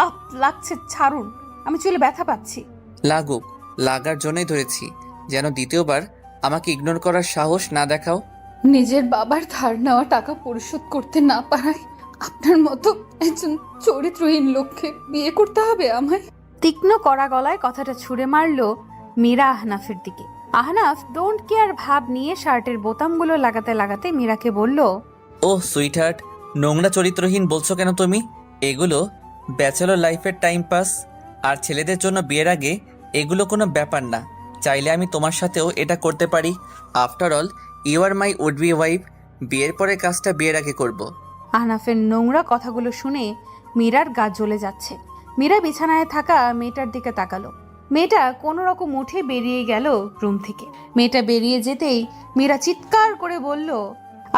Up লাগছে, ছাড়ুন, আমি চুলে ব্যথা পাচ্ছি। লাগুক, লাগার জন্যই ধরেছি, যেন দ্বিতীয়বার আমাকে ইগনোর করার সাহস না দেখাও। নিজের বাবার ধার নেওয়া টাকা পরিশোধ করতে না পারায় আপনার মতো একজন চরিত্রহীন লোককে বিয়ে করতে হবে আমায়? তীক্ষ্ণ কড়া গলায় কথাটা ছুঁড়ে মারল মীরা আহনাফের দিকে। আহনাফ ডোন্ট কেয়ার ভাব নিয়ে শার্টের বোতামগুলো লাগাতে লাগাতে মীরাকে বলল, ওহ সুইটহার্ট, নোংরা চরিত্রহীন বলছো কেন তুমি? এগুলো ব্যাচেলর লাইফের টাইম পাস, আর ছেলেদের জন্য বিয়ের আগে এগুলো কোনো ব্যাপার না। চাইলে আমি তোমার সাথেও এটা করতে পারি। After all you are my would be wife. বিয়ের পরে কাজটা বিয়ের আগে করব। আহনাফের নোংরা কথাগুলো শুনে মীরার গা জ্বলে যাচ্ছে। মীরা বিছানায় থাকা মেয়েটার দিকে তাকালো। মেয়েটা কোনো রকম উঠে বেরিয়ে গেল রুম থেকে। মেয়েটা বেরিয়ে যেতেই মীরা চিৎকার করে বলল,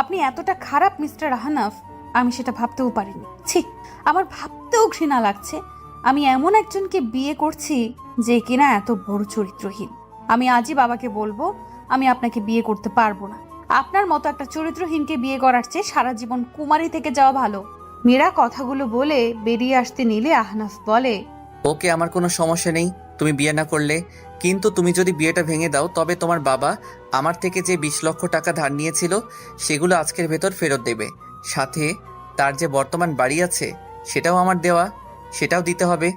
আপনি এতটা খারাপ মিস্টার আহনাফ, আমি সেটা ভাবতেও পারিনি। ছি, আমার ভাবতেও ঘৃণা লাগছে। আমি এমন একজনকে বিয়ে করছি যে কিনা এত বড় চরিত্রহীন। আমি আজই বাবাকে বলবো আমি আপনাকে বিয়ে করতে পারবো না। আপনার মতো একটা চরিত্রহীনকে বিয়ে করার চেয়ে সারা জীবন কুমারী থেকে যাওয়া ভালো। মীরা কথাগুলো বলে বেরিয়ে আসতে নিলে আহনাফ বলে, ওকে, আমার কোনো সমস্যা নেই তুমি বিয়ে না করলে, কিন্তু তুমি যদি বিয়েটা ভেঙে দাও তবে তোমার বাবা আমার থেকে যে 20 লক্ষ টাকা ধার নিয়েছিল সেগুলো আজকের ভেতর ফেরত দেবে। সাথে তার যে বর্তমান বাড়ি আছে সেটাও আমার দেওয়া, সেটাও দিতে হবে।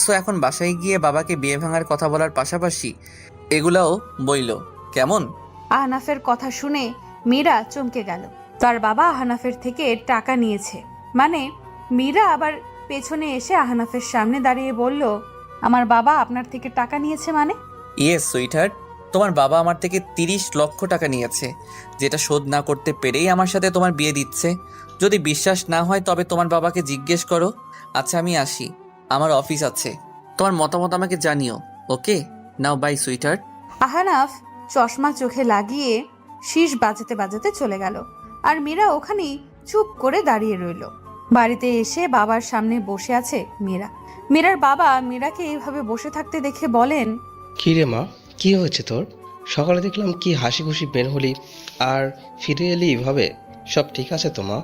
সো এখন বাসায় গিয়ে বাবাকে বিয়ে ভাঙার কথা বলার পাশাপাশি এগুলাও বইল, কেমন? আহনাফের কথা শুনে মীরা চমকে গেল। তার বাবা আহনাফের থেকে টাকা নিয়েছে মানে? মীরা আবার পেছনে এসে আহনাফের সামনে দাঁড়িয়ে বলল, আমার বাবা আপনার থেকে টাকা নিয়েছে মানে? ইয়েস সুইটহার্ট, তোমার বাবা আমার থেকে 30 লক্ষ টাকা নিয়েছে, যেটা শোধ না করতে পেরেই আমার সাথে তোমার বিয়ে দিচ্ছে। যদি বিশ্বাস না হয় তবে তোমার বাবাকে জিজ্ঞেস করো। আচ্ছা আমি আসি, আমার অফিস আছে। তোমার মতামত আমাকে জানিও। ওকে, নাও বাই সুইটহার্ট। আহনাফ চশমা চোখে লাগিয়ে শীষ বাজাতে বাজাতে চলে গেল। আর মীরা ওখানেই চুপ করে দাঁড়িয়ে রইল। বাড়িতে এসে বাবার সামনে বসে আছে মীরা। মীরার বাবা মীরাকে এইভাবে বসে থাকতে দেখে বলেন, কি রে মা, কি হয়েছে তোর? সকালে দেখলাম কি হাসি খুশি বের হলি, আর ফিরে এলি এভাবে। সব ঠিক আছে তো মা?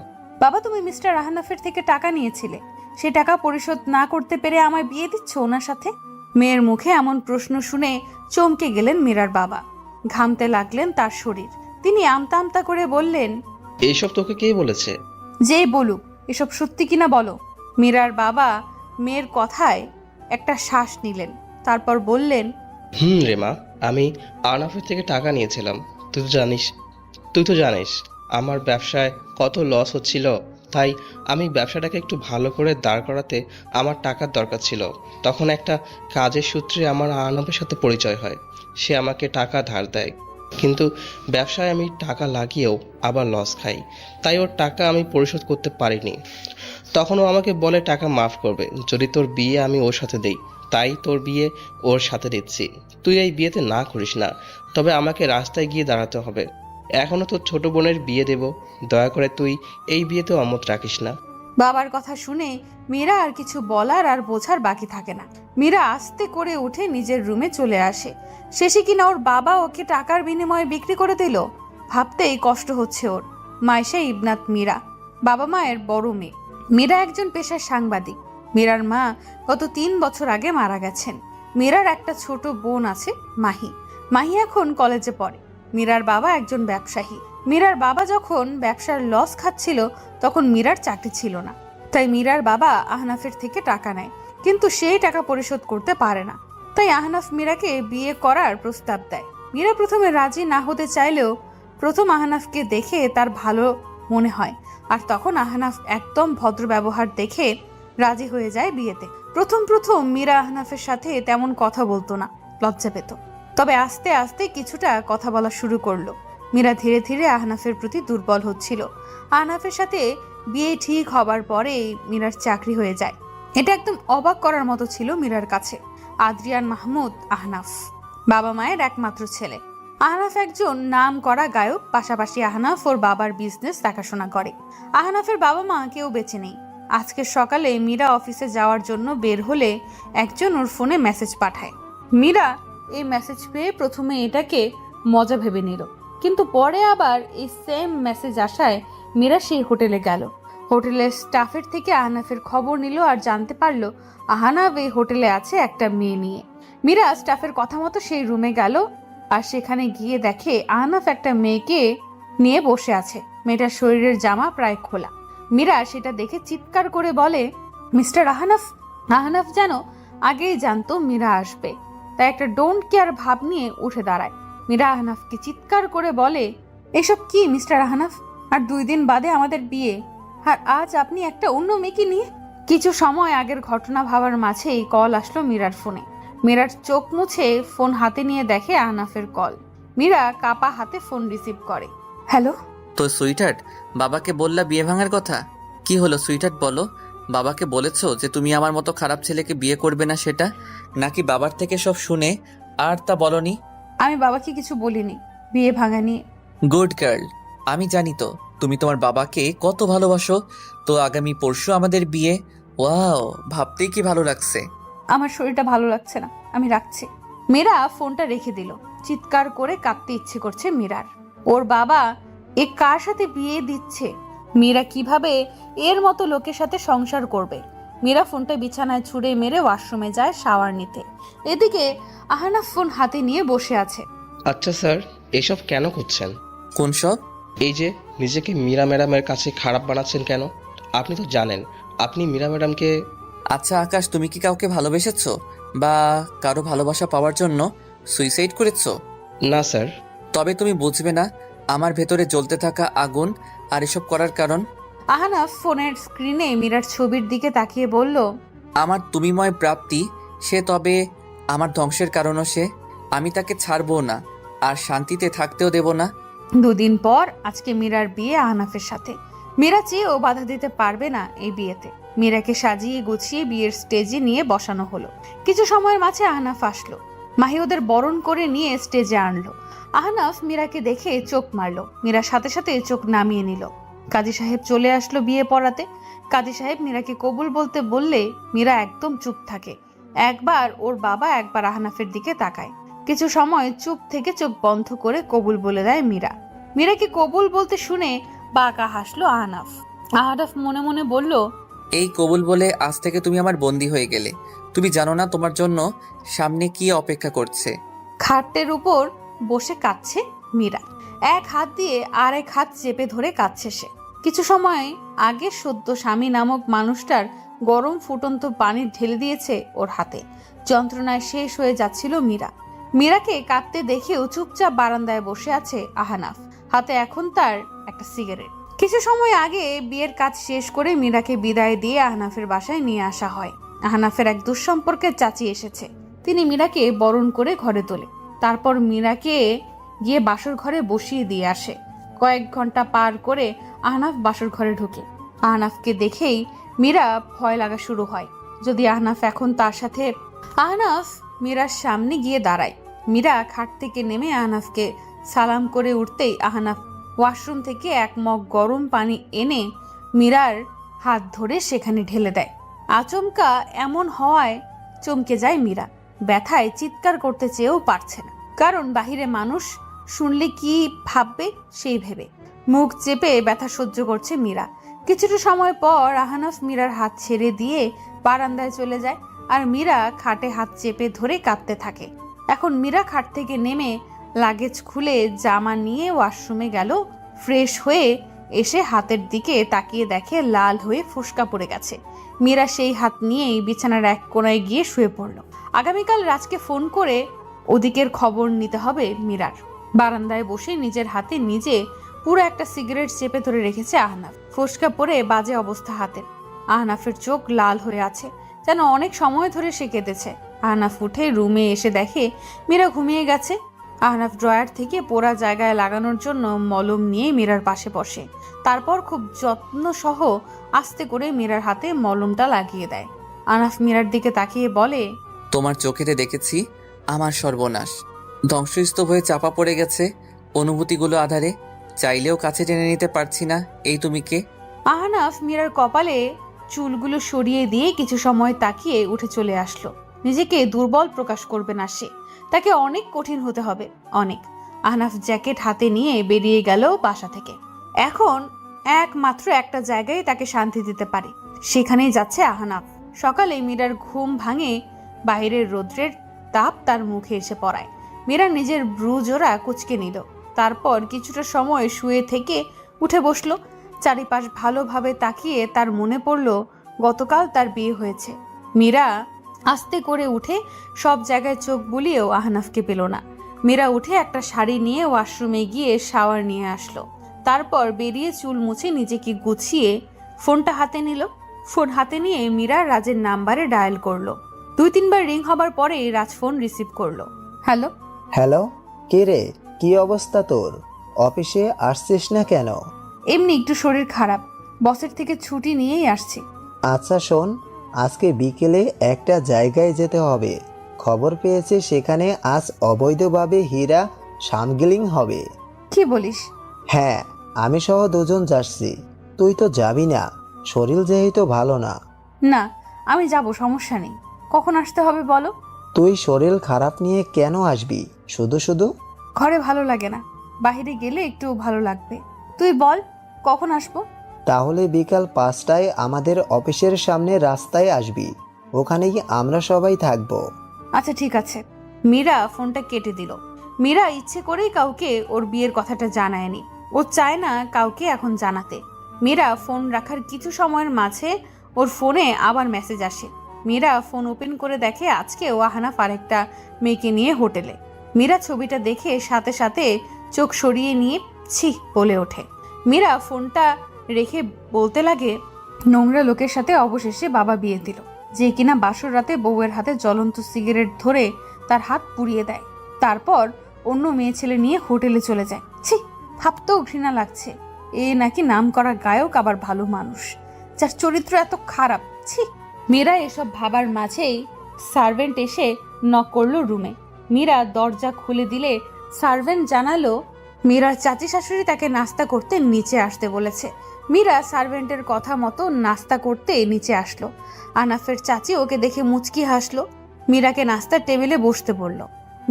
বাবা, তুমি মিস্টার আহনাফের থেকে টাকা নিয়েছিলে, সে টাকা পরিশোধ না করতে পেরে আমায় বিয়ে দিচ্ছ ওনার সাথে? মেয়ের মুখে এমন প্রশ্ন শুনে চমকে গেলেন মীরার বাবা। ঘামতে লাগলেন তার শরীর। তিনি আমতা আমতা করে বললেন, এইসব তোকে কে বলেছে? যেই বলুক, এসব সত্যি কিনা বলো। মীরার বাবা মেয়ের কথায় একটা শ্বাস নিলেন, তারপর বললেন, রে মা, আমি আনাফের থেকে টাকা নিয়েছিলাম। তুই তো জানিস আমার ব্যবসায় কত লস হচ্ছিল। তাই আমি ব্যবসাটাকে একটু ভালো করে দাঁড় করাতে আমার টাকার দরকার ছিল। তখন একটা কাজের সূত্রে আমার আনাফের সাথে পরিচয় হয়। সে আমাকে টাকা ধার দেয়, কিন্তু ব্যবসায় আমি টাকা লাগিয়েও আবার লস খাই। তাই ওর টাকা আমি পরিশোধ করতে পারিনি। তখন ও আমাকে বলে টাকা মাফ করবে যদি তোর বিয়ে আমি ওর সাথে দেই। তাই তোর বিয়ে ওর সাথে দিচ্ছি। তুই এই বিয়েতে না করিস না, তবে আমাকে রাস্তায় গিয়ে দাঁড়াতে হবে। এখনো তোর ছোট বোনের বিয়ে দেব, দয়া করে তুই এই বিয়েতেও অমত রাখিস না। বাবার কথা শুনে মীরা আর কিছু বলার আর বোঝার বাকি থাকে না। মীরা আস্তে করে উঠে নিজের রুমে চলে আসে। শেষে কিনা ওর বাবা ওকে টাকার বিনিময়ে বিক্রি করে দিল। ভাবতেই কষ্ট হচ্ছে ওর। মাইশা ইবনাত মীরা, বাবা মায়ের বড় মেয়ে। মীরা একজন পেশার সাংবাদিক। মীরার মা গত 3 বছর আগে মারা গেছেন। মীরার একটা ছোট বোন আছে, মাহি। মাহি এখন কলেজে পড়ে। মীরার বাবা একজন ব্যবসায়ী। মীরার বাবা যখন ব্যবসার লস খাচ্ছিল তখন মীরার চাকরি ছিল না। তাই মীরার বাবা আহনাফের থেকে টাকা নেয়, কিন্তু সেই টাকা পরিশোধ করতে পারে না। তাই আহনাফ মীরাকে বিয়ে করার প্রস্তাব দেয়। মীরা প্রথমে রাজি না হতে চাইলেও প্রথম আহনাফকে দেখে তার ভালো মনে হয়, আর তখন আহনাফ একদম ভদ্র ব্যবহার দেখে রাজি হয়ে যায় বিয়েতে। প্রথম প্রথম মীরা আহনাফের সাথে তেমন কথা বলতো না, লজ্জা পেত। তবে আস্তে আস্তে কিছুটা কথা বলা শুরু করলো। মীরা ধীরে ধীরে আহনাফের প্রতি দুর্বল হচ্ছিল। আহনাফের সাথে বিয়ে ঠিক হবার পরে মীরার চাকরি হয়ে যায়। এটা একদম অবাক করার মতো ছিল মীরার কাছে। আদ্রিয়ান মাহমুদ আহনাফ বাবা মায়ের একমাত্র ছেলে। আহনাফ একজন নাম করা গায়ক, পাশাপাশি আহনাফ ওর বাবার বিজনেস দেখাশোনা করে। আহনাফের বাবা মা কেউ বেঁচে নেই। আজকে সকালে মীরা অফিসে যাওয়ার জন্য বের হলে একজন ওর ফোনে মেসেজ পাঠায়। মীরা এই মেসেজ পেয়ে প্রথমে এটাকে মজা ভেবে নিল, কিন্তু পরে আবার এই সেম মেসেজ আসায় মীরা সেই হোটেলে গেল। হোটেলের স্টাফের থেকে আহনাফের খবর নিল আর জানতে পারলো আহনাফ এই হোটেলে আছে একটা মেয়ে নিয়ে। মীরা স্টাফের কথা মতো সেই রুমে গেল আর সেখানে গিয়ে দেখে আহনাফ একটা মেয়েকে নিয়ে বসে আছে। মেয়েটার শরীরের জামা প্রায় খোলা। মীরা সেটা দেখে চিৎকার করে বলে, মিস্টার আহনাফ। আহনাফ যেন আগেই জানতো মীরা আসবে, তাই একটা ডোন্ট কেয়ার ভাব নিয়ে উঠে দাঁড়ায়। মীরা আহনাফকে চিৎকার করে বলে, এসব কি মিস্টার আহনাফ? আর 2 দিন বাদে আমাদের বিয়ে, আর আজ আপনি একটা অন্য মেয়েকে নিয়ে। কিছু সময় আগের ঘটনা ভাবার মাঝেই কল আসলো মীরার ফোনে। মীরার চোখ মুছে ফোন হাতে নিয়ে দেখে আহনাফের কল। মীরা কাপা হাতে ফোন রিসিভ করে। হ্যালো। তো সুইটার্ট, বাবাকে বললা বিয়ে ভাঙার কথা? কি হলো সুইটার্ট, বলো। বাবাকে বলেছো যে তুমি আমার মতো খারাপ ছেলেকে বিয়ে করবে না সেটা, নাকি বাবার থেকে সব শুনে আর তা বলনি? আমি বাবাকে কিছু বলিনি বিয়ে ভাঙা নিয়ে। Good girl. আমি জানি তো তুমি তোমার বাবাকে কত ভালোবাসো। তো আগামী পরশু আমাদের বিয়ে। ওয়াও, ভাবতেই কি ভালো লাগছে। আমার শরীরটা ভালো লাগছে না, আমি রাখছি। মীরা ফোনটা রেখে দিল। চিৎকার করে কাঁদতে ইচ্ছে করছে মীরার। ওর বাবা এ কার সাথে বিয়ে দিচ্ছে? মীরা কিভাবে এর মতো লোকের সাথে সংসার করবে? মীরা ফোনটা বিছানায় ছুঁড়ে মেরে ওয়াশরুমে যায় শাওয়ার নিতে। এদিকে আহনাফ ফোন হাতে নিয়ে বসে আছে। আচ্ছা স্যার, এসব কেন করছেন? কোন সব? এই যে নিজেকে মীরা ম্যাডামের কাছে খারাপ বানাচ্ছেন কেন? আপনি তো জানেন আপনি মীরা ম্যাডামকে। আচ্ছা আকাশ, তুমি কি কাউকে ভালোবেসেছো বা কারো ভালোবাসা পাওয়ার জন্য সুইসাইড করেছো? না স্যার। তবে তুমি বুঝবে না আমার ভেতরে জ্বলতে থাকা আগুন আর এসব করার কারণ। আহনাফ ফোনের স্ক্রিনে মীরার ছবির দিকে তাকিয়ে বলল, আমার তুমিময় প্রাপ্তি সে, তবে আমার ধ্বংসের কারণও সে। আমি তাকে ছাড়বো না আর শান্তিতে থাকতেও দেব না। 2 দিন পর আজকে মীরার বিয়ে আহনাফের সাথে। মীরা চেয়েও বাধা দিতে পারবে না এই বিয়েতে। মীরাকে সাজিয়ে গুছিয়ে বিয়ের স্টেজে নিয়ে বসানো হলো। কিছু সময়ের মাঝে আহনাফ আসলো। মাহি ওদের বরণ করে নিয়ে স্টেজে আনলো। আহনাফ মীরাকে দেখে চোখ মারলো। মীরার সাথে সাথে চোখ নামিয়ে নিল। কাজী সাহেব চলে আসলো বিয়ে পড়াতে। কাজী সাহেব মীরাকে কবুল বলতে বললে মীরা একদম চুপ থাকে। একবার ওর বাবা, একবার আহনাফের দিকে তাকায়। কিছু সময় চুপ থেকে চোখ বন্ধ করে কবুল বলে দেয় মীরা। মীরাকে কবুল বলতে শুনে বাঁকা হাসলো আহনাফ। আহনাফ মনে মনে বলল, এই কবুল বলে আজ থেকে তুমি আমার বন্দী হয়ে গেলে। তুমি জানো না তোমার জন্য সামনে কি অপেক্ষা করছে। খাটের উপর বসে কাঁদছে মীরা। এক হাত দিয়ে আর এক হাত চেপে ধরে কাঁদছে সে। কিছু সময় আগে সদ্য স্বামী নামক মানুষটার গরম ফুটন্ত পানি ঢেলে দিয়েছে ওর হাতে। যন্ত্রণায় শেষ হয়ে যাচ্ছিল মীরা। মীরাকে কাঁদতে দেখেও চুপচাপ বারান্দায় বসে আছে আহনাফ। হাতে এখন তার একটা সিগারেট। কিছু সময় আগে বিয়ের কাজ শেষ করে মীরাকে বিদায় দিয়ে আহনাফের বাসায় নিয়ে আসা হয়। আহনাফের এক দুঃসম্পর্কের চাচি এসেছে। তিনি মীরাকে বরণ করে ঘরে তোলে। তারপর মীরাকে গিয়ে বাসর ঘরে বসিয়ে দিয়ে আসে। কয়েক ঘন্টা পার করে আহনাফ বাসর ঘরে ঢোকে। আহনাফকে দেখেই মীরা ভয় লাগা শুরু হয়। যদি আহনাফ এখন তার সাথে। আহনাফ মীরার সামনে গিয়ে দাঁড়ায়। মীরা খাট থেকে নেমে আহনাফকে সালাম করে উঠতেই আহনাফ ওয়াশরুম থেকে এক মগ গরম পানি এনে মীরার হাত ধরে সেখানে ঢেলে দেয়। আচমকা এমন হওয়ায় চমকে যায় মীরা। ব্যথায় চিৎকার করতে চেয়েও পারছে না, কারণ বাহিরে মানুষ শুনলে কি ভাববে সেই ভেবে। মুখ চেপে ব্যথা সহ্য করছে মীরা। কিছুটা সময় পর আহনাফ মীরার হাত ছেড়ে দিয়ে বারান্দায় চলে যায় আর মীরা খাটে হাত চেপে ধরে কাঁদতে থাকে। এখন মীরা খাট থেকে নেমে লাগেজ খুলে জামা নিয়ে ওয়াশরুমে গেল। ফ্রেশ হয়ে এসে হাতের দিকে তাকিয়ে দেখে লাল হয়ে ফোসকা পড়ে গেছে। মীরা সেই হাত নিয়েই বিছানার এক কোণায় গিয়ে শুয়ে পড়ল। আগামীকাল রাজকে ফোন করে ওদিকের খবর নিতে হবে মীরার। বারান্দায় বসে নিজের হাতে নিজে পুরো একটা সিগারেট চেপে ধরে রেখেছে আহনাফ। ফোসকা পড়ে বাজে অবস্থা হাতের। আহনাফের চোখ লাল হয়ে আছে, যেন অনেক সময় ধরে সে কেঁদেছে। আহনাফ উঠে রুমে এসে দেখে মীরা ঘুমিয়ে গেছে। আহনাফ ড্রয়ার থেকে পোড়া জায়গায় লাগানোর জন্য মলম নিয়ে মীরার পাশে বসে। তারপর খুব যত্ন সহ আস্তে করে মীরার হাতে মলমটা লাগিয়ে দেয়। আহনাফ মীরার দিকে তাকিয়ে বলে, তোমার চোখেতে দেখেছি আমার সর্বনাশ। ধ্বংসস্তূপ হয়ে চাপা পড়ে গেছে অনুভূতিগুলো আধারে। চাইলেও কাছে টেনে নিতে পারছি না। এই তুমি কে? আহনাফ মীরার কপালে চুলগুলো সরিয়ে দিয়ে কিছু সময় তাকিয়ে উঠে চলে আসলো। নিজেকে দুর্বল প্রকাশ করবে না সে, তাকে অনেক কঠিন হতে হবে, অনেক। আহনাফ জ্যাকেট হাতে নিয়ে বেরিয়ে গেল বাসা থেকে। এখন একমাত্র একটা জায়গায় তাকে শান্তি দিতে পারে, সেখানেই যাচ্ছে আহনাফ। সকালে মীরার ঘুম ভাঙে বাইরের রৌদ্রের তাপ তার মুখে এসে পড়ায়। মীরা নিজের ব্রু জোড়া কুঁচকে নিল, তারপর কিছুটা সময় শুয়ে থেকে উঠে বসলো। চারিপাশ ভালোভাবে তাকিয়ে তার মনে পড়ল গতকাল তার বিয়ে হয়েছে। মীরা আস্তে করে উঠে সব জায়গায় চোখ বুলিয়েও আহনাফকে পেল না। মীরা উঠে একটা শাড়ি নিয়ে ওয়াশরুমে গিয়ে শাওয়ার নিয়ে আসলো, তারপর বেরিয়ে চুল মুছে নিজেকে গুছিয়ে ফোনটা হাতে নিল। ফোন হাতে নিয়ে মীরা রাজের নাম্বারে ডায়াল করলো। 2-3 বার রিং হবার পরে রাজ ফোন রিসিভ করলো। হ্যালো। হ্যালো, কে রে? কি অবস্থা তোর? অফিসে আসছিস না কেন? এমনি একটু শরীর খারাপ, বসের থেকে ছুটি নিয়েই আসছি। আচ্ছা শোন, আজকে বিকেলে একটা জায়গায় যেতে হবে। খবর পেয়েছে সেখানে আজ অবৈধভাবে হীরা স্মাগলিং হবে। কি বলিস? হ্যাঁ, আমি সহ 2 জন যাচ্ছি। তুই তো যাবি না, শরীর যেহেতু ভালো না। না, আমি যাব, সমস্যা নেই। কখন আসতে হবে বলো? তুই শরীর খারাপ নিয়ে কেন আসবি শুধু শুধু? ঘরে ভালো লাগে না, বাইরে গেলে একটু ভালো লাগবে। তুই বল কখন আসবো? তাহলে বিকাল 5টায় আমাদের অফিসের সামনে রাস্তায় আসবি, ওখানেই আমরা সবাই থাকবো। আচ্ছা ঠিক আছে। মীরা ফোনটা কেটে দিল। মীরা ইচ্ছে করেই কাউকে ওর বিয়ের কথাটা জানায়নি, ও চায় না কাউকে এখন জানাতে। মীরা ফোন রাখার কিছু সময়ের মাঝে ওর ফোনে আবার মেসেজ আসে। মীরা ফোন ওপেন করে দেখে আজকেও আহনাফ আরেকটা মেয়েকে নিয়ে হোটেলে। মীরা ছবিটা দেখে সাথে সাথে চোখ সরিয়ে নিয়ে ছি বলে ওঠে। মীরা ফোনটা রেখে বলতে লাগে, নোংরা লোকের সাথে অবশেষে বাবা বিয়ে দিল, যে কিনা বাসর রাতে বউয়ের হাতে জ্বলন্ত সিগারেট ধরে তার হাত পুড়িয়ে দেয়, তারপর অন্য মেয়ে ছেলে নিয়ে হোটেলে চলে যায়। ছি, ভাবতেও ঘৃণা লাগছে। এ নাকি নাম করা গায়ক, আবার ভালো মানুষ, যার চরিত্র এত খারাপ। ছি। মীরা এসব ভাবার মাঝেই সার্ভেন্ট এসে নক করলো রুমে। মীরা দরজা খুলে দিলে সার্ভেন্ট জানালো মীরার চাচি শাশুড়ি তাকে নাস্তা করতে নিচে আসতে বলেছে। মীরা সার্ভেন্টের কথা মতো নাস্তা করতে নিচে আসলো। আহনাফের চাচি ওকে দেখে মুচকি হাসলো। মীরাকে নাস্তার টেবিলে বসতে বলল।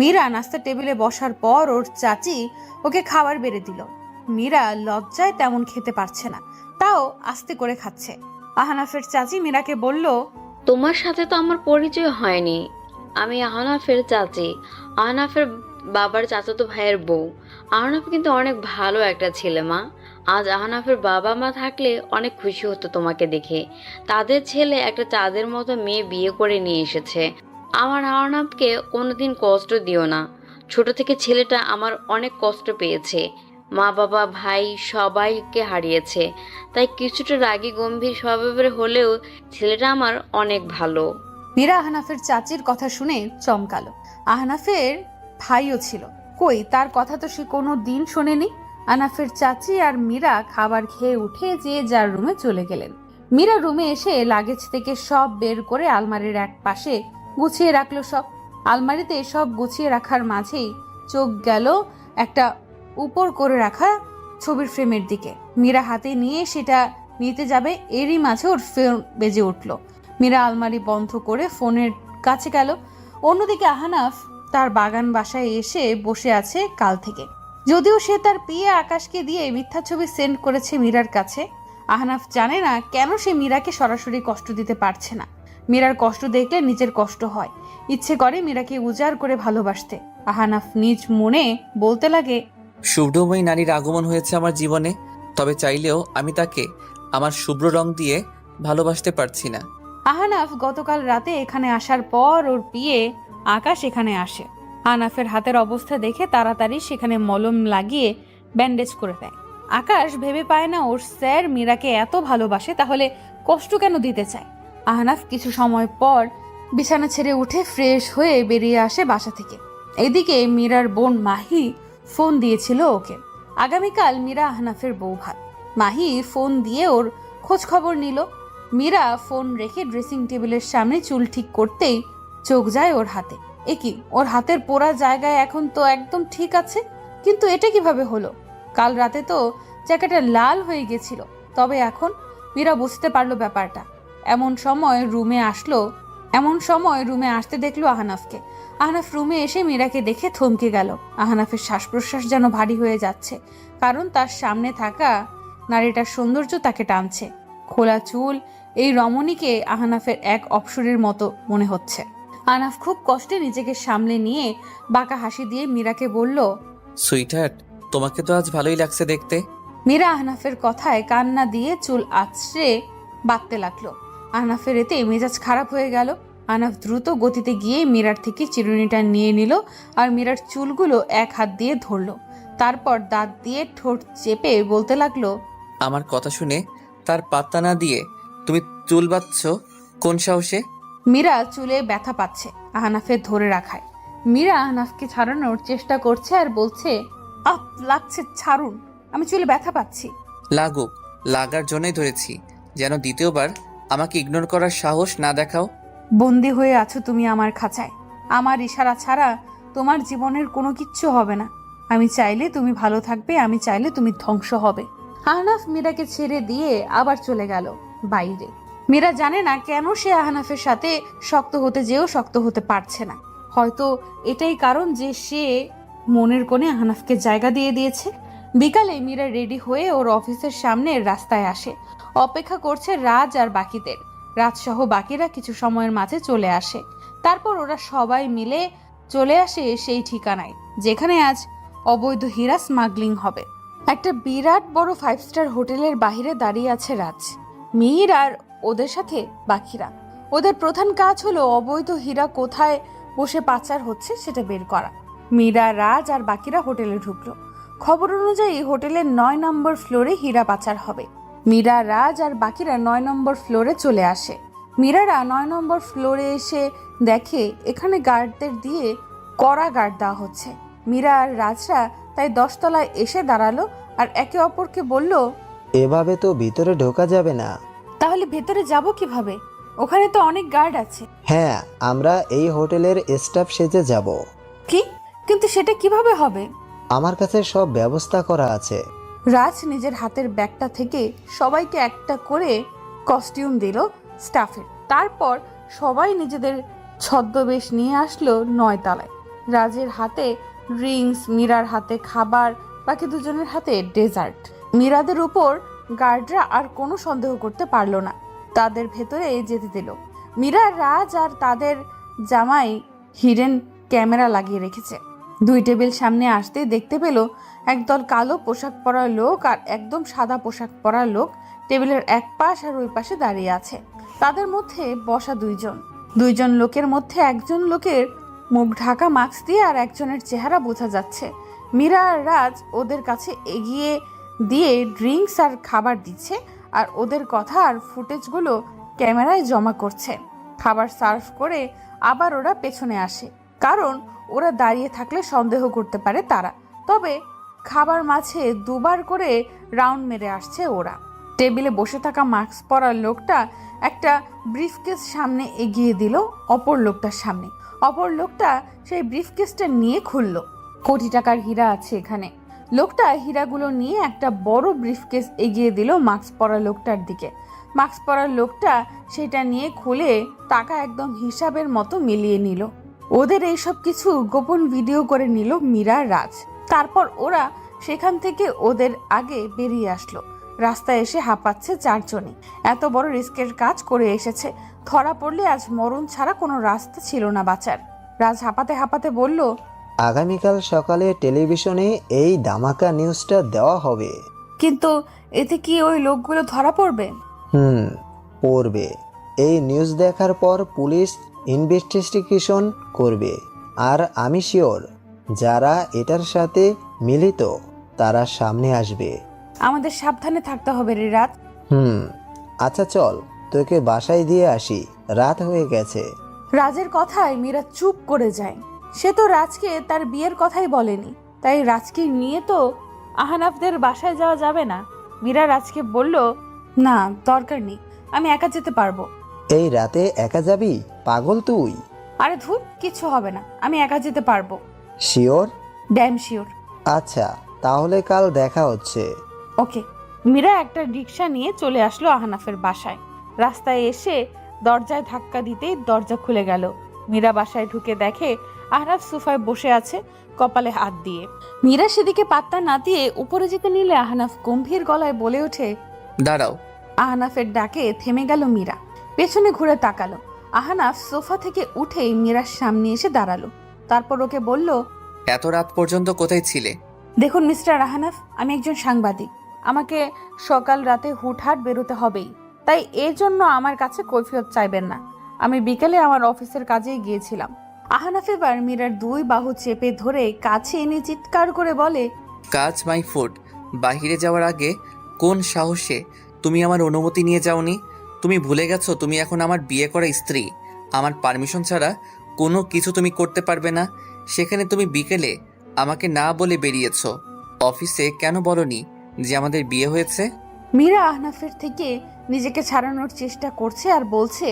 মীরা নাস্তার টেবিলে বসার পর ওর চাচি ওকে খাবার বেড়ে দিল। মীরা লজ্জায় তেমন খেতে পারছে না, তাও আস্তে করে খাচ্ছে। আহনাফের চাচি মীরাকে বলল, তোমার সাথে তো আমার পরিচয় হয়নি। আমি আহনাফের চাচি, আহনাফের বাবার চাচাতো ভাইয়ের বউ। আহনাফ কিন্তু অনেক ভালো একটা ছেলে মা। আজ আহনাফের বাবা মা থাকলে অনেক খুশি হতো তোমাকে দেখে। তাদের ছেলে একটা চাঁদের মতো মেয়ে বিয়ে করে নিয়ে এসেছে। আমার আহনাফকে কোনোদিন কষ্ট দিও না। ছোট থেকে ছেলেটা আমার অনেক কষ্ট পেয়েছে, মা বাবা ভাই সবাইকে হারিয়েছে, তাই কিছুটা রাগী গম্ভীর স্বভাবের হলেও ছেলেটা আমার অনেক ভালো। মীরা আহনাফের চাচির কথা শুনে চমকালো। আহনাফের ভাইও ছিল, কই তার কথা তো সে কোনো দিন শোনেনি। আহনাফের চাচি আর মীরা খাবার খেয়ে উঠে যে যার রুমে চলে গেলেন। মীরা রুমে এসে লাগেজ থেকে সব বের করে আলমারির এক পাশে গুছিয়ে রাখলো সব। আলমারিতে সব গুছিয়ে রাখার মাঝেই চোখ গেল একটা উপর করে রাখা ছবির ফ্রেমের দিকে। মীরা হাতে নিয়ে সেটা নিতে যাবে, এরই মাঝে ওর ফোন বেজে উঠলো। মীরা আলমারি বন্ধ করে ফোনের কাছে গেল। অন্যদিকে আহনাফ তার বাগান বাসায় এসে বসে আছে কাল থেকে। যদিও সে তার পিয়ে আকাশকে দিয়ে মিথ্যা ছবি সেন্ড করেছে মীরার কাছে, আহনাফ জানে না কেন সে মীরাকে সরাসরি কষ্ট দিতে পারছে না। মীরার কষ্ট দেখলে নিজের কষ্ট হয়, ইচ্ছে করে মীরাকে উজাড় করে ভালোবাসতে। আহনাফ নিজ মনে বলতে লাগে, শুভ্রময়ী নারীর আগমন হয়েছে আমার জীবনে, তবে চাইলেও আমি তাকে আমার শুভ্র রং দিয়ে ভালোবাসতে পারছি না। আহনাফ গতকাল রাতে এখানে আসার পর ওর পিয়ে আকাশ এখানে আসে। আহনাফের হাতের অবস্থা দেখে তাড়াতাড়ি সেখানে মলম লাগিয়ে ব্যান্ডেজ করে দেয়। আকাশ ভেবে পায় না ওর স্যার মীরাকে এত ভালোবাসে, তাহলে কষ্ট কেন দিতে চায়। আহনাফ কিছু সময় পর বিছানা ছেড়ে উঠে ফ্রেশ হয়ে বেরিয়ে আসে বাসা থেকে। এদিকে মীরার বোন মাহি ফোন দিয়েছিল ওকে। আগামীকাল মীরা আহনাফের বউ ভাত। মাহি ফোন দিয়ে ওর খোঁজ খবর নিল। মীরা ফোন রেখে ড্রেসিং টেবিলের সামনে চুল ঠিক করতেই চোখ যায় ওর হাতে। এ কি, ওর হাতের পোড়া জায়গায় এখন তো একদম ঠিক আছে, কিন্তু এটা কিভাবে হলো? কাল রাতে তো জায়গাটা লাল হয়ে গেছিল, তবে এখন মীরা বুঝতে পারলো ব্যাপারটা। এমন সময় রুমে আসতে দেখলো আহনাফকে। আহনাফ রুমে এসে মীরাকে দেখে থমকে গেল। আহনাফের শ্বাস প্রশ্বাস যেন ভারী হয়ে যাচ্ছে, কারণ তার সামনে থাকা নারীটার সৌন্দর্য তাকে টানছে। খোলা চুল এই রমণীকে আহনাফের এক অপসরের মতো মনে হচ্ছে। আহনাফ খুব কষ্টে নিজেকে সামলে নিয়ে বাঁকা হাসি দিয়ে মীরাকে বলল, সুইটহার্ট, তোমাকে তো আজ ভালোই লাগছে দেখতে। মীরা আহনাফের কথায় কান্না দিয়ে চুল আছড়ে বাঁধতে লাগলো। আহনাফের এতে মেজাজ খারাপ হয়ে গেল। আহনাফ দ্রুত গতিতে গিয়ে মীরার থেকে চিরুনিটা নিয়ে নিল আর মীরার চুলগুলো এক হাত দিয়ে ধরলো। তারপর দাঁত দিয়ে ঠোঁট চেপে বলতে লাগলো, আমার কথা শুনে তার পাত্তা না দিয়ে তুমি চুল বাঁধছ কোন সাহসে? মীরা চুলে ব্যথা পাচ্ছে আহনাফের ধরে রাখায়। মীরা আহনাফকে ছাড়ানোর চেষ্টা করছে আর বলছে, আহ লাগছে, ছাড়ুন, আমি চুলে ব্যথা পাচ্ছি। লাগুক, লাগার জন্যই ধরেছি, যেন দ্বিতীয়বার আমাকে ইগনোর করার সাহস না দেখাও। বন্দি হয়ে আছো তুমি আমার খাঁচায়। আমার ইশারা ছাড়া তোমার জীবনের কোনো কিচ্ছু হবে না। আমি চাইলে তুমি ভালো থাকবে, আমি চাইলে তুমি ধ্বংস হবে। আহনাফ মীরাকে ছেড়ে দিয়ে আবার চলে গেল বাইরে। মীরা জানে না কেন সে আহনাফের সাথে শক্ত হতে যেও শক্ত হতে পারছে না। হয়তো এটাই কারণ যে সে মনের কোণে আহনাফকে জায়গা দিয়ে দিয়েছে। বিকালে মীরা রেডি হয়ে ওর অফিসের সামনে রাস্তায় আসে। অপেক্ষা করছে রাজ আর বাকিদের। রাজসহ বাকিরা কিছু সময়ের মাঝে চলে আসে। তারপর ওরা সবাই মিলে চলে আসে সেই ঠিকানায় যেখানে আজ অবৈধ হীরা স্মাগলিং হবে। একটা বিরাট বড় 5 স্টার হোটেলের বাইরে দাঁড়িয়ে আছে রাজ, মিহির আর ওদের সাথে বাকিরা। ওদের প্রধান কাজ হলো অবৈধ হীরা কোথায় বসে পাচার হচ্ছে সেটা বের করা। মীরা, রাজ আর বাকিরা হোটেলে ঢুকলো। খবর অনুযায়ী হোটেলের 9 নম্বর ফ্লোরে হীরা পাচার হবে। মীরা, রাজ আর বাকিরা 9 নম্বর ফ্লোরে চলে আসে। মীরারা 9 নম্বর ফ্লোরে এসে দেখে এখানে গার্ডদের দিয়ে কড়া গার্ড দেওয়া হচ্ছে। মীরা আর রাজরা তাই 10 তলায় এসে দাঁড়ালো আর একে অপরকে বলল, এভাবে তো ভিতরে ঢোকা যাবে না। তাহলে ভেতরে যাব কিভাবে? ওখানে তো অনেক গার্ড আছে। হ্যাঁ, আমরা এই হোটেলের স্টাফ সেজে যাব। কি? কিন্তু সেটা কিভাবে হবে? আমার কাছে সব ব্যবস্থা করা আছে। রাজ নিজের হাতের ব্যাগটা থেকে সবাইকে একটা করে কস্টিউম দিল স্টাফের। তারপর সবাই নিজেদের ছদ্মবেশ নিয়ে আসলো 9 তলায়। রাজের হাতে ড্রিঙ্কস, মীরার হাতে খাবার, বাকি দুজনের হাতে ডেজার্ট। মীরাদের উপর গার্ডরা আর কোনো সন্দেহ করতে পারলো না, তাদের ভেতরে যেতে দিল। মীরা, রাজ আর তাদের জামাই হিডেন ক্যামেরা লাগিয়ে রেখেছে। 2 টেবিল সামনে আসতে দেখতে পেল একদল কালো পোশাক পরা লোক আর একদম সাদা পোশাক পরা লোক টেবিলের এক পাশ আর ওই পাশে দাঁড়িয়ে আছে। তাদের মধ্যে বসা 2জন লোকের মধ্যে একজন লোকের মুখ ঢাকা মাস্ক দিয়ে আর একজনের চেহারা বোঝা যাচ্ছে। মীরা আর রাজ ওদের কাছে এগিয়ে দিয়ে ড্রিঙ্কস আর খাবার দিচ্ছে আর ওদের কথা আর ফুটেজগুলো ক্যামেরায় জমা করছে। খাবার সার্ভ করে আবার ওরা পেছনে আসে, কারণ ওরা দাঁড়িয়ে থাকলে সন্দেহ করতে পারে তারা। তবে খাবার মাঝে 2 বার করে রাউন্ড মেরে আসছে ওরা। টেবিলে বসে থাকা মাস্ক পরা লোকটা একটা ব্রিফকেস সামনে এগিয়ে দিল অপর লোকটার সামনে। অপর লোকটা সেই ব্রিফকেসটা নিয়ে খুলল। কোটি টাকার হীরা আছে এখানে। লোকটা হীরাগুলো নিয়ে একটা বড় ব্রিফকেস এগিয়ে দিল মাস্ক পরা লোকটার দিকে। মাস্ক পরা লোকটা সেটা নিয়ে খুলে টাকা একদম হিসাবের মতো মিলিয়ে নিল। ওদের এইসব কিছু গোপন ভিডিও করে নিল মীরা, রাজ। তারপর ওরা সেখান থেকে ওদের আগে বেরিয়ে আসলো। রাস্তায় এসে হাঁপাচ্ছে 4 জনই। এত বড় রিস্কের কাজ করে এসেছে, ধরা পড়লে আজ মরণ ছাড়া কোনো রাস্তা ছিল না বাঁচার। রাজ হাঁপাতে হাঁপাতে বলল, আগামীকাল সকালে টেলিভিশনে এই ধামাকা নিউজটা দেওয়া হবে। কিন্তু এতে কি ওই লোকগুলো ধরা পড়বে? পড়বে। এই নিউজ দেখার পর পুলিশ ইনভেস্টিগেশন করবে, আর আমি শিওর যারা এটার সাথে মিলিত তারা সামনে আসবে। আমাদের সাবধানে থাকতে হবে রে রাত। আচ্ছা চল, তোকে বাসায় দিয়ে আসি, রাত হয়ে গেছে। রাজের কথায় মীরা চুপ করে যায়। সে তো রাজকে তার বিয়ের কথাই বলেনি, তাই রাজকে নিয়ে তো আহনাফদের বাসায় যাওয়া যাবে না। মীরা রাজকে বলল, না দরকার নেই, আমি একা যেতে পারবো। এই রাতে একা যাবি? পাগল তুই। আরে ধুর, কিছু হবে না, আমি একা যেতে পারবো। শিওর? Damn sure. আচ্ছা, তাহলে কাল দেখা হচ্ছে। ওকে। মীরা একটা রিক্সা নিয়ে চলে আসলো আহনাফের বাসায়। রাস্তায় এসে দরজায় ধাক্কা দিতেই দরজা খুলে গেল। মীরা বাসায় ঢুকে দেখে আহনাফ সোফায় বসে আছে কপালে হাত দিয়ে। মীরা সেদিকে পাত্তা না দিয়ে উপরে যেতে নিলে আহনাফ গম্ভীর গলায় বলে ওঠে, দাঁড়াও। আহনাফের ডাকে থেমে গেল মীরা। পেছনে ঘুরে তাকালো। আহনাফ সোফা থেকে উঠেই মীরার সামনে এসে দাঁড়ালো। তারপর ওকে বলল, এত রাত পর্যন্ত কোথায় ছিলে? দেখুন মিস্টার আহনাফ, আমি একজন সাংবাদিক। আমাকে সকাল রাতে হুটহাট বেরোতে হবেই, তাই এর জন্য আমার কাছে কৈফিয়ত চাইবেন না। আমি বিকেলে আমার অফিসের কাজেই গিয়েছিলাম। আহনাফ এবার মীরার দুই বাহু চেপে ধরে কাছে এনে চিৎকার করে বলে, কাজ মাই ফুড। বাহিরে যাওয়ার আগে কোন সাহসে তুমি আমার অনুমতি নিয়ে যাওনি? তুমি ভুলে গেছো তুমি এখন আমার বিয়ে করা স্ত্রী। আমার পারমিশন ছাড়া কোনো কিছু তুমি করতে পারবে না। সেখানে তুমি বিকেলে আমাকে না বলে বেরিয়েছো। অফিসে কেন বলনি যে আমাদের বিয়ে হয়েছে? মীরা আহনাফের থেকে নিজেকে ছাড়ানোর চেষ্টা করছে আর বলছে,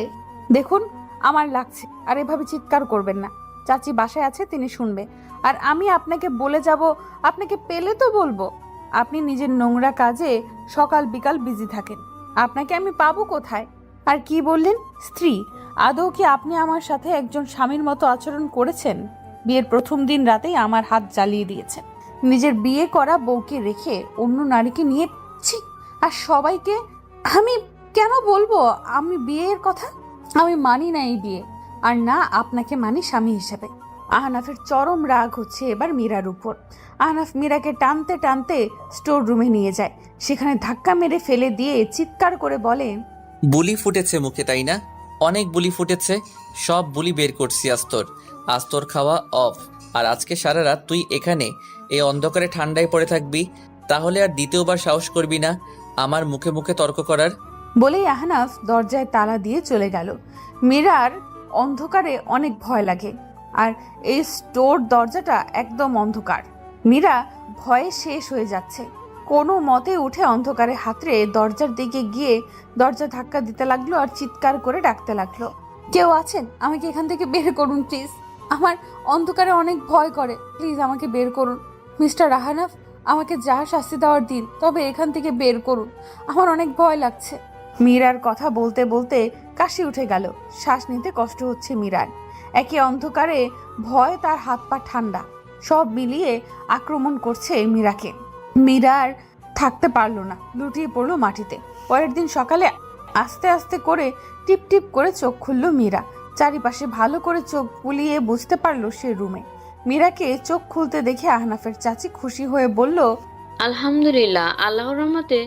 দেখুন আমার লাগছে, আর এভাবে চিৎকার করবেন না। চাচি বাসায় আছে, তিনি শুনবে। আর আমি আপনাকে বলে যাব, আপনাকে পেলে তো বলবো। আপনি নিজের নোংরা কাজে সকাল বিকাল বিজি থাকেন, আপনাকে আমি পাবো কোথায়? আর কি বললেন, স্ত্রী? আদৌ কি আপনি আমার সাথে একজন স্বামীর মতো আচরণ করেছেন? বিয়ের প্রথম দিন রাতেই আমার হাত জ্বালিয়ে দিয়েছেন। নিজের বিয়ে করা বউকে রেখে অন্য নারীকে নিয়ে, ছি! আর সবাইকে আমি কেন বলবো আমি বিয়ের কথা? আমি মানি না এই বিয়ে, আর না আপনাকে মানি স্বামী হিসেবে। আহনাফের চরম রাগ হচ্ছে এবার মীরার উপর। আহনাফ মীরাকে টানতে টানতে স্টোর রুমে নিয়ে যায়। সেখানে ধাক্কা মেরে ফেলে দিয়ে চিৎকার করে বলে, বুলি ফুটেছে মুখে, তাই না? অনেক বুলি ফুটেছে। সব বুলি বের করছি। আস্তর আস্তর খাওয়া অফ। আর আজকে সারা রাত তুই এখানে এই অন্ধকারে ঠান্ডায় পড়ে থাকবি? তাহলে আর দ্বিতীয়বার সাহস করবি না আমার মুখে মুখে তর্ক করার। বলেই আহনাফ দরজায় তালা দিয়ে চলে গেল। মীরার অন্ধকারে অনেক ভয় লাগে, আর এই স্টোর দরজাটা একদম অন্ধকার। মীরা ভয়ে শেষ হয়ে যাচ্ছে। কোনো মতে উঠে অন্ধকারে হাতড়ে দরজার দিকে গিয়ে দরজা ধাক্কা দিতে লাগলো আর চিৎকার করে ডাকতে লাগলো, কেউ আছেন? আমাকে এখান থেকে বের করুন প্লিজ। আমার অন্ধকারে অনেক ভয় করে, প্লিজ আমাকে বের করুন। মিস্টার আহনাফ, আমাকে যা শাস্তি দেওয়ার দিন, তবে এখান থেকে বের করুন, আমার অনেক ভয় লাগছে। মীরার কথা বলতে বলতে কাশি উঠে গেল। শ্বাস নিতে কষ্ট হচ্ছে মীরার। একে অন্ধকারে ভয়, তার হাত পা ঠান্ডা, সব মিলিয়ে আক্রমণ করছে মীরাকে। মীরার থাকতে পারলো না, লুটিয়ে পড়লো মাটিতে। পরের দিন সকালে আস্তে আস্তে করে টিপ টিপ করে চোখ খুলল মীরা। চারিপাশে ভালো করে চোখ বুলিয়ে বুঝতে পারলো সে রুমে। মীরাকে চোখ খুলতে দেখে আহনাফের চাচি খুশি হয়ে বলল, আলহামদুলিল্লাহ, আল্লাহর রহমতে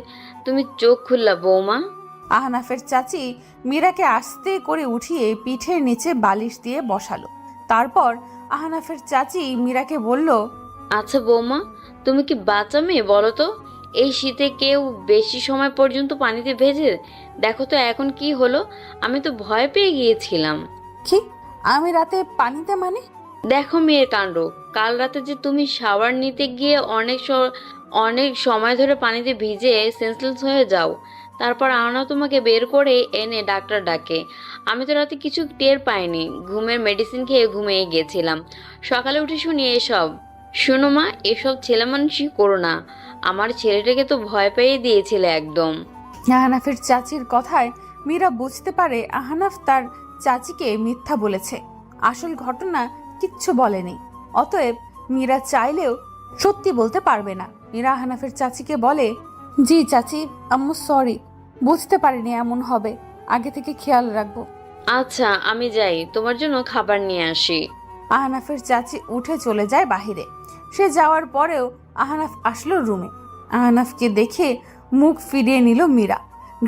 তুমি চোখ খুললা বৌমা। আহনাফের চাচি মীরাকে আস্তে করে উঠিয়ে পিঠের নিচে বালিশ দিয়ে বসালো। তারপর আহনাফের চাচি মীরাকে বলল, আচ্ছা বৌমা, তুমি কি বাচ্চা মেয়ে বলো তো? এই শীতে কেউ বেশি সময় পর্যন্ত পানিতে ভেজে দেখো তো এখন কি হলো? আমি তো ভয় পেয়ে গিয়েছিলাম। কি? আমি রাতে পানিতে মানে? দেখো মেয়ের কাণ্ড, কাল রাতে যে তুমি শাওয়ার নিতে গিয়ে অনেক সময় ধরে পানিতে ভিজে সেন্সলেস হয়ে যাও, তারপর আনা তোমাকে বের করে এনে ডাক্তার ডাকে। আমি তো রাতে কিছু টের পাইনি, ঘুমের মেডিসিন খেয়ে ঘুমিয়ে গেছিলাম। সকালে উঠে শুনি এসব। শোনো মা, এসব ছেলে মানুষই করো না। আমার ছেলেটাকে তো ভয় পেয়ে দিয়েছিলে একদম। আহনাফের চাচির কথায় মীরা বুঝতে পারে আহনাফ তার চাচিকে মিথ্যা বলেছে, আসল ঘটনা কিচ্ছু বলেনি। অতএব মীরা চাইলেও সত্যি বলতে পারবে না। মীরা আহনাফের চাচিকে বলে, জি চাচি, আম্মু সরি, বুঝতে পারিনি এমন হবে, আগে থেকে খেয়াল রাখবো। আচ্ছা আমি যাই, তোমার জন্য খাবার নিয়ে আসি। আহনাফের চাচি উঠে চলে যায় বাহিরে। সে যাওয়ার পরেও আহনাফ আসলো রুমে। আহনাফকে দেখে মুখ ফিরিয়ে নিল মীরা।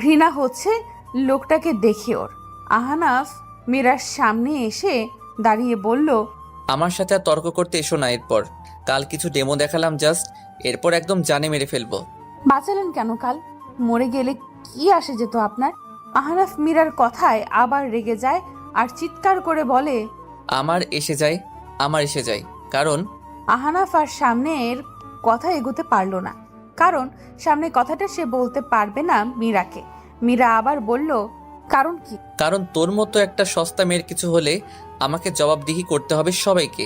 ঘৃণা হচ্ছে লোকটাকে দেখে ওর। আহনাফ মীরার সামনে এসে দাঁড়িয়ে বলল, আমার সাথে আর তর্ক করতে এসো না। এরপর কাল কিছু ডেমো দেখালাম জাস্ট, এরপর একদম জানে মেরে ফেলবো। বাঁচালেন কেন? কাল মরে গেলে কি আসে যেত আপনার? আহনাফ মীরার কথায় আবার রেগে যায় আর চিৎকার করে বলে, আমার এসে যায় কারণ আহনাফ আর সামনের কথা এগোতে পারলো না, কারণ সামনে কথাটা সে বলতে পারবে না মীরাকে। মীরা আবার বলল, কারণ কি? কারণ তোর মতো একটা সস্তা মেয়ের কিছু হলে আমাকে জবাবদিহি করতে হবে সবাইকে।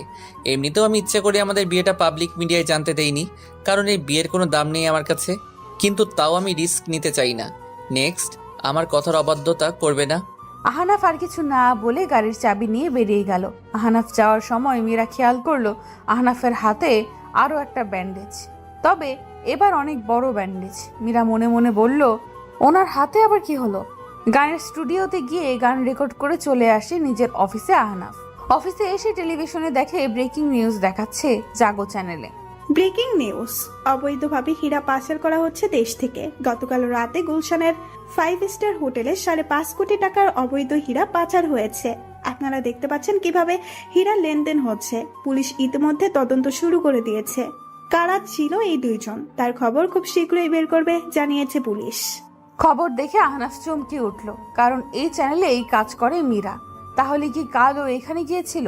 এমনিতেও আমি ইচ্ছে করে আমাদের বিয়েটা পাবলিক মিডিয়ায় জানতে দেইনি, কারণ এই বিয়ের কোনো দাম নেই আমার কাছে। কিন্তু তাও আমি রিস্ক নিতে চাই না। নেক্সট আমার কথার অবাধ্যতা করবে না। আহনাফ আর কিছু না বলে গাড়ির চাবি নিয়ে বেরিয়ে গেল। আহনাফ যাওয়ার সময় মীরা খেয়াল করলো আহনাফের হাতে আরো একটা ব্যান্ডেজ, তবে এবার অনেক বড় ব্যান্ডেজ। মীরা মনে মনে বলল, ওনার হাতে আবার কি হলো? গানের স্টুডিওতে গিয়ে গান রেকর্ড করে চলে আসে নিজের অফিসে আহনাফ। অফিসে এসে টেলিভিশনে দেখে ব্রেকিং নিউজ দেখাচ্ছে জাগো চ্যানেলে। ব্রেকিং নিউজ, অবৈধভাবে হীরা পাচার করা হচ্ছে দেশ থেকে। গতকাল রাতে গুলশানের 5 স্টার হোটেলে 5.5 কোটি টাকার অবৈধ হীরা পাচার হয়েছে। আপনারা দেখতে পাচ্ছেন কিভাবে হীরা লেনদেন হচ্ছে। পুলিশ ইতিমধ্যে তদন্ত শুরু করে দিয়েছে। কারা ছিল এই দুইজন তার খবর খুব শীঘ্রই বের করবে জানিয়েছে পুলিশ। খবর দেখে আহনাফ চমকে উঠল, কারণ এই চ্যানেলেই কাজ করে মীরা। তাহলে কি কাল ও এখানে গিয়েছিল?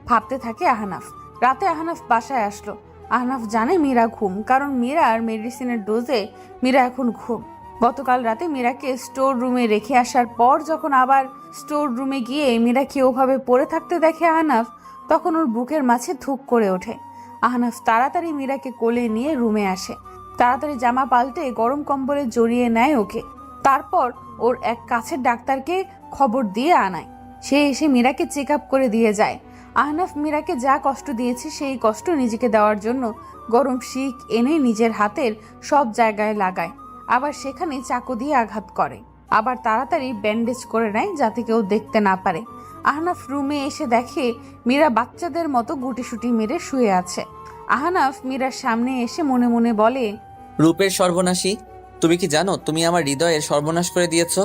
ভাবতে থাকে আহনাফ। রাতে আহনাফ বাসায় আসলো। আহনাফ জানে মীরা ঘুম, কারণ মীরার মেডিসিনের ডোজে মীরা এখন ঘুম। গতকাল রাতে মীরাকে স্টোর রুমে রেখে আসার পর যখন আবার স্টোর রুমে গিয়ে মীরাকে ওভাবে পড়ে থাকতে দেখে আহনাফ, তখন ওর বুকের মাঝে ধুক করে ওঠে। আহনাফ তাড়াতাড়ি মীরাকে কোলে নিয়ে রুমে আসে। তাড়াতাড়ি জামা পাল্টে গরম কম্বলে জড়িয়ে নেয় ওকে। তারপর ওর এক কাছের ডাক্তারকে খবর দিয়ে আনায়। সে এসে মীরাকে চেক আপ করে দিয়ে যায়। আহনাফ মীরাকে যা কষ্ট দিয়েছে সেই কষ্ট নিজেকে দেওয়ার জন্য গরম শিক এনে নিজের হাতের সব জায়গায় লাগায়, আবার সেখানে চাকু দিয়ে আঘাত করে, আবার তাড়াতাড়ি ব্যান্ডেজ করে নেয় যাতে কেউ দেখতে না পারে। আহনাফ রুমে এসে দেখে মীরা বাচ্চাদের মতো গুটিসুটি মেরে শুয়ে আছে। আহনাফ মীরার সামনে এসে মনে মনে বলে, রূপের সর্বনাশী, তুমি কি জানো তুমি আমার হৃদয়ের সর্বনাশ করে দিয়েছো?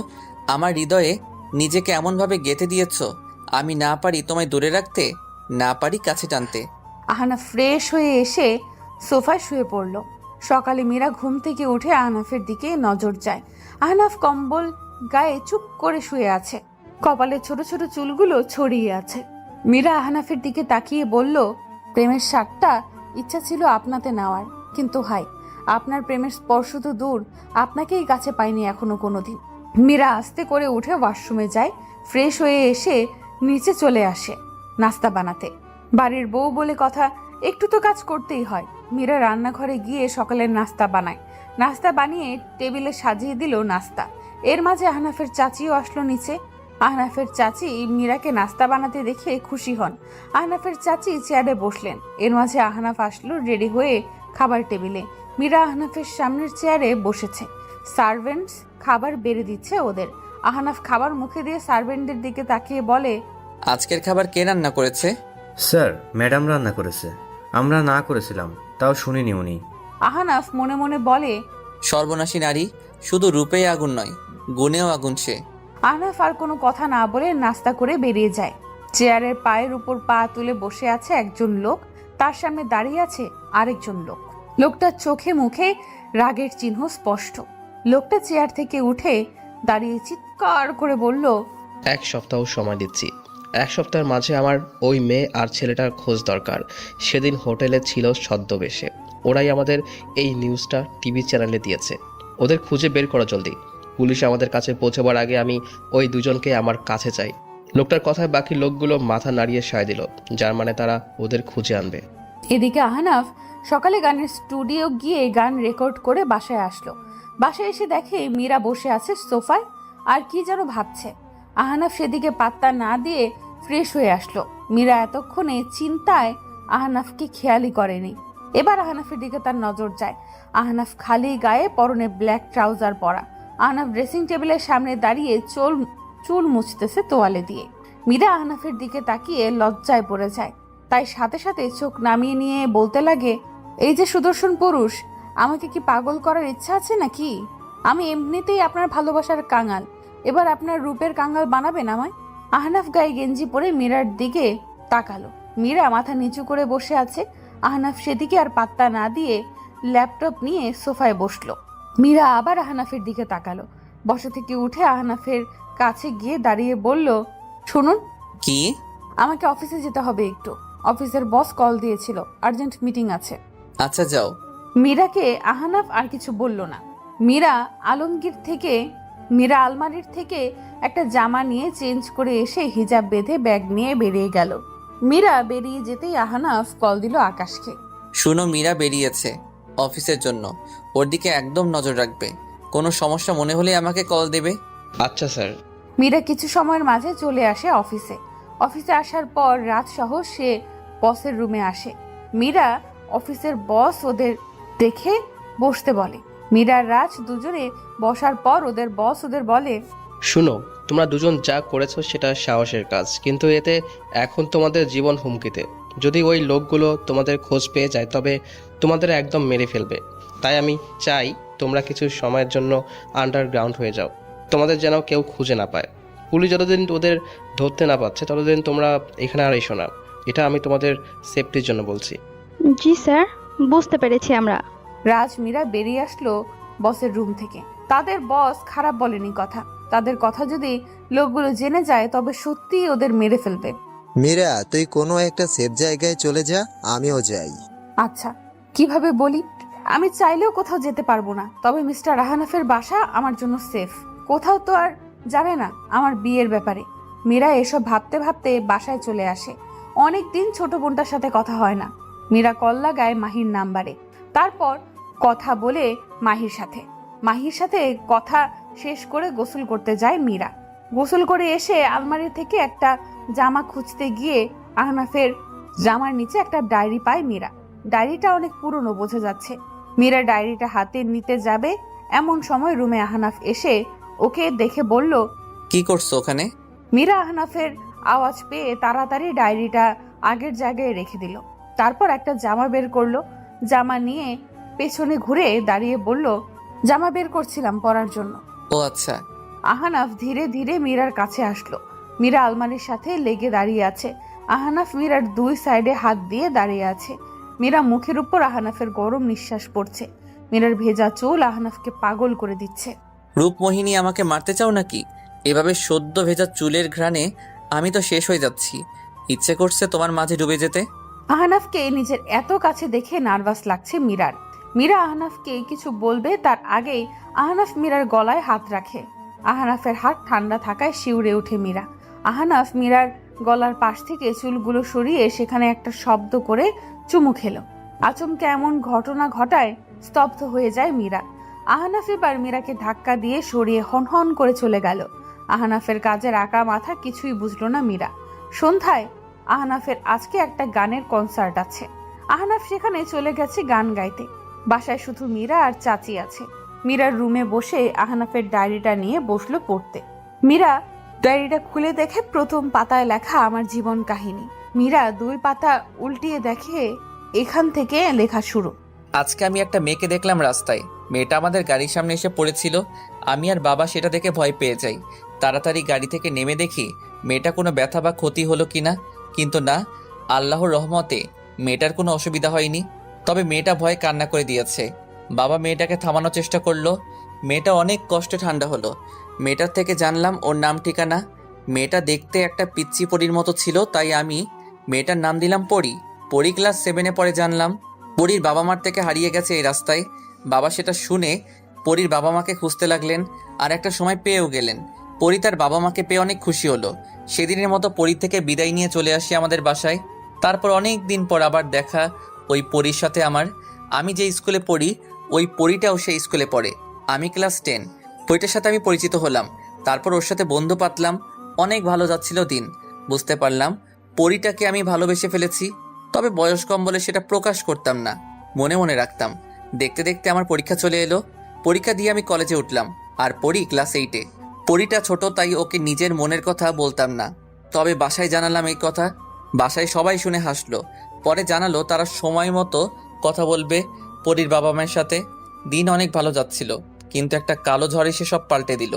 আমার হৃদয়ে নিজেকে এমনভাবে গেঁথে দিয়েছো, আমি না পারি তোমায় দূরে রাখতে, না পারি কাছে টানতে। আহনাফ ফ্রেশ হয়ে এসে সোফায় শুয়ে পড়ল। সকালে মীরা ঘুম থেকে উঠে আহনাফের দিকে নজর যায়। আহনাফ কম্বল গায়ে চুপ করে শুয়ে আছে, কপালে ছোট ছোট চুলগুলো ছড়িয়ে আছে। মীরা আহনাফের দিকে তাকিয়ে বলল, প্রেমের স্বাদটা ইচ্ছা ছিল আপনাতে নেওয়ার, কিন্তু হাই, আপনার প্রেমের স্পর্শ তো দূর, আপনাকেই কাছে পাইনি এখনো কোনোদিন। মীরা আস্তে করে উঠে ওয়াশরুমে যায়। ফ্রেশ হয়ে এসে নিচে চলে আসে নাস্তা বানাতে। বাড়ির বউ বলে কথা, একটু তো কাজ করতেই হয়। মীরা রান্নাঘরে গিয়ে সকালের নাস্তা বানায়। নাস্তা বানিয়ে টেবিলে সাজিয়ে দিল নাস্তা। এর মাঝে আহনাফের চাচিও আসলো নিচে। আহনাফের চাচি মীরাকে নাস্তা বানাতে দেখে খুশি হন। আহনাফের চাচি চেয়ারে বসলেন। এর মাঝে আহনাফ আসলো রেডি হয়ে খাবার টেবিলে। মীরা আহনাফের সামনের চেয়ারে বসেছে। সার্ভেন্টস খাবার বেড়ে দিচ্ছে ওদের। আহনাফ খাবার মুখে দিয়ে সার্ভেন্টদের দিকে তাকিয়ে বলে, আজকের খাবার কে রান্না করেছে? স্যার, ম্যাডাম রান্না করেছে, আমরা না করেছিলাম, তাও শুনিনি উনি। আহনাফ মনে মনে বলে, সর্বনাশী নারী, শুধু রূপেই আগুন নয়, গুণেও আগুন সে। আহনাফ আর কোনো কথা না বলে নাস্তা করে বেরিয়ে যায়। চেয়ারের পায়ের উপর পা তুলে বসে আছে একজন লোক, তার সামনে দাঁড়িয়ে আছে আরেকজন লোক। লোকটার চোখে মুখে রাগের চিহ্ন স্পষ্ট। লোকটা চেয়ার থেকে উঠে দাঁড়িয়ে চিৎকার করে বলল, 1 সপ্তাহ সময় দিচ্ছি। 1 সপ্তাহের মাঝে আমার ওই মেয়ে আর ছেলেটার খোঁজ দরকার। সেদিন হোটেলে ছিল ছদ্মবেশে। ওরাই আমাদের এই নিউজটা টিভি চ্যানেলে দিয়েছে। ওদের খুঁজে বের করো জলদি। পুলিশ আমাদের কাছে পৌঁছাবার আগে আমি ওই দুজনকে আমার কাছে চাই। লোকটার কথায় বাকি লোকগুলো মাথা নাড়িয়ে সায় দিল, যার মানে তারা ওদের খুঁজে আনবে। এদিকে আহনাফ সকালে গানের স্টুডিও গিয়ে গান রেকর্ড করে বাসায় আসলো। বাসায় এসে দেখে মীরা বসে আছে সোফায় আর কি যেন ভাবছে। আহনাফ সেদিকে পাত্তা না দিয়ে ফ্রেশ হয়ে আসলো। মীরা এতক্ষণে চিন্তায় আহনাফকে খেয়ালই করেনি। এবার আহনাফের দিকে তার নজর যায়। আহনাফ খালি গায়ে, পরনে ব্ল্যাক ট্রাউজার পরা। আহনাফ ড্রেসিং টেবিলের সামনে দাঁড়িয়ে চুল মুছতেছে তোয়ালে দিয়ে। মীরা আহনাফের দিকে তাকিয়ে লজ্জায় পড়ে যায়। তাই সাথে সাথে চোখ নামিয়ে নিয়ে বলতে লাগে, এই যে সুদর্শন পুরুষ, আমাকে কি পাগল করার ইচ্ছা আছে নাকি? আমি এমনিতেই আপনার ভালোবাসার কাঙাল, এবার আপনার রূপের কাঙাল বানাবেন আমায়? আহনাফ গায়ে গেঞ্জি পরে মীরার দিকে তাকালো। মীরা মাথা নিচু করে বসে আছে। আহনাফ সেদিকে আর পাত্তা না দিয়ে ল্যাপটপ নিয়ে সোফায় বসলো। মীরা আবার আহনাফের দিকে তাকালো। বসা থেকে উঠে আহনাফের কাছে গিয়ে দাঁড়িয়ে বলল, শুনুন, কি? আমাকে অফিসে যেতে হবে একটু। অফিসের বস কল দিয়েছিল, আর্জেন্ট মিটিং আছে। আচ্ছা যাও। মীরাকে আহনাফ আর কিছু বলল না। মীরা আলমারির থেকে একটা জামা নিয়ে চেঞ্জ করে এসে হিজাব বেঁধে ব্যাগ নিয়ে বেরিয়ে গেল। মীরা বেরিয়ে যেতেই আহনাফ কল দিল আকাশকে। শুনো, মীরা বেরিয়েছে অফিসের জন্য, ওর দিকে একদম নজর রাখবে। কোনো সমস্যা মনে হলে আমাকে কল দেবে। আচ্ছা স্যার। মীরা কিছু সময়ের মাঝে চলে আসে অফিসে। অফিসে আসার পর রাত সহ সে বসের রুমে আসে। মীরা অফিসের বস ওদের দেখে বসতে বলে। মীরা আর রাজ দুজনে বসার পর ওদের বস ওদের বলে, শুনো, তোমরা দুজন যা করেছো সেটা সাহসের কাজ, কিন্তু এতে এখন তোমাদের জীবন হুমকিতে। যদি ওই লোকগুলো তোমাদের খোঁজ পেয়ে যায় তবে তোমাদের একদম মেরে ফেলবে। তাই আমি চাই তোমরা কিছু সময়ের জন্য আন্ডারগ্রাউন্ড হয়ে যাও, তোমাদের যেন কেউ খুঁজে না পায়। পুলিশ যতদিন ওদের ধরতে না পারছে ততদিন তোমরা এখানে আর এসো না। এটা আমি তোমাদের সেফটির জন্য বলছি। জি স্যার, বুঝতে পেরেছি আমরা। রাজ মীরা বেরিয়ে আসলো বসের রুম থেকে। তাদের বস খারাপ বলেনি কথা, তাদের কথা যদি লোকগুলো জেনে যায় তবে সত্যিই ওদের মেরে ফেলবে। মীরা, তুই কোনো একটা সেফ জায়গায় চলে যা, আমিও যাই। আচ্ছা, কিভাবে বলি? আমি চাইলেও কোথাও যেতে পারবো না, তবে মিস্টার আহনাফের বাসা আমার জন্য সেফ। কোথাও তো আর জানে না আমার বিয়ের ব্যাপারে। মীরা এসব ভাবতে ভাবতে বাসায় চলে আসে। অনেক দিন ছোট বোনটার সাথে কথা হয় না। মীরা কল লাগায় মাহির নাম্বারে। তারপর কথা বলে মাহির সাথে কথা শেষ করে গোসল করতে যায় মীরা। গোসল করে এসে আলমারি থেকে একটা জামা খুঁজতে গিয়ে আহনাফের জামার নিচে একটা ডায়েরি পায় মীরা। ডায়েরিটা অনেক পুরনো বোঝা যাচ্ছে। মীরা ডায়েরিটা হাতে নিতে যাবে এমন সময় রুমে আহনাফ এসে ওকে দেখে বলল, কি করছো ওখানে? মীরা আহনাফের আওয়াজ পেয়ে তাড়াতাড়ি ডায়েরিটা আগের জায়গায় রেখে দিল। তারপর একটা জামা বের করলো। জামা নিয়ে পেছনে ঘুরে দাঁড়িয়ে বলল, জামা বের করছিলাম পরার জন্য। ও আচ্ছা। আহনাফ ধীরে ধীরে মীরার কাছে আসলো। মীরা আলমারির সাথে লেগে দাঁড়িয়ে আছে। আহনাফ মীরার দুই সাইডে হাত দিয়ে দাঁড়িয়ে আছে। মীরা মুখের উপর আহনাফের গরম নিঃশ্বাস পড়ছে। মীরার ভেজা চুল আহনাফকে পাগল করে দিচ্ছে। রূপমোহিনী, আমাকে মারতে চাও নাকি? এভাবে সদ্য ভেজা চুলের ঘ্রাণে আমি তো শেষ হয়ে যাচ্ছি। ইচ্ছে করছে তোমার মাঝে ডুবে যেতে। আহনাফকে নিজের এত কাছে দেখে নার্ভাস লাগছে মীরার। মীরা আহনাফকে কিছু বলবে তার আগেই আহনাফ মীরার গলায় হাত রাখে। আহনাফের হাত ঠান্ডা থাকায় শিউরে ওঠে মীরা। আহনাফ মীরার গলার পাশ থেকে চুলগুলো সরিয়ে সেখানে একটা শব্দ করে চুমু খেলো। আচমকা এমন ঘটনা ঘটায় স্তব্ধ হয়ে যায় মীরা। আহনাফ এবার মীরাকে ধাক্কা দিয়ে সরিয়ে হনহন করে চলে গেল। আহনাফের কাজের আঁকা মাথা কিছুই বুঝলো না মীরা। সন্ধ্যায় আহনাফের আজকে একটা গানের কনসার্ট আছে। আহনাফ সেখানে চলে গেছে গান গাইতে। বাসায় শুধু মীরা আর চাচি আছে। মীরার রুমে বসে আহনাফের ডায়েরিটা নিয়ে বসলো পড়তে। মীরা ডায়েরিটা খুলে দেখে প্রথম পাতায় লেখা আমার জীবন কাহিনী। মীরা দুই পাতা উল্টিয়ে দেখে এখান থেকে লেখা শুরু। আজকে আমি একটা মেয়েকে দেখলাম রাস্তায়। মেয়েটা আমাদের গাড়ির সামনে এসে পড়েছিল। আমি আর বাবা সেটা দেখে ভয় পেয়ে যাই। তাড়াতাড়ি গাড়ি থেকে নেমে দেখি মেয়েটা কোনো ব্যথা বা ক্ষতি হলো কিনা, কিন্তু না, আল্লাহর রহমতে মেয়েটার কোনো অসুবিধা হয়নি। তবে মেয়েটা ভয়ে কান্না করে দিয়েছে। বাবা মেয়েটাকে থামানোর চেষ্টা করলো। মেয়েটা অনেক কষ্টে ঠান্ডা হলো। মেয়েটার থেকে জানলাম ওর নাম ঠিকানা। মেয়েটা দেখতে একটা পিচ্চি পরীর মতো ছিল, তাই আমি মেয়েটার নাম দিলাম পরী। পরী ক্লাস 7-এ পড়ে। জানলাম পরীর বাবা মার থেকে হারিয়ে গেছে এই রাস্তায়। বাবা সেটা শুনে পরীর বাবা মাকে খুঁজতে লাগলেন, আর একটা সময় পেয়েও গেলেন। পরী তার বাবা মাকে পেয়ে অনেক খুশি হলো। সেদিনের মতো পরী থেকে বিদায় নিয়ে চলে আসি আমাদের বাসায়। তারপর অনেক দিন পর আবার দেখা ওই পরীর সাথে আমার। আমি যে স্কুলে পড়ি ওই পরীটাও সেই স্কুলে পড়ে। আমি ক্লাস 10। পরীটার সাথে আমি পরিচিত হলাম। তারপর ওর সাথে বন্ধু পাতলাম। অনেক ভালো যাচ্ছিল দিন। বুঝতে পারলাম পরীটাকে আমি ভালোবেসে ফেলেছি। তবে বয়স কম বলে সেটা প্রকাশ করতাম না, মনে মনে রাখতাম। দেখতে দেখতে আমার পরীক্ষা চলে এলো। পরীক্ষা দিয়ে আমি কলেজে উঠলাম। আর পরী ক্লাস 8-এ। পরীটা ছোট, তাই ওকে নিজের মনের কথা বলতাম না। তবে বাসায় জানালাম এই কথা। বাসায় সবাই শুনে হাসলো। পরে জানালো তারা সময় মতো কথা বলবে পরীর বাবা মায়ের সাথে। দিন অনেক ভালো যাচ্ছিল, কিন্তু একটা কালো ঝড় এসে সব পাল্টে দিল।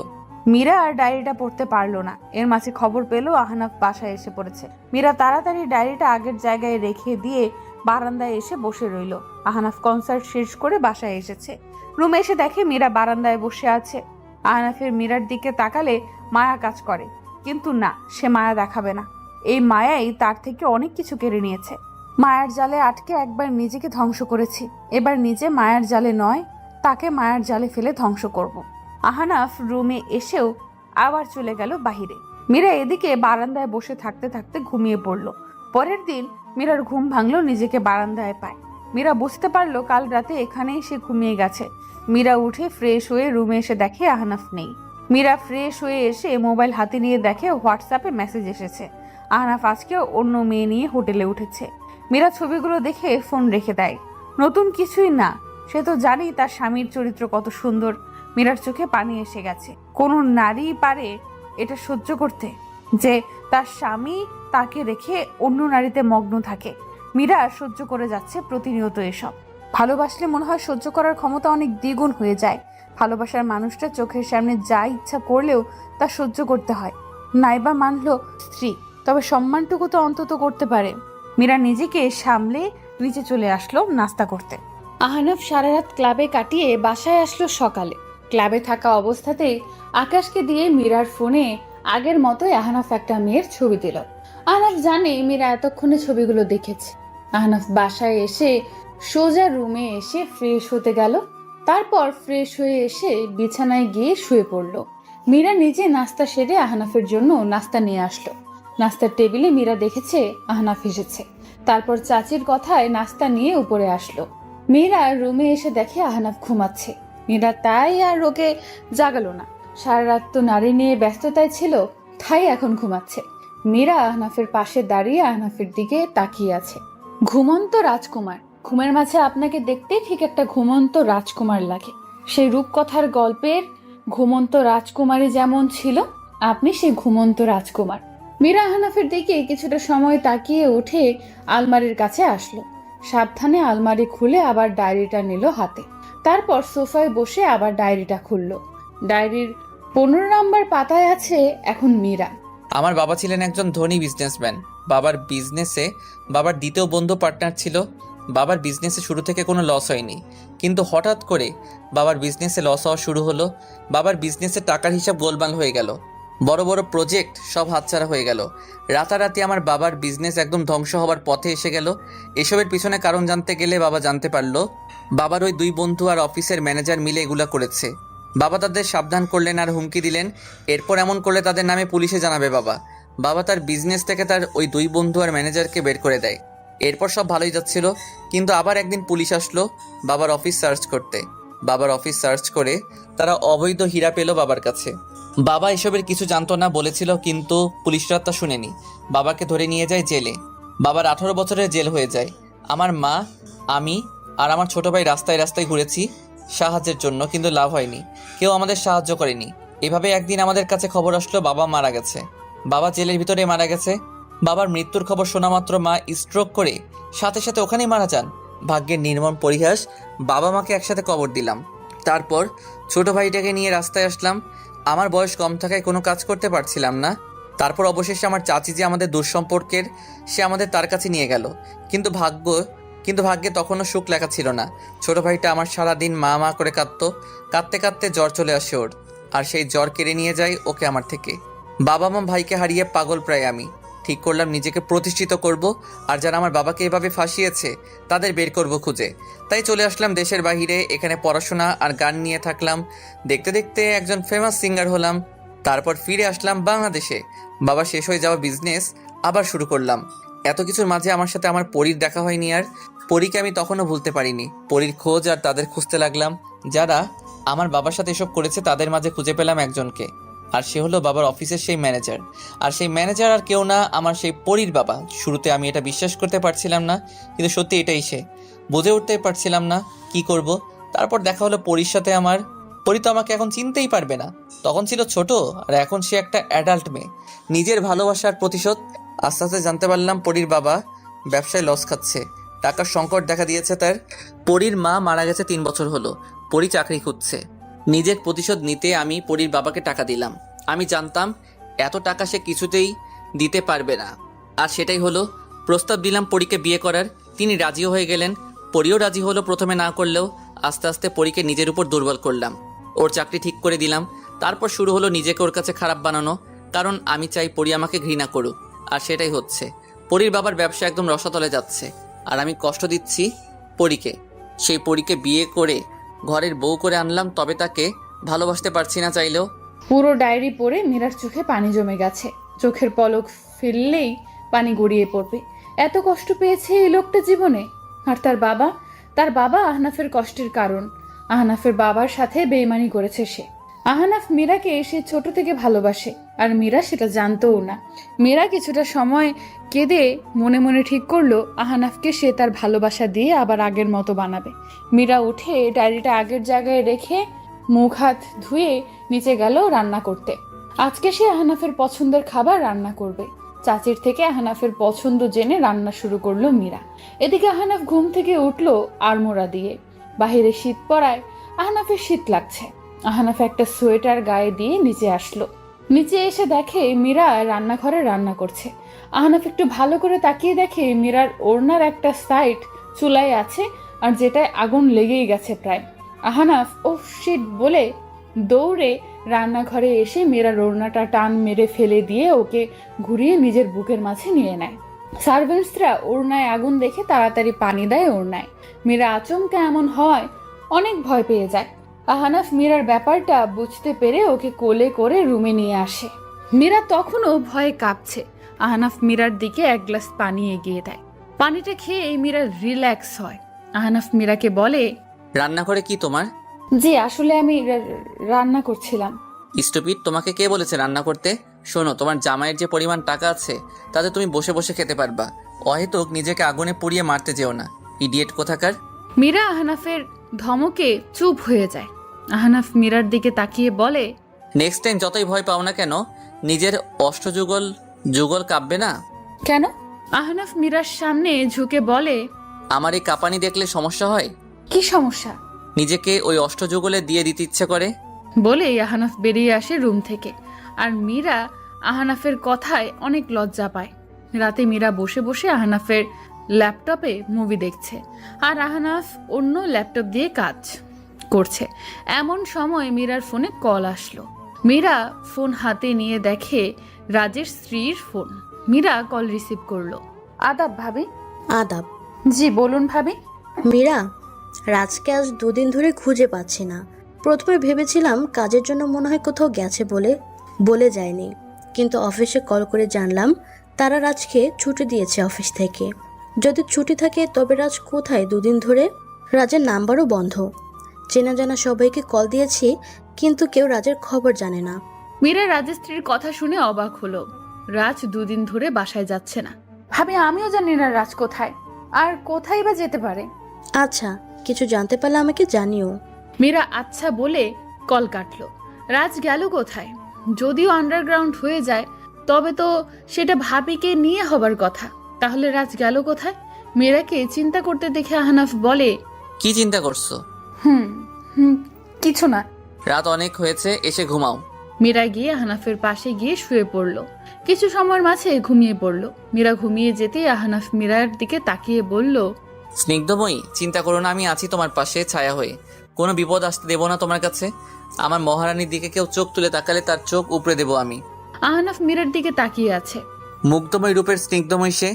মীরা আর ডায়েরিটা পড়তে পারলো না। এর মাঝে খবর পেল আহনাফ বাসায় এসে পড়েছে। মীরা তাড়াতাড়ি ডায়েরিটা আগের জায়গায় রেখে দিয়ে বারান্দায় এসে বসে রইল। আহনাফ কনসার্ট শেষ করে বাসায় এসেছে। রুমে এসে দেখে মীরা বারান্দায় বসে আছে। আহনাফের মীরার দিকে তাকালে মায়া কাজ করে, কিন্তু না, সে মায়া দেখাবে না। এই মায়াই তার থেকে অনেক কিছু কেড়ে নিয়েছে। মায়ার জালে আটকে একবার নিজেকে ধ্বংস করেছি, এবার নিজে মায়ার জালে নয়, তাকে মায়ার জালে ফেলে ধ্বংস করব। আহনাফ রুমে এসেও আবার চলে গেল বাহিরে। মীরা এদিকে বারান্দায় বসে থাকতে থাকতে ঘুমিয়ে পড়ল। পরের দিন মীরার ঘুম ভাঙলো নিজেকে বারান্দায় পায়। মীরা বুঝতে পারলো কাল রাতে এখানেই সে ঘুমিয়ে গেছে। মীরা উঠে ফ্রেশ হয়ে রুমে এসে দেখে আহনাফ নেই। মীরা ফ্রেশ হয়ে এসে মোবাইল হাতে নিয়ে দেখে হোয়াটসঅ্যাপে মেসেজ এসেছে। আহনাফ আজকে অন্য মেয়ে নিয়ে হোটেলে উঠেছে। মীরা ছবিগুলো দেখে ফোন রেখে দেয়। নতুন কিছুই না, সে তো জানি তার স্বামীর চরিত্র কত সুন্দর। মীরার চোখে পানি এসে গেছে। কোনো নারী পারে এটা সহ্য করতে, যে তার স্বামী তাকে রেখে অন্য নারীতে মগ্ন থাকে? মীরা সহ্য করে যাচ্ছে প্রতিনিয়ত এসব। ভালোবাসলে মনে হয় সহ্য করার ক্ষমতা অনেক দ্বিগুণ হয়ে যায়। ভালোবাসার মানুষটা চোখের সামনে যা ইচ্ছা করলেও তা সহ্য করতে হয়। নাইবা মানল স্ত্রী, তবে সম্মানটুকু তো অন্তত করতে পারে। মীরা নিজেকে সামলে নিচে চলে আসলো নাস্তা করতে। আহনাফ সারা রাত ক্লাবে কাটিয়ে বাসায় আসলো সকালে। ক্লাবে থাকা অবস্থাতেই আকাশকে দিয়ে মীরার ফোনে আগের মতোই আহনাফ একটা মেয়ের ছবি দিল। আহনাফ জানে মীরা এতক্ষণে ছবিগুলো দেখেছে। আহনাফ বাসায় এসে সোজা রুমে এসে ফ্রেশ হতে গেল। তারপর ফ্রেশ হয়ে এসে বিছানায় গিয়ে শুয়ে পড়ল। মীরা নিজে নাস্তা সেরে আহনাফের জন্য নাস্তা নিয়ে আসলো। নাস্তার টেবিলে মীরা দেখেছে আহনাফ এসেছে। তারপর চাচির কথায় নাস্তা নিয়ে উপরে আসলো। মীরা রুমে এসে দেখে আহনাফ ঘুমাচ্ছে। মীরা তাই আর ওকে জাগালো না। সারা রাত তো নারী নিয়ে ব্যস্ততায় ছিল, তাই এখন ঘুমাচ্ছে। মীরা আহনাফের পাশে দাঁড়িয়ে আহনাফের দিকে তাকিয়ে আছে। ঘুমন্ত রাজকুমার, ঘুমের মাঝে আপনাকে দেখতে ঠিক একটা ঘুমন্ত রাজকুমার লাগে। সেই রূপকথার গল্পের ঘুমন্ত রাজকুমারী যেমন ছিল, আপনি সেই ঘুমন্ত রাজকুমার। মীরা আহনাফের দিকে কিছুটা সময় তাকিয়ে উঠে আলমারির কাছে আসলো। সাবধানে আলমারি খুলে আবার ডায়েরিটা নিল হাতে। তারপর সোফায় বসে আবার ডায়েরিটা খুললো। ডায়েরির 15 নম্বর পাতায় আছে এখন মীরা। আমার বাবা ছিলেন একজন ধনী বিজনেসম্যান। বাবার দ্বিতীয় বন্ধু পার্টনার ছিল। বাবার বিজনেসে শুরু থেকে কোনো লস হয়নি, কিন্তু হঠাৎ করে বাবার বিজনেসে লস হওয়া শুরু হলো। বাবার বিজনেসে টাকার হিসাব গোলমাল হয়ে গেল। বড় বড় প্রজেক্ট সব হাতছাড়া হয়ে গেল। রাতারাতি আমার বাবার বিজনেস একদম ধ্বংস হওয়ার পথে এসে গেল। এসবের পিছনে কারণ জানতে গেলে বাবা জানতে পারলো বাবার ওই 2 বন্ধু আর অফিসের ম্যানেজার মিলে এগুলা করেছে। বাবা তাদের সাবধান করলেন আর হুমকি দিলেন, এরপর এমন করলে তাদের নামে পুলিশে জানাবে। বাবা তার বিজনেস থেকে তার ওই 2 বন্ধু আর ম্যানেজারকে বের করে দেয়। এরপর সব ভালোই যাচ্ছিল, কিন্তু আবার একদিন পুলিশ আসলো বাবার অফিস সার্চ করতে। বাবার অফিস সার্চ করে তারা অবৈধ হীরা পেল বাবার কাছে। বাবা এসবের কিছু জানতো না বলেছিল, কিন্তু পুলিশরা তা শুনেনি। বাবাকে ধরে নিয়ে যায় জেলে। বাবার 18 বছরের জেল হয়ে যায়। আমার মা, আমি আর আমার ছোট ভাই রাস্তায় রাস্তায় ঘুরেছি সাহায্যের জন্য, কিন্তু লাভ হয়নি। কেউ আমাদের সাহায্য করেনি। এভাবে একদিন আমাদের কাছে খবর আসলো বাবা মারা গেছে। বাবা জেলের ভিতরে মারা গেছে। বাবার মৃত্যুর খবর শোনা মাত্র মা স্ট্রোক করে সাথে সাথে ওখানেই মারা যান। ভাগ্যের নির্মম পরিহাস, বাবা মাকে একসাথে কবর দিলাম। তারপর ছোট ভাইটাকে নিয়ে রাস্তায় আসলাম। আমার বয়স কম থাকায় কোনো কাজ করতে পারছিলাম না। তারপর অবশেষে আমার চাচি যে আমাদের দুঃসম্পর্কের, সে আমাদের তার কাছে নিয়ে গেল। কিন্তু ভাগ্যে তখনও সুখ লেখা ছিল না। ছোট ভাইটা আমার সারাদিন মা মা করে কাঁদতে কাঁদতে জ্বর চলে আসে ওর, আর সেই জ্বর কেড়ে নিয়ে যায় ওকে আমার থেকে। বাবা মা ভাইকে হারিয়ে পাগল প্রায় আমি। ঠিক করলাম নিজেকে প্রতিষ্ঠিত করব, আর যারা আমার বাবাকে এভাবে ফাঁসিয়েছে তাদের বের করব খুঁজে। তাই চলে আসলাম দেশের বাহিরে। এখানে পড়াশোনা আর গান নিয়ে থাকলাম। দেখতে দেখতে একজন ফেমাস সিঙ্গার হলাম। তারপর ফিরে আসলাম বাংলাদেশে। বাবা শেষ হয়ে যাওয়া বিজনেস আবার শুরু করলাম। এত কিছুর মাঝে আমার সাথে আমার পরীর দেখা হয়নি, আর পরীকে আমি তখনও ভুলতে পারিনি। পরীর খোঁজ আর তাদের খুঁজতে লাগলাম। যারা আমার বাবার সাথে এসব করেছে তাদের মাঝে খুঁজে পেলাম একজনকে, আর সে হলো বাবার অফিসের সেই ম্যানেজার। আর সেই ম্যানেজার আর কেউ না, আমার সেই পরীর বাবা। শুরুতে আমি এটা বিশ্বাস করতে পারছিলাম না, কিন্তু সত্যি এটাই সে। বুঝে উঠতে পারছিলাম না কি করব। তারপর দেখা হলো পরীর সাথে আমার। পরী তো আমাকে এখন চিনতেই পারবে না। তখন ছিল ছোট, আর এখন সে একটা অ্যাডাল্ট মেয়ে। নিজের ভালোবাসার প্রতিশোধ। আস্তে আস্তে জানতে পারলাম পরীর বাবা ব্যবসায় লস খাচ্ছে, টাকার সংকট দেখা দিয়েছে তার। পরীর মা মারা গেছে 3 বছর হলো। পরী চাকরি খুঁজছে। নিজের প্রতিশোধ নিতে আমি পরীর বাবাকে টাকা দিলাম। আমি জানতাম এত টাকা সে কিছুতেই দিতে পারবে না, আর সেটাই হলো। প্রস্তাব দিলাম পরীকে বিয়ে করার। তিনি রাজিও হয়ে গেলেন। পরীও রাজি হলো। প্রথমে না করলেও আস্তে আস্তে পরীকে নিজের উপর দুর্বল করলাম। ওর চাকরি ঠিক করে দিলাম। তারপর শুরু হলো নিজেকে ওর কাছে খারাপ বানানো, কারণ আমি চাই পরী আমাকে ঘৃণা করুক, আর সেটাই হচ্ছে। পরীর বাবার ব্যবসা একদম রসাতলে যাচ্ছে, আর আমি কষ্ট দিচ্ছি পরীকে। সেই পরীকে বিয়ে করে ঘরের বউ করে আনলাম, তবে তাকে ভালোবাসতে পারছি না চাইলেও। পুরো ডায়েরি পড়ে মীরার চোখে পানি জমে গেছে। চোখের পলক ফেললেই পানি গড়িয়ে পড়বে। এত কষ্ট পেয়েছে এই লোকটা জীবনে। আর তার বাবা আহনাফের কষ্টের কারণ। আহনাফের বাবার সাথে বেইমানি করেছে সে। আহানাফ মীরাকে সে ছোট থেকে ভালোবাসে, আর মীরা সেটা জানতও না। মীরা কিছুটা সময় কেঁদে মনে মনে ঠিক করলো আহানাফকে সে তার ভালোবাসা দিয়ে আবার আগের মতো বানাবে। মীরা উঠে ডায়েরিটা আগের জায়গায় রেখে মুখ হাত ধুয়ে নিচে গেল রান্না করতে। আজকে সে আহানাফের পছন্দের খাবার রান্না করবে। চাচির থেকে আহানাফের পছন্দ জেনে রান্না শুরু করলো মীরা। এদিকে আহানাফ ঘুম থেকে উঠলো আড়মোড়া দিয়ে। বাহিরে শীত পড়ায় আহানাফের শীত লাগছে। আহানাফ একটা সোয়েটার গায়ে দিয়ে নিচে আসলো। নিচে এসে দেখে মীরা রান্নাঘরে রান্না করছে। আহানাফ একটু ভালো করে তাকিয়ে দেখে মীরার ওড়নার একটা সাইড চুলায় আছে, আর যেটায় আগুন লেগেই গেছে প্রায়। আহানাফ ও শিট বলে দৌড়ে রান্নাঘরে এসে মীরার ওড়নাটা টান মেরে ফেলে দিয়ে ওকে ঘুরিয়ে নিজের বুকের মাঝে নিয়ে নেয়। সার্ভেন্টসরা ওড়নায় আগুন দেখে তাড়াতাড়ি পানি দেয় ওড়নায়। মীরা আচমকা এমন হয় অনেক ভয় পেয়ে যায়। আহানাফ মীরার ব্যাপারটা বুঝতে পেরে ওকে কোলে করে রুমে নিয়ে আসে। মীরা তখনও ভয়ে কাঁপছে। আহানাফ মীরার দিকে এক গ্লাস পানি এগিয়ে দেয়। পানিটা খেয়ে মীরা রিল্যাক্স হয়। আহানাফ মীরাকে বলে, রান্না করে কি তোমার? জি আসলে আমি রান্না করছিলাম। স্টুপিড, তোমাকে কে বলেছে রান্না করতে? শোনো, তোমার জামাইয়ের যে পরিমাণ টাকা আছে তাতে তুমি বসে বসে খেতে পারবা। অহেতুক নিজেকে আগুনে পুড়িয়ে মারতে যেও না, ইডিয়েট কোথাকার। মীরা আহানাফের ধমকে চুপ হয়ে যায়। আহানাফ মীরার দিকে তাকিয়ে বলে, নেক্সট টাইম যতই ভয় পাও না কেন, নিজের অষ্টযুগল কাঁপবে না। কেন? আহানাফ মীরার সামনে ঝুঁকে বলে, আমার এই কাঁপানি দেখলে সমস্যা হয়? কি সমস্যা? নিজেকে ওই অষ্টযুগলে দিয়ে দিতে ইচ্ছে করে। বলেই আহানাফ বেরিয়ে আসে রুম থেকে। আর মীরা আহানাফের কথায় অনেক লজ্জা পায়। রাতে মীরা বসে বসে আহানাফের ল্যাপটপে মুভি দেখছে, আর আহানাফ অন্য ল্যাপটপ দিয়ে কাজ করছে। এমন সময় মীরার ফোনে কল আসলো। মীরা ফোন হাতে নিয়ে দেখে রাজের স্ত্রীর ফোন। মীরা কল রিসিভ করলো। আদাব ভাবি। আদাব। জি বলুন ভাবি। মীরা, রাজকে আজ 2 দিন ধরে খুঁজে পাচ্ছি না। প্রথমে ভেবেছিলাম কাজের জন্য মনে হয় কোথাও গেছে বলে যায়নি, কিন্তু অফিসে কল করে জানলাম তারা রাজকে ছুটি দিয়েছে অফিস থেকে। যদি ছুটি থাকে তবে রাজ কোথায় 2 দিন ধরে? রাজের নাম্বারও বন্ধ। চেনা জানা সবাইকে কল দিয়েছি, কিন্তু কেউ রাজের খবর জানে না। মীরা রাজের স্ত্রীর কথা শুনে অবাক হলো। রাজ 2 দিন ধরে বাসায় যাচ্ছে না। ভাবি আমিও জানি না রাজ কোথায়, আর কোথায় বা যেতে পারে। আচ্ছা, কিছু জানতে পারলে আমাকে জানিও। মীরা আচ্ছা বলে কল কাটলো। রাজ গেল কোথায়? যদিও আন্ডারগ্রাউন্ড হয়ে যায় তবে তো সেটা ভাবিকে নিয়ে হবার কথা। তাহলে রাজ গেল কোথায়? মীরাকে চিন্তা করতে দেখে আহনাফ বলে, কি চিন্তা করছো? হুম কিছু না। রাত অনেক হয়েছে, এসে ঘুমাও। মীরা গিয়ে আহনাফের পাশে গিয়ে শুয়ে পড়ল। কিছু সময়ের মাঝে ঘুমিয়ে পড়ল। মীরা ঘুমিয়ে যেতেই আহনাফ মীরার দিকে তাকিয়ে বলল, স্নিগ্ধময়ী, চিন্তা করো না, আমি আছি তোমার পাশে ছায়া হয়ে। কোনো বিপদ আসতে দেবো না তোমার কাছে। আমার মহারানীর দিকে কেউ চোখ তুলে তাকালে তার চোখ উপড়ে দেবো আমি। আহনাফ মীরার দিকে তাকিয়ে আছে। মুগ্ধময় রূপের স্নিগ্ধময়ী সে,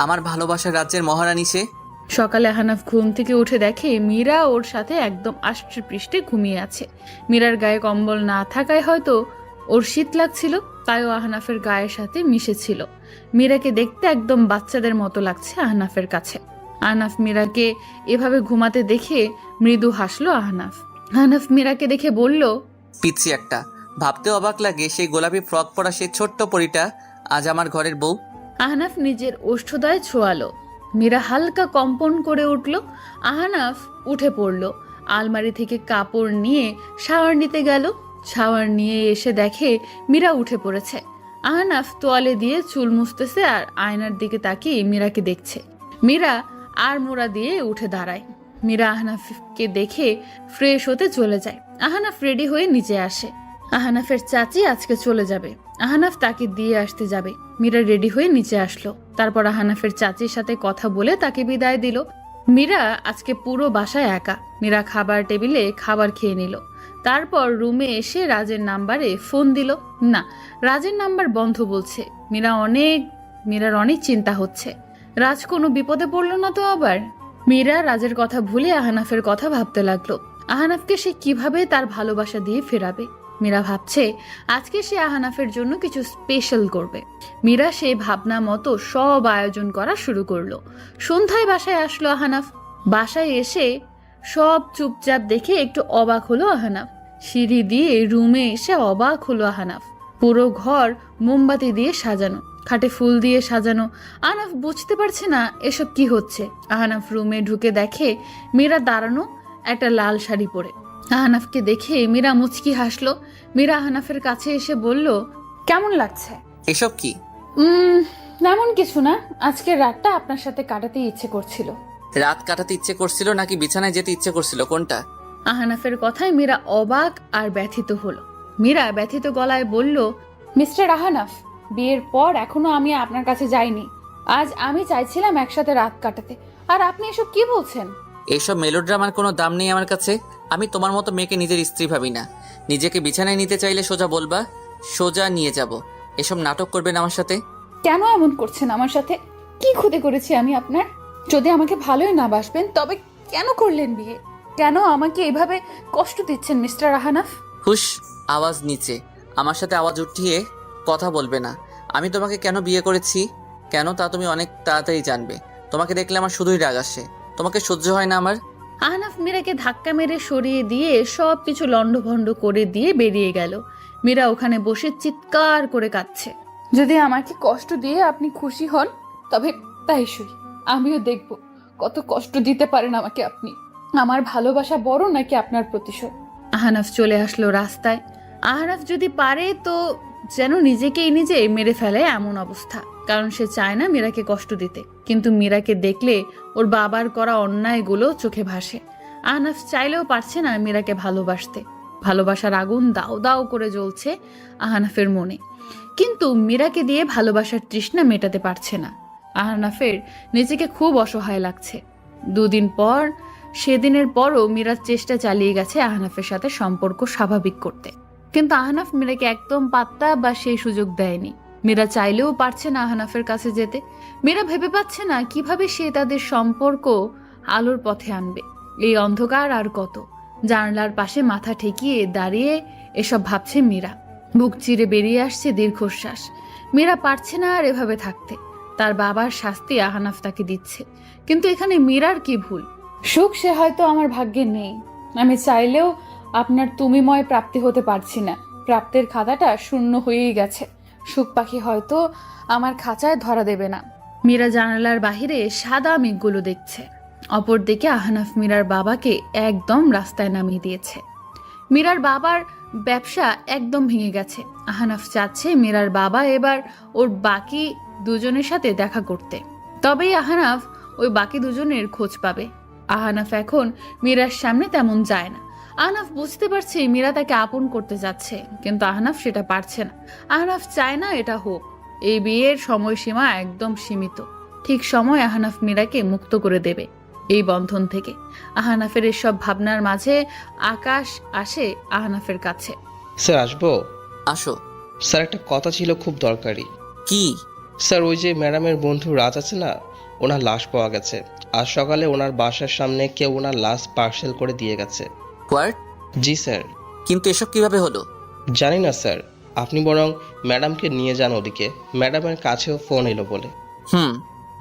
আমার ভালোবাসার রাজ্যের মহারানী সে। সকালে আহনাফ ঘুম থেকে উঠে দেখে মীরা ওর সাথে একদম আষ্টে পৃষ্ঠে ঘুমিয়ে আছে। মীরার গায়ে কম্বল না থাকায় হয়তো ওর শীত লাগছিল, তাইও আহনাফের গায়ের সাথে মিশেছিল। মীরাকে দেখতে একদম বাচ্চাদের মতো লাগছে আহনাফের কাছে। আহনাফ মীরাকে এভাবে ঘুমাতে দেখে মৃদু হাসলো আহনাফ। আহনাফ মীরাকে দেখে বলল, পিচ্ছি একটা, ভাবতে অবাক লাগে সেই গোলাপি ফ্রক পরা সেই ছোট্ট পরীটা আজ আমার ঘরের বউ। আহনাফ নিজের ওষ্ঠদয় ছোঁয়ালো। মীরা হালকা কম্পন করে উঠল। আহনাফ উঠে পড়ল। আলমারি থেকে কাপড় নিয়ে শাওয়ার নিতে গেল। শাওয়ার নিয়ে এসে দেখে মীরা উঠে পড়েছে। আহনাফ তোয়ালে দিয়ে চুল মুছতেছে আর আয়নার দিকে তাকিয়ে মীরাকে দেখছে। মীরা আর মোড়া দিয়ে উঠে দাঁড়ায়। মীরা আহনাফকে দেখে ফ্রেশ হতে চলে যায়। আহনাফ রেডি হয়ে নিচে আসে। আহনাফের চাচি আজকে চলে যাবে। আহনাফ তাকে দিয়ে আসতে যাবে। মীরা রেডি হয়ে নিচে আসলো। তারপর আহনাফের চাচির সাথে কথা বলে তাকে বিদায় দিল। মীরা আজকে পুরো বাসায় একা। মীরা খাবার টেবিলে খাবার খেয়ে নিল। তারপর রুমে এসে রাজের নাম্বারে ফোন দিল। না, রাজের নাম্বার বন্ধ বলছে। মীরার অনেক চিন্তা হচ্ছে। রাজ কোনো বিপদে পড়লো না তো আবার? মীরা রাজের কথা ভুলে আহনাফের কথা ভাবতে লাগলো। আহনাফকে সে কিভাবে তার ভালোবাসা দিয়ে ফেরাবে। মীরা ভাবছে আজকে সে আহনাফের জন্য কিছু স্পেশাল করবে। মীরা সেই ভাবনা মতো সব আয়োজন করা শুরু করলো। সন্ধ্যায় বাসায় আসলো আহনাফ। বাসায় এসে সব চুপচাপ দেখে একটু অবাক হলো আহনাফ। সিঁড়ি দিয়ে রুমে এসে অবাক হলো আহনাফ। পুরো ঘর মোমবাতি দিয়ে সাজানো, খাটে ফুল দিয়ে সাজানো। আহনাফ বুঝতে পারছে না এসব কি হচ্ছে। আহনাফ রুমে ঢুকে দেখে মীরা দাঁড়ানো, একটা লাল শাড়ি পরে। আহনাফকে দেখে মীরা মুচকি হাসলো। মীরা আহনাফের কাছে এসে বলল, কেমন লাগছে? এসব কি? তেমন কিছু না, আজকের রাতটা আপনার সাথে কাটাতে ইচ্ছে করছিল। রাত কাটাতে ইচ্ছে করছিল নাকি বিছানায় যেতে ইচ্ছে করছিল, কোনটা? আহনাফের কথায় মীরা অবাক আর ব্যথিত হলো। মীরা ব্যথিত গলায় বলল, মিস্টার আহনাফ, বিয়ের পর এখনো আমি আপনার কাছে যাইনি। আজ আমি চাইছিলাম একসাথে রাত কাটাতে, আর আপনি এসব কি বলছেন? এইসব মেলোড্রামার কোনো দাম নেই আমার কাছে। আমি তোমার মতো মেয়েকে নিজের স্ত্রী ভাবি না। নিজেকে বিছানায় নিতে চাইলে সোজা বলবা, সোজা নিয়ে যাব। এসব নাটক করবেন আমার সাথে? কেন এমন করছেন আমার সাথে? কি ক্ষতি করেছি আমি আপনার? যদি আমাকে ভালোই না বাসবেন তবে কেন করলেন বিয়ে? কেন আমাকে এভাবে কষ্ট দিচ্ছেন মিস্টার আহনাফ? হুশ, আওয়াজ নিচে। আমার সাথে আওয়াজ উঠিয়ে কথা বলবে না। আমি তোমাকে কেন বিয়ে করেছি কেন তা তুমি অনেক তাড়াতাড়ি জানবে। তোমাকে দেখলে আমার শুধুই রাগ আসে। তোমাকে সহ্য হয় না আমার। আহনাফ মীরাকে ধাক্কা মেরে সরিয়ে দিয়ে সব কিছু লণ্ডভণ্ড করে দিয়ে বেরিয়ে গেল। মীরা ওখানে বসে চিৎকার করে কাঁদছে। যদি আমাকে কষ্ট দিয়ে আপনি খুশি হন তবে তাই সই। আমিও দেখব কত কষ্ট দিতে পারেন আমাকে আপনি। আমার ভালোবাসা বড় নাকি আপনার প্রতিশোধ? আহনাফ চলে আসলো রাস্তায়। আহনাফ যদি পারে তো যেন নিজেকেই নিজে মেরে ফেলে এমন অবস্থা, কারণ সে চায় না মীরাকে কষ্ট দিতে। কিন্তু মীরাকে দেখলে ওর বাবার করা অন্যায়গুলো চোখে ভাসে। আহনাফ চাইলেও পারছে না মীরাকে ভালোবাসতে। ভালোবাসার আগুন দাও দাও করে জ্বলছে আহনাফের মনে, কিন্তু মীরাকে দিয়ে ভালোবাসার তৃষ্ণা মেটাতে পারছে না। আহনাফের নিজেকে খুব অসহায় লাগছে। দুদিন পর সেদিনের পরও মীরার চেষ্টা চালিয়ে গেছে আহনাফের সাথে সম্পর্ক স্বাভাবিক করতে, কিন্তু আহনাফ মীরাকে একদম পাত্তা বা সেই সুযোগ দেয়নি। মীরা চাইলেও পারছে না আহনাফের কাছে যেতে। মীরা ভেবে পাচ্ছে না কিভাবে সে তাদের সম্পর্ক আলোর পথে আনবে। এই অন্ধকার আর কত? জানলার পাশে মাথা ঠেকিয়ে দাঁড়িয়ে এসব ভাবছে মীরা। বুক চিরে বেরিয়ে আসছে দীর্ঘশ্বাস। মীরা পারছে না আর এভাবে থাকতে। তার বাবার শাস্তি আহনাফ তাকে দিচ্ছে, কিন্তু এখানে মীরার কি ভুল? সুখ সে হয়তো আমার ভাগ্যে নেই। আমি চাইলেও আপনার তুমিময় প্রাপ্তি হতে পারছি না। প্রাপ্তের খাতাটা শূন্য হয়েই গেছে। সুখ পাখি হয়তো আমার খাঁচায় ধরা দেবে না। মীরা জানালার বাহিরে সাদা মেঘগুলো দেখছে। অপরদিকে আহনাফ মীরার বাবাকে একদম রাস্তায় নামিয়ে দিয়েছে। মীরার বাবার ব্যবসা একদম ভেঙে গেছে। আহনাফ চাচ্ছে মীরার বাবা এবার ওর বাকি দুজনের সাথে দেখা করতে, তবেই আহনাফ ওই বাকি দুজনের খোঁজ পাবে। আহনাফ এখন মীরার সামনে তেমন যায় না। আহনাফ বুঝতে পারছে মীরা তাকে আপন করতে যাচ্ছে, কিন্তু আহনাফ সেটা পারছে না। আহনাফ চায় না এটা হোক। এই বিয়ের সময়সীমা একদম সীমিত। ঠিক সময় আহনাফ মীরাকে মুক্ত করে দেবে এই বন্ধন থেকে। আহনাফের এসব ভাবনার মাঝে আকাশ আসে আহনাফের কাছে। স্যার আসবো? আসো। স্যার একটা কথা ছিল, খুব দরকারি। কি? স্যার ওই যে ম্যাডামের বন্ধু রাজ আছে না, ওনার লাশ পাওয়া গেছে। আজ সকালে ওনার বাসার সামনে কেউ ওনার লাশ পার্সেল করে দিয়ে গেছে। হোয়াট? G sir. কিন্তু এসব কিভাবে হলো? জানি না স্যার, আপনি বরং ম্যাডামকে নিয়ে যান ওদিকে। ম্যাডামের কাছেও ফোন এলো বলে।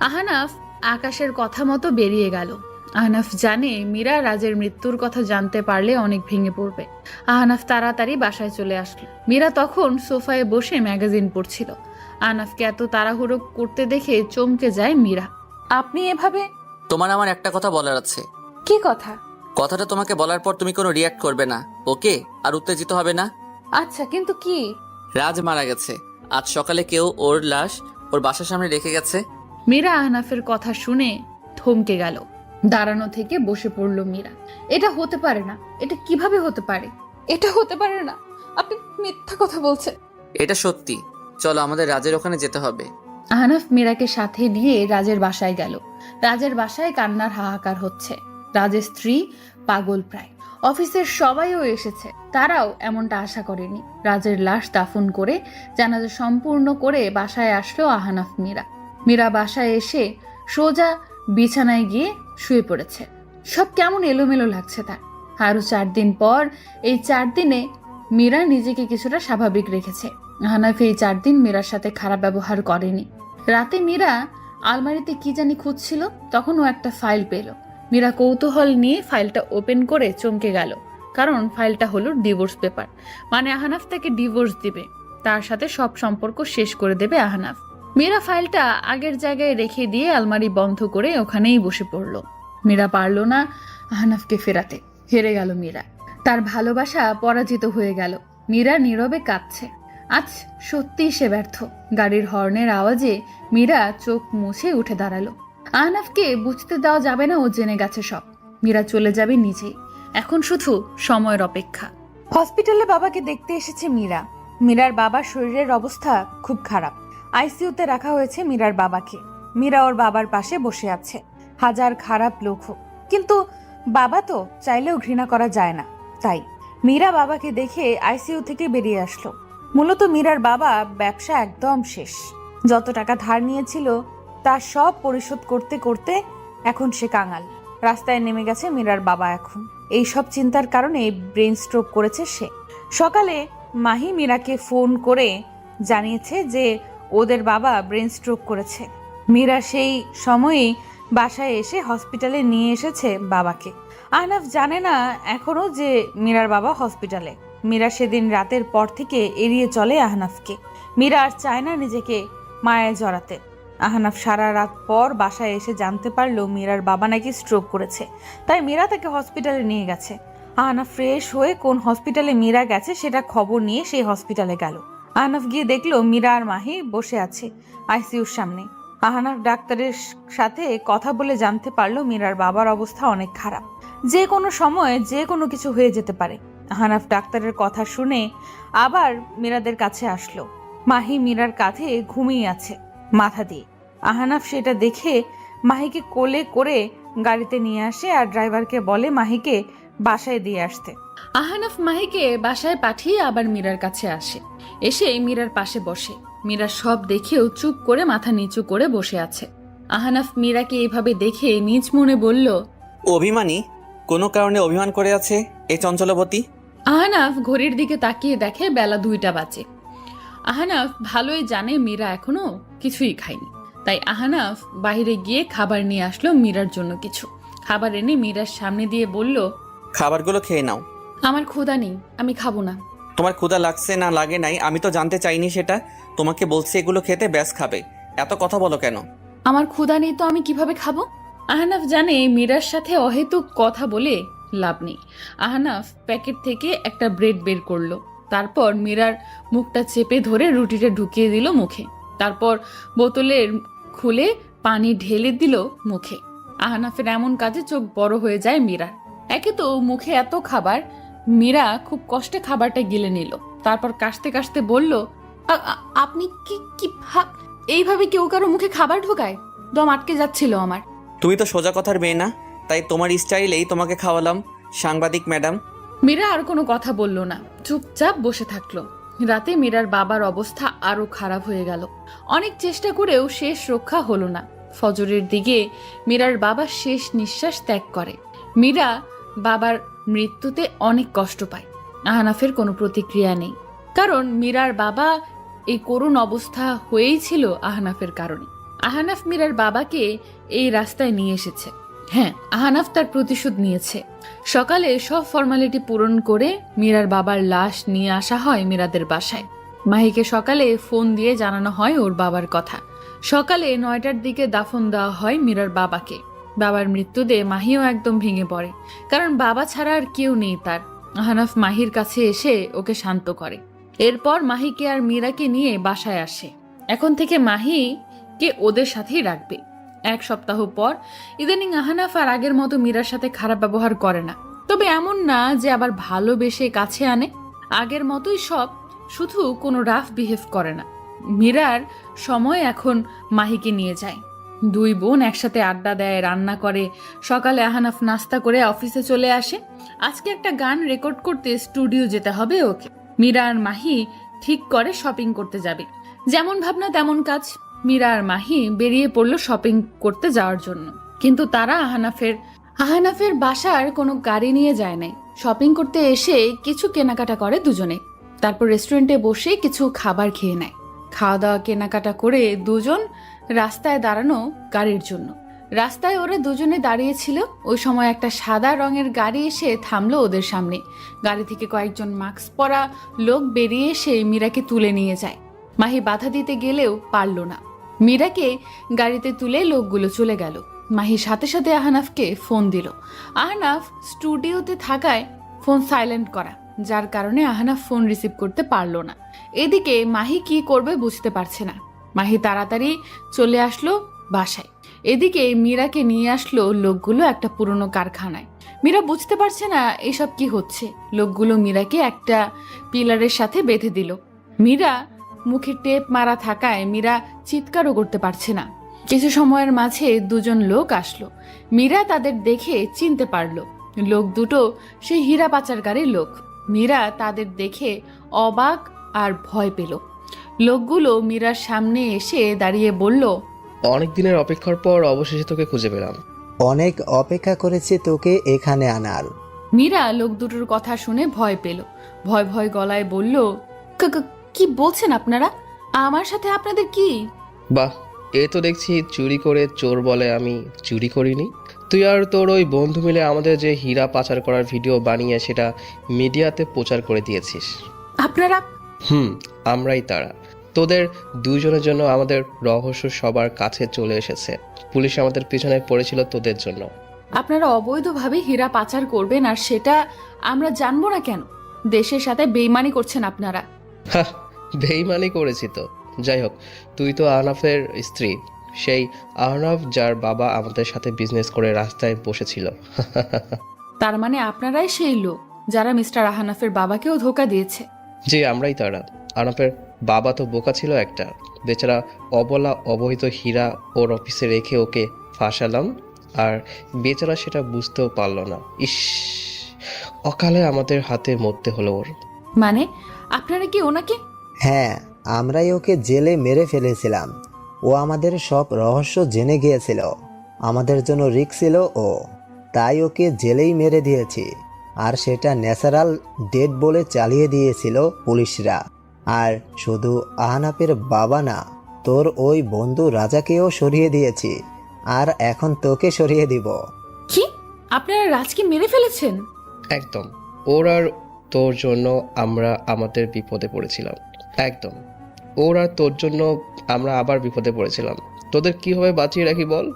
আহনাফ আকাশের কথা মতো বেরিয়ে গেল। আহনাফ জানে মীরা রাজের মৃত্যুর কথা জানতে পারলে অনেক ভেঙে পড়বে। আহনাফ তাড়াতাড়ি বাসায় চলে আসলো। মীরা তখন সোফায় বসে ম্যাগাজিন পড়ছিল। আহনাফকে এত তাড়াহুড়ো করতে দেখে চমকে যায় মীরা। আপনি এভাবে? তোমার আমার একটা কথা বলার আছে। কি কথা? কথাটা তোমাকে বলার পর তুমি কোনো রিয়াক্ট করবে না, ওকে? আর উত্তেজিত হবে না। আচ্ছা, কিন্তু কি? রাজ মারা গেছে। আজ সকালে কেউ ওর লাশ ওর বাসার সামনে রেখে গেছে। মীরা আহনাফের কথা শুনে থমকে গেল। দাঁড়ানো থেকে বসে পড়ল মীরা। এটা হতে পারে না। এটা কিভাবে হতে পারে? এটা হতে পারে না। আপনি মিথ্যা কথা বলছেন। এটা সত্যি। চলো আমাদের রাজের ওখানে যেতে হবে। আহনাফ মীরাকে সাথে নিয়ে রাজের বাসায় গেল। রাজের বাসায় কান্নার হাহাকার হচ্ছে। রাজের স্ত্রী পাগল প্রায়। অফিসের সবাইও এসেছে, তারাও এমনটা আশা করেনি। রাজের লাশ দাফন করে জানাজা সম্পূর্ণ করে বাসায় আসলো আহনাফ মীরা। মীরা বাসায় এসে সোজা বিছানায় গিয়ে শুয়ে পড়েছে। সব কেমন এলোমেলো লাগছে তার। আরো 4 দিন পর। এই 4 দিনে মীরা নিজেকে কিছুটা স্বাভাবিক রেখেছে। আহনাফ এই 4 দিন মীরার সাথে খারাপ ব্যবহার করেনি। রাতে মীরা আলমারিতে কি জানি খুঁজছিল, তখন ও একটা ফাইল পেল। মীরা কৌতূহল নিয়ে ফাইলটা ওপেন করে চমকে গেল। কারণ ফাইলটা হলো ডিভোর্স পেপার, মানে আহনাফ তাকে ডিভোর্স দিবে, তার সাথে সব সম্পর্ক শেষ করে দেবে আহনাফ। মীরা ফাইলটা আগের জায়গায় রেখে দিয়ে আলমারি বন্ধ করে ওখানেই বসে পড়ল। মীরা পারল না আহনাফকে ফেরাতে, হেরে গেল মীরা, তার ভালোবাসা পরাজিত হয়ে গেল। মীরা নীরবে কাঁদছে। আজ সত্যিই সে ব্যর্থ। গাড়ির হর্নের আওয়াজে মীরা চোখ মুছে উঠে দাঁড়ালো। আহনাফকে বুঝতে দেওয়া যাবে না ও জেনে গেছে সব। মীরা চলে যাবে নিজেই, এখন শুধু সময়ের অপেক্ষা। হসপিটালে বাবাকে দেখতে এসেছে মীরা। মীরার বাবার শরীরের অবস্থা খুব খারাপ। আইসিইউতে রাখা হয়েছে মীরার বাবাকে। মীরা ওর বাবার পাশে বসে আছে। হাজার খারাপ লোক হোক, কিন্তু বাবা তো চাইলেও ঘৃণা করা যায় না। তাই মীরা বাবাকে দেখে আইসিইউ থেকে বেরিয়ে আসলো। মূলত মীরার বাবা ব্যবসা একদম শেষ। যত টাকা ধার নিয়েছিল তার সব পরিশোধ করতে করতে এখন সে কাঙাল। রাস্তায় নেমে গেছে মীরার বাবা। এখন এই সব চিন্তার কারণে ব্রেন স্ট্রোক করেছে সে। সকালে মাহি মীরাকে ফোন করে জানিয়েছে যে ওদের বাবা ব্রেন স্ট্রোক করেছে। মীরা সেই সময়েই বাসায় এসে হসপিটালে নিয়ে এসেছে বাবাকে। আহনাফ জানে না এখনো যে মীরার বাবা হসপিটালে। মীরা সেদিন রাতের পর থেকে এড়িয়ে চলে আহনাফকে। মীরা আর চায় না নিজেকে মায়ায় জড়াতে। আহনাফ সারা রাত পর বাসায় এসে জানতে পারলো মীরার বাবা নাকি স্ট্রোক করেছে, তাই মীরা তাকে হসপিটালে নিয়ে গেছে। আহনাফ ফ্রেশ হয়ে কোন হসপিটালে মীরা গেছে সেটা খবর নিয়ে সেই হসপিটালে গেল। আহনাফ গিয়ে দেখলো মীরা আর মাহি বসে আছে আইসিইউর সামনে। আহনাফ ডাক্তারের সাথে কথা বলে জানতে পারলো মীরার বাবার অবস্থা অনেক খারাপ, যে কোনো সময় যে কোনো কিছু হয়ে যেতে পারে। আহনাফ ডাক্তারের কথা শুনে আবার মীরাদের কাছে আসলো। মাহি মীরার কাঁধে ঘুমিয়ে আছে মাথা দিয়ে। আহনাফ সেটা দেখে মাহিকে কোলে করে গাড়িতে নিয়ে আসে আর ড্রাইভারকে বলে মাহিকে বাসায় দিয়ে আসতে। আহনাফ মাহিকে বাসায় পাঠিয়ে আবার মীরার কাছে আসে। এসে মীরার পাশে বসে। মীরা সব দেখেও চুপ করে মাথা নিচু করে বসে আছে। আহনাফ মীরাকে এভাবে দেখে নিজ মনে বলল, অভিমানী, কোনো কারণে অভিমান করে আছে এই চঞ্চলবতী। আহনাফ ঘড়ির দিকে তাকিয়ে দেখে বেলা 2টা বাজে। আহনাফ ভালোই জানে মীরা এখনো কিছুই খায়নি, তাই আহনাফ বাইরে গিয়ে খাবার নিয়ে আসলো মীরার জন্য। কিছু খাবার এনে মীরার সামনে দিয়ে বলল, খাবারগুলো খেয়ে নাও। আমার ক্ষুধা নেই, আমি খাবো না। তোমার ক্ষুধা লাগছে না লাগে নাই আমি তো জানতে চাইনি সেটা। তোমাকে বলছি এগুলো খেতে ব্যাস খাবে, এত কথা বলো কেন? আমার ক্ষুধা নেই তো আমি কিভাবে খাবো? আহনাফ জানে মীরার সাথে অহেতুক কথা বলে লাভ নেই। আহনাফ প্যাকেট থেকে একটা ব্রেড বের করলো। তারপর মীরার মুখটা চেপে ধরে রুটিটা ঢুকিয়ে দিল মুখে। তারপর বোতলের খুলে পানি ঢেলে দিল মুখে। আহনাফের এমন কাজে চোখ বড় হয়ে যায় মীরার। একে তো মুখে এত খাবার, মীরা খুব কষ্টে খাবারটা গিলে নিল। তারপর কাশতে কাশতে বলল, আপনি কি এইভাবে কেউ কারো মুখে খাবার ঢোকায়? দম আটকে যাচ্ছিল আমার। তুমি তো সোজা কথার মেয়ে না, তাই তোমার স্টাইলেই তোমাকে খাওয়ালাম সাংবাদিক ম্যাডাম। মীরা আর কোনো কথা বলল না, চুপচাপ বসে থাকলো। রাতে মীরার বাবার অবস্থা আরো খারাপ হয়ে গেল। অনেক চেষ্টা করেও শেষ রক্ষা হলো না। ফজরের দিকে মীরার বাবা শেষ নিঃশ্বাস ত্যাগ করে। মীরা বাবার মৃত্যুতে অনেক কষ্ট পায়। আহনাফের কোনো প্রতিক্রিয়া নেই, কারণ মীরার বাবা এই করুণ অবস্থা হয়েই ছিল আহনাফের কারণে। আহনাফ মীরার বাবাকে এই রাস্তায় নিয়ে এসেছে। হ্যাঁ, আহনাফ তার প্রতিশোধ নিয়েছে। সকালে সব ফর্মালিটি পূরণ করে মীরার বাবার লাশ নিয়ে আসা হয় মীরাদের বাসায়। মাহিকে সকালে ফোন দিয়ে জানানো হয় ওর বাবার কথা। সকালে 9টার দিকে দাফন দেওয়া হয় মীরার বাবাকে। বাবার মৃত্যুতে মাহিও একদম ভেঙে পড়ে, কারণ বাবা ছাড়া আর কেউ নেই তার। আহনাফ মাহির কাছে এসে ওকে শান্ত করে। এরপর মাহিকে আর মীরাকে নিয়ে বাসায় আসে। এখন থেকে মাহিকে ওদের সাথেই রাখবে। 1 সপ্তাহ পর ইদানিং আহনাফ আর আগের মতো মীরার সাথে খারাপ ব্যবহার করে না, তবে এমন না যে আবার ভালোবেসে কাছে আনে। আগের মতোই সব, শুধু কোনো রাফ বিহেভ করে না। মীরার সময় এখন মাহিকে নিয়ে যায়। 2 বোন একসাথে আড্ডা দেয়, রান্না করে। সকালে আহনাফ নাস্তা করে অফিসে চলে আসে। আজকে একটা গান রেকর্ড করতে স্টুডিও যেতে হবে ওকে। মীরা আর মাহি ঠিক করে শপিং করতে যাবে। যেমন ভাবনা তেমন কাজ। মীরা আর মাহি বেরিয়ে পড়লো শপিং করতে যাওয়ার জন্য, কিন্তু তারা আহনাফের বাসার কোনো গাড়ি নিয়ে যায় নাই। শপিং করতে এসে কিছু কেনাকাটা করে দুজনে। তারপর রেস্টুরেন্টে বসে কিছু খাবার খেয়ে নেয়। খাওয়া দাওয়া কেনাকাটা করে দুজন রাস্তায় দাঁড়ানো গাড়ির জন্য। রাস্তায় ওরা দুজনে দাঁড়িয়েছিল। ওই সময় একটা সাদা রঙের গাড়ি এসে থামলো ওদের সামনে। গাড়ি থেকে কয়েকজন মাস্ক পরা লোক বেরিয়ে এসে মীরাকে তুলে নিয়ে যায়। মাহি বাধা দিতে গেলেও পারল না। মীরাকে গাড়িতে তুলে লোকগুলো চলে গেল। মাহি সাথে সাথে আহনাফকে ফোন দিল। আহনাফ স্টুডিওতে থাকায় ফোন সাইলেন্ট করা, যার কারণে আহনাফ ফোন রিসিভ করতে পারল না। এদিকে মাহি কি করবে বুঝতে পারছে না। মাহি তাড়াতাড়ি চলে আসলো বাসায়। এদিকে মীরাকে নিয়ে আসলো লোকগুলো একটা পুরনো কারখানায়। মীরা বুঝতে পারছে না এসব কি হচ্ছে। লোকগুলো মীরাকে একটা পিলারের সাথে বেঁধে দিল। মীরা মুখে টেপ মারা থাকায় মীরা চিৎকারও করতে পারছে না। কিছু সময়ের মাঝে দুজন লোক আসলো। মীরা তাদের দেখে চিনতে পারল। লোক দুটো সেই হীরা পাচারকারীর লোক। মীরা তাদের দেখে অবাক আর ভয় পেল। লোকগুলো মীরার সামনে এসে দাঁড়িয়ে বলল, অনেক দিনের অপেক্ষার পর অবশেষে তোকে খুঁজে পেলাম। অনেক অপেক্ষা করেছি তোকে এখানে আনার। মীরা লোক দুটোর কথা শুনে ভয় পেল। ভয় ভয় গলায় বলল, কি বলছেন আপনারা? আমার সাথে আপনাদের কি? বাহ, এ তো দেখছি চুরি করে চোর বলে। আমি চুরি করিনি। তুই আর তোর ওই বন্ধু মিলে আমাদের যে হীরা পাচার করার ভিডিও বানিয়ে সেটা মিডিয়াতে প্রচার করে দিয়েছিস। আপনারা? আমরাই তারা। তোদের দুইজনের জন্য আমাদের রহস্য সবার কাছে চলে এসেছে। পুলিশ আমাদের পিছনে পড়েছিল তোদের জন্য। আপনারা অবৈধভাবে হীরা পাচার করবেন আর সেটা আমরা জানবো না কেন? দেশের সাথে বেইমানি করছেন আপনারা। হ্যাঁ, বেইমানি করেছি তো। যাই হোক, তুই তো আহনাফের স্ত্রী, সেই আহনাফ যার বাবা আমাদের সাথে বিজনেস করে রাস্তায় বসেছিল। তার মানে আপনারাই সেই লোক যারা মিস্টার আহনাফের বাবাকেও ধোঁকা দিয়েছে। জি, আমরাই তারা। আহনাফের বাবা তো বোকা ছিল একটা, বেচারা অবলা অবৈধ হীরা ওর অফিসে রেখে ওকে ফাঁসালাম, আর বেচারা সেটা বুঝতেও পারল না। ইস, অকালে আমাদের হাতে মরতে হলো ওর। মানে আপনারা কি ওনাকে? হ্যাঁ, আমরাই ওকে জেলে মেরে ফেলেছিলাম। ও আমাদের সব রহস্য জেনে গিয়েছিল। আমাদের জন্য রিস্ক ছিল ও, তাই ওকে জেলেই মেরে দিয়েছি। আর সেটা ন্যাচারাল ডেড বলে চালিয়ে দিয়েছিল পুলিশরা। আর শুধু আহনাফের বাবা না, তোর ওই বন্ধু রাজাকেও সরিয়ে দিয়েছি। আর এখন তোকে সরিয়ে দিব। কি? আপনারা রাজকে মেরে ফেলেছেন? একদম। ওর আর তোর জন্য আমরা আমাদের বিপদে পড়েছিলাম। একদম, ওর আর তোর জন্য আমরা আবার বিপদে পড়েছিলাম। তোদের কিভাবে বাঁচিয়ে রাখি বল?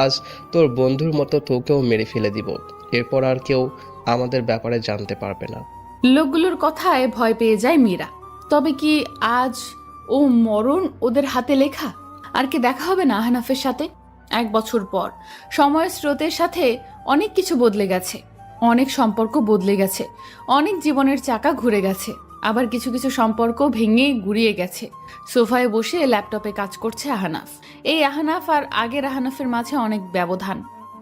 আজ তোর বন্ধুর মতো তোকেও মেরে ফেলে দিব। এরপর আর কেউ আমাদের ব্যাপারে জানতে পারবে না। লোকগুলোর কথায় ভয় পেয়ে যায় মীরা। তবে কি আজ ও মরণ ওদের হাতে লেখা? আর কি দেখা হবে না আহনাফের সাথে? 1 বছর পর সময়ের স্রোতের সাথে অনেক কিছু বদলে গেছে। অনেক সম্পর্ক বদলে গেছে। অনেক জীবনের চাকা ঘুরে গেছে। আবার কিছু কিছু সম্পর্ক ভেঙে গুড়িয়ে গেছে। সোফায় বসে ল্যাপটপে কাজ করছে আহনাফ। এই আহনাফ আর আগের আহনাফের মাঝে অনেক ব্যবধান।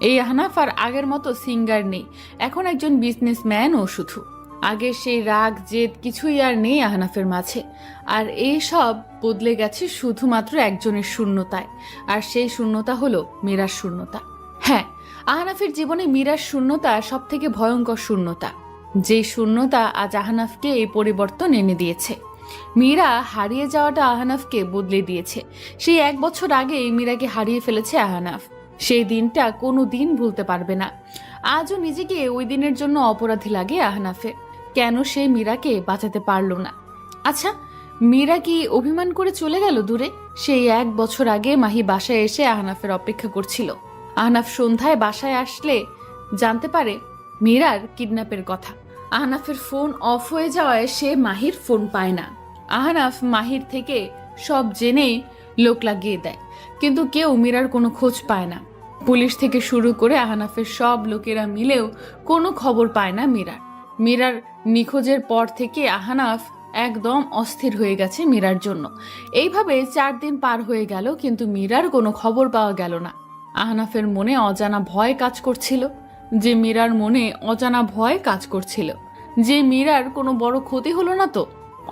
এই আহনাফ আর আগের মতো সিঙ্গার নেই, এখন একজন বিজনেসম্যান ও শুধু। আগের সেই রাগ জেদ কিছুই আর নেই আহনাফের মাঝে। আর এই সব বদলে গেছে শুধুমাত্র একজনের শূন্যতায়। আর সেই শূন্যতা হলো মীরার শূন্যতা। হ্যাঁ, আহনাফের জীবনে মীরার শূন্যতা সব থেকে ভয়ঙ্কর শূন্যতা। যে শূন্যতা আজ আহনাফকে এই পরিবর্তন এনে দিয়েছে। মীরা হারিয়ে যাওয়াটা আহনাফকে বদলে দিয়েছে। সেই 1 বছর আগেই মীরাকে হারিয়ে ফেলেছে আহনাফ। সেই দিনটা কোনো দিন ভুলতে পারবে না। আজও নিজেকে ওই দিনের জন্য অপরাধী লাগে আহনাফের। কেন সে মীরাকে বাঁচাতে পারল না? আচ্ছা, মীরা কি অভিমান করে চলে গেল দূরে? সেই 1 বছর আগে মাহি বাসায় এসে আহনাফের অপেক্ষা করছিল। আহনাফ সন্ধ্যায় বাসায় আসলে জানতে পারে মীরার কিডন্যাপের কথা। আহনাফের ফোন অফ হয়ে যাওয়ায় সে মাহির ফোন পায় না। আহনাফ মাহির থেকে সব জেনেই লোক লাগিয়ে দেয়, কিন্তু কেউ মীরার কোনো খোঁজ পায় না। পুলিশ থেকে শুরু করে আহনাফের সব লোকেরা মিলেও কোনো খবর পায় না মীরার। মীরার নিখোঁজের পর থেকে আহনাফ একদম অস্থির হয়ে গেছে মীরার জন্য। এইভাবে 4 দিন পার হয়ে গেল, কিন্তু মীরার কোনো খবর পাওয়া গেল না। আহনাফের মনে অজানা ভয় কাজ করছিল। যে মীরার মনে অজানা ভয় কাজ করছিল যে মীরার কোনো বড় ক্ষতি হলো না তো।